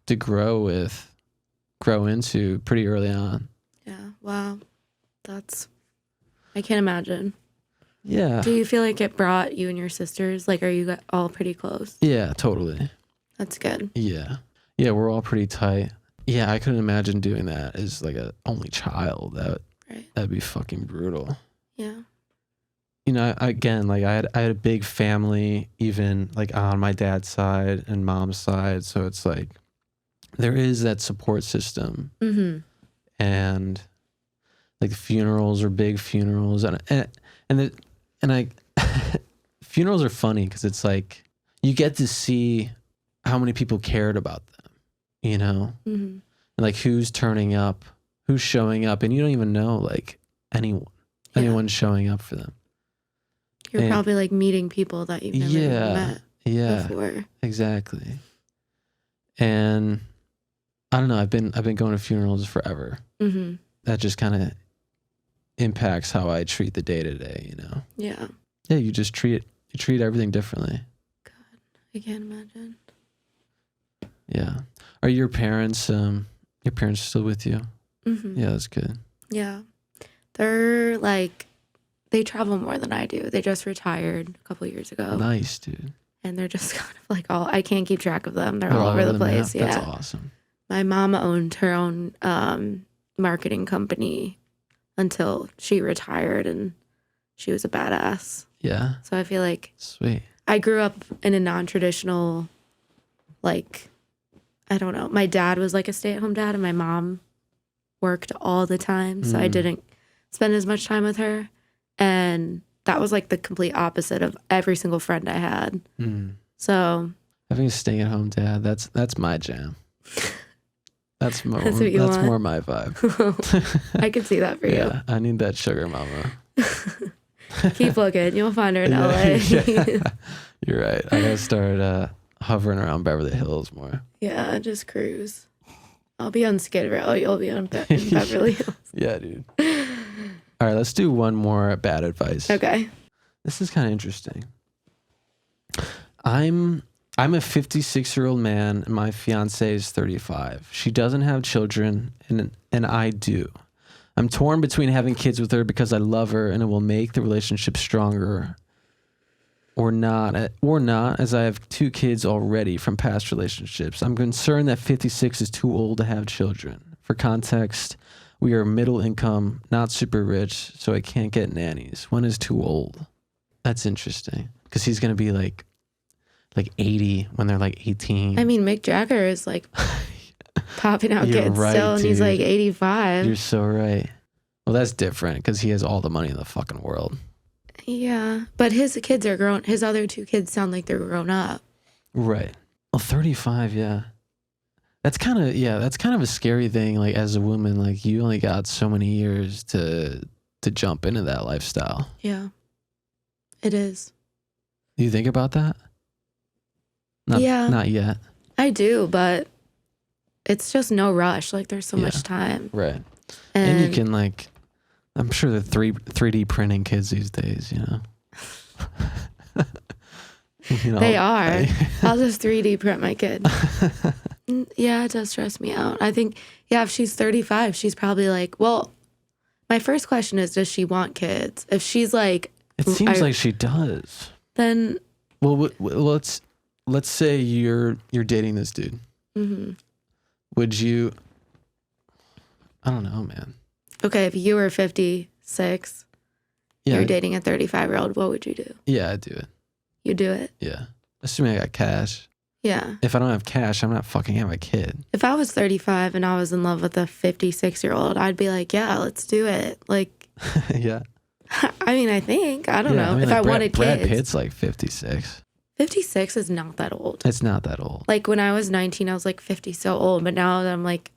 to grow into pretty early on. Yeah. Wow. I can't imagine. Yeah. Do you feel like it brought you and your sisters? Like, are you all pretty close? Yeah, totally. That's good. Yeah. Yeah, we're all pretty tight. Yeah, I couldn't imagine doing that as like an only child. That'd be fucking brutal. Yeah. I had a big family, even like on my dad's side and mom's side. So it's like there is that support system. Mm-hmm. And like funerals are big funerals, and funerals are funny because it's like you get to see how many people cared about them, Mm-hmm. and like who's turning up, who's showing up, and you don't even know like anyone's showing up for them. You're probably like meeting people that you've never met before. Exactly. And I don't know, I've been going to funerals forever. Mm-hmm. That just kind of impacts how I treat the day to day, Yeah. Yeah, you treat everything differently. God, I can't imagine. Yeah. Are your parents still with you? Mm-hmm. Yeah, that's good. Yeah. They're like, they travel more than I do. They just retired a couple years ago. Nice, dude. And they're just kind of like I can't keep track of them. They're all over the place. Yeah. That's awesome. My mom owned her own marketing company until she retired, and she was a badass. Yeah. So I feel like sweet. I grew up in a non-traditional, like, I don't know. My dad was like a stay-at-home dad, and my mom worked all the time. So I didn't spend as much time with her. And that was like the complete opposite of every single friend I had. So having a stay-at-home dad, that's my jam. That's more. That's what you That's want. more my vibe. I could see that for Yeah, I need that sugar mama. you. Keep looking. You'll find her in Yeah, LA. yeah. You're right. I gotta start hovering around Beverly Hills more. Yeah, just cruise. I'll be on Skid Row. You'll be on in Beverly Hills. Yeah, dude. All right, let's do one more bad advice. Okay. This is kind of interesting. I'm a 56-year-old man and my fiance is 35. She doesn't have children and I do. I'm torn between having kids with her because I love her and it will make the relationship stronger or not as I have 2 kids already from past relationships. I'm concerned that 56 is too old to have children. For context, we are middle income, not super rich, so I can't get nannies. When is too old? That's interesting because he's going to be like 80 when they're like 18. I mean, Mick Jagger is like popping out You're kids right, still, and he's dude. like 85. You're so right. Well, that's different because he has all the money in the fucking world. Yeah, but his kids are grown. His other 2 kids sound like they're grown up. Right. Well, 35, yeah. That's kind of a scary thing. Like as a woman, like you only got so many years to jump into that lifestyle. Yeah, it is. Do you think about that? Yeah. Not yet. I do, but it's just no rush. Like there's so Yeah. much time. Right. And you can like, I'm sure the 3D printing kids these days, you know. You know, They are. I'll just 3D print my kid. Yeah, it does stress me out. I think, yeah, if she's 35, she's probably like, well, my first question is, does she want kids? If she's like, It seems like she does. then, Well, let's say you're dating this dude. mhm. Would you? I don't know, man. Okay, if you were 56, Yeah, you're dating a 35-year-old, what would you do? yeah, I'd do it. You do it? Yeah, assuming I got cash. Yeah. If I don't have cash, I'm not fucking having a kid. If I was 35 and I was in love with a 56-year-old, I'd be like, yeah, let's do it. Like, Yeah. I mean, I think, I don't know. I mean, if like I wanted Brad kids. Pitt's like 56. 56 is not that old. It's not that old. Like when I was 19, I was like 50 so old, but now that I'm like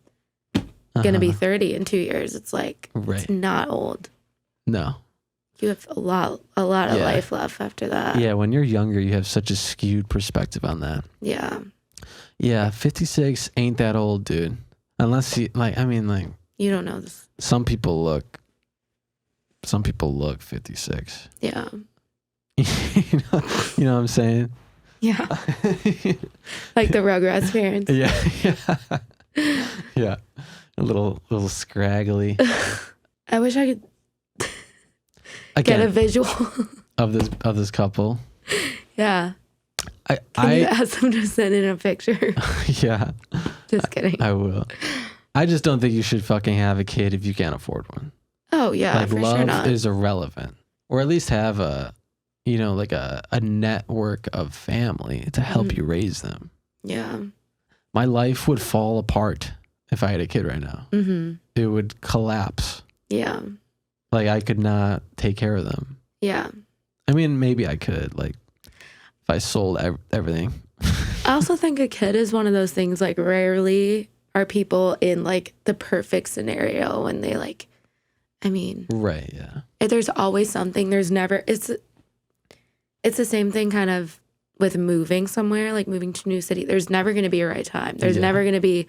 gonna be 30 in 2 years, it's like Right. it's not old. No. You have a lot of Yeah. life left after that. Yeah, when you're younger, you have such a skewed perspective on that. Yeah. Yeah, 56 ain't that old, dude. Unless you like, I mean, like You don't know this. some people look 56. Yeah. you know what I'm saying? Yeah. Like the Rugrats parents. Yeah. Yeah. A little scraggly. I wish I could Again, get a visual. of this couple. Yeah. Can I you ask them to send in a picture? yeah, Just kidding. I will. I just don't think you should fucking have a kid if you can't afford one. Oh yeah, Like for love sure not. is irrelevant. Or at least have a like a network of family to help Mhm. you raise them. Yeah. My life would fall apart if I had a kid right now. Mm-hmm. It would collapse. Yeah. Like I could not take care of them. Yeah. I mean, maybe I could, like, if I sold everything. I also think a kid is one of those things, like rarely are people in like the perfect scenario when they like, I mean, Right, yeah. there's always something. There's never, it's the same thing kind of with moving somewhere, like moving to a new city. There's never going to be a right time. There's Yeah. never going to be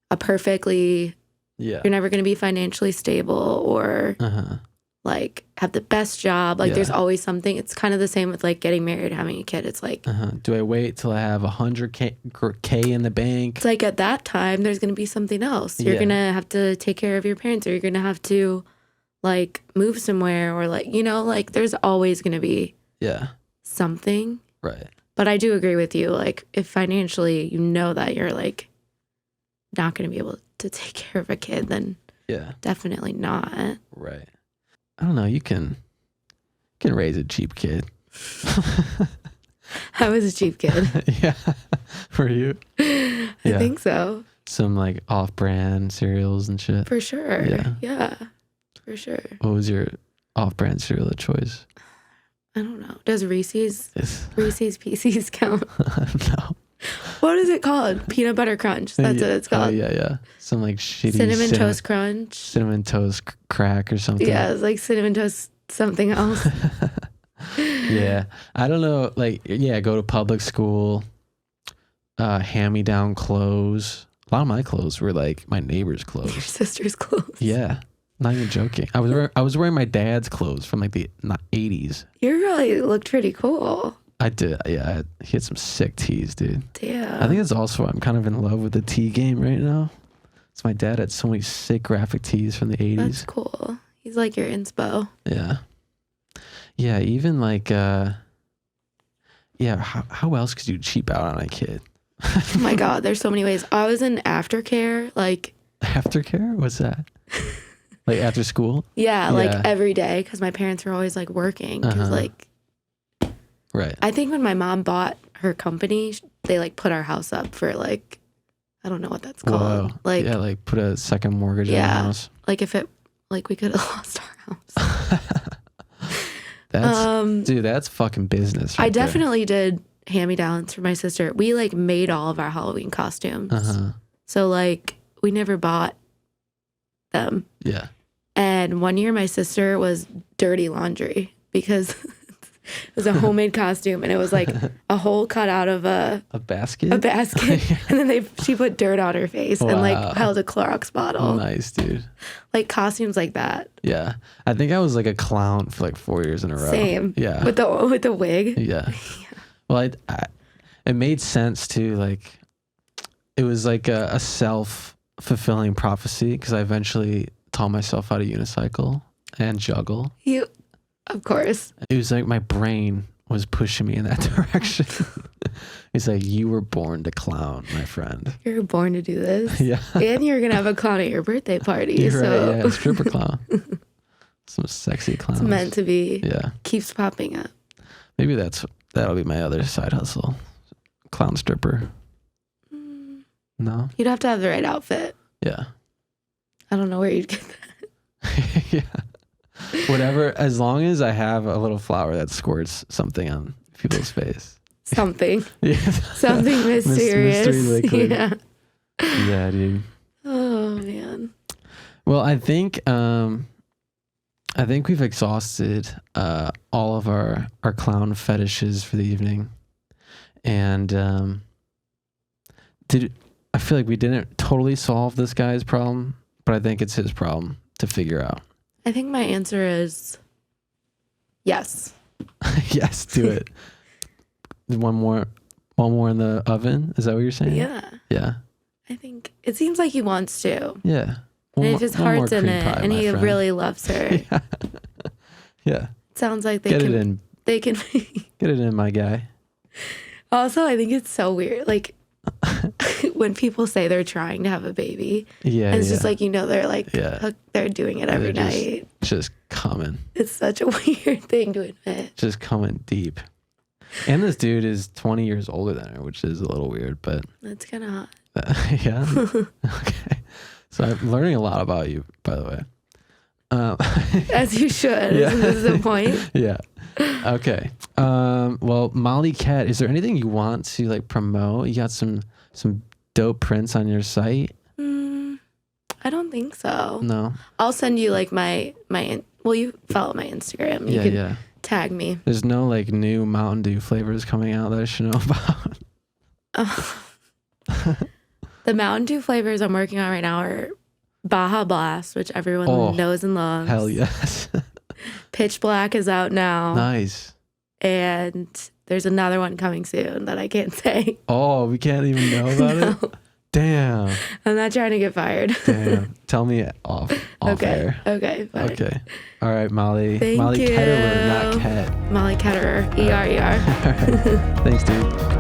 a perfectly, Yeah. you're never going to be financially stable or Uh-huh. like have the best job. Like Yeah. there's always something. It's kind of the same with like getting married, having a kid. It's like, Uh-huh. Do I wait till I have 100K in the bank? it's like at that time, there's going to be something else. You're Yeah. going to have to take care of your parents or you're going to have to like move somewhere or like, like there's always going to be Yeah. something. Right. But I do agree with you. Like if financially you know that you're like not going to be able to take care of a kid, then Yeah. definitely not. Right. I don't know. You can raise a cheap kid. I was a cheap kid. Yeah. For you? I Yeah. think so. Some like off-brand cereals and shit. For sure. Yeah. Yeah. For sure. What was your off-brand cereal of choice? I don't know. Does Reese's It's- Pieces count? No. What is it called? Peanut butter crunch. That's what it's Oh called. yeah. Some like shitty Cinnamon toast crunch. cinnamon toast crack or something. Yeah, it's like cinnamon toast something else. Yeah, I don't know. Like, yeah, go to public school. Hand-me-down clothes. A lot of my clothes were like my neighbor's Your clothes. sister's clothes. Yeah, not even joking. I was wearing my dad's clothes from like the 80s. You really looked pretty cool. I did. Yeah, he had some sick tees, dude. Damn. I think it's also I'm kind of in love with the tee game right now. It's my dad had so many sick graphic tees from the 80s. That's cool. He's like your inspo. Yeah. Yeah, even like how else could you cheap out on a kid? Oh my God, there's so many ways. I was in aftercare, like Aftercare? What's that? Like after school? yeah, like every day because my parents were always like working. Because like, right. I think when my mom bought her company, they like put our house up for like, I don't know what that's called. Whoa. Like, yeah, like put a second mortgage on the house. like if it, like we could have lost our house. That's fucking business. Right I definitely did hand-me-downs for my sister. We like made all of our Halloween costumes. So like we never bought them. Yeah. And one year my sister was dirty laundry because it was a homemade costume and it was like a hole cut out of a basket. And then she put dirt on her face and like held a Clorox bottle. Nice, dude. Like costumes like that. Yeah. I think I was like a clown for like 4 years in a row. Same. Yeah. With the wig. Yeah. Well, it made sense too. Like, it was like a self-fulfilling prophecy because I eventually taught myself how to unicycle and juggle. Of course. It was like my brain was pushing me in that direction. It's like, you were born to clown, my friend. You were born to do this. Yeah. And you're going to have a clown at your birthday party. You're so. right, yeah, stripper clown. Some sexy clowns. It's meant to be. Yeah. Keeps popping up. Maybe that'll be my other side hustle. Clown stripper. No? You'd have to have the right outfit. Yeah. I don't know where you'd get that. Yeah. Whatever, as long as I have a little flower that squirts something on people's face. Something. Yeah. Something mysterious. Mystery liquid. Yeah. Yeah, dude. Oh man. Well, I think we've exhausted all of our clown fetishes for the evening. And I feel like we didn't totally solve this guy's problem, but I think it's his problem to figure out. I think my answer is yes. Yes, do it. One more in the oven. Is that what you're saying? Yeah. Yeah. I think it seems like he wants to. Yeah. And if his heart's in it and he really loves her. Yeah. Yeah. Sounds like Get it in. They can Get it in, my guy. Also, I think it's so weird. Like when people say they're trying to have a baby. Yeah. And it's just like, they're like they're doing it every night. Just coming. It's such a weird thing to admit. Just coming deep. And this dude is 20 years older than her, which is a little weird, but that's kind of hot. yeah. Okay. So I'm learning a lot about you, by the way. As you should. Yeah. Isn't this the point? Yeah. Okay. Well, Molly Cat, is there anything you want to like promote? You got some dope prints on your site? I don't think so. No. I'll send you like well, you follow my Instagram. You can tag me. There's no like new Mountain Dew flavors coming out that I should know about. The Mountain Dew flavors I'm working on right now are Baja Blast, which everyone knows and loves. Hell yes. Pitch Black is out now. Nice. And there's another one coming soon that I can't say. Oh, we can't even know about it? Damn. I'm not trying to get fired. Damn. Tell me off air. Okay. Fine. Okay. All right, Molly. Thank Molly you. Ketterer, not Ket. Molly Ketterer. ERER. All right. Thanks, dude.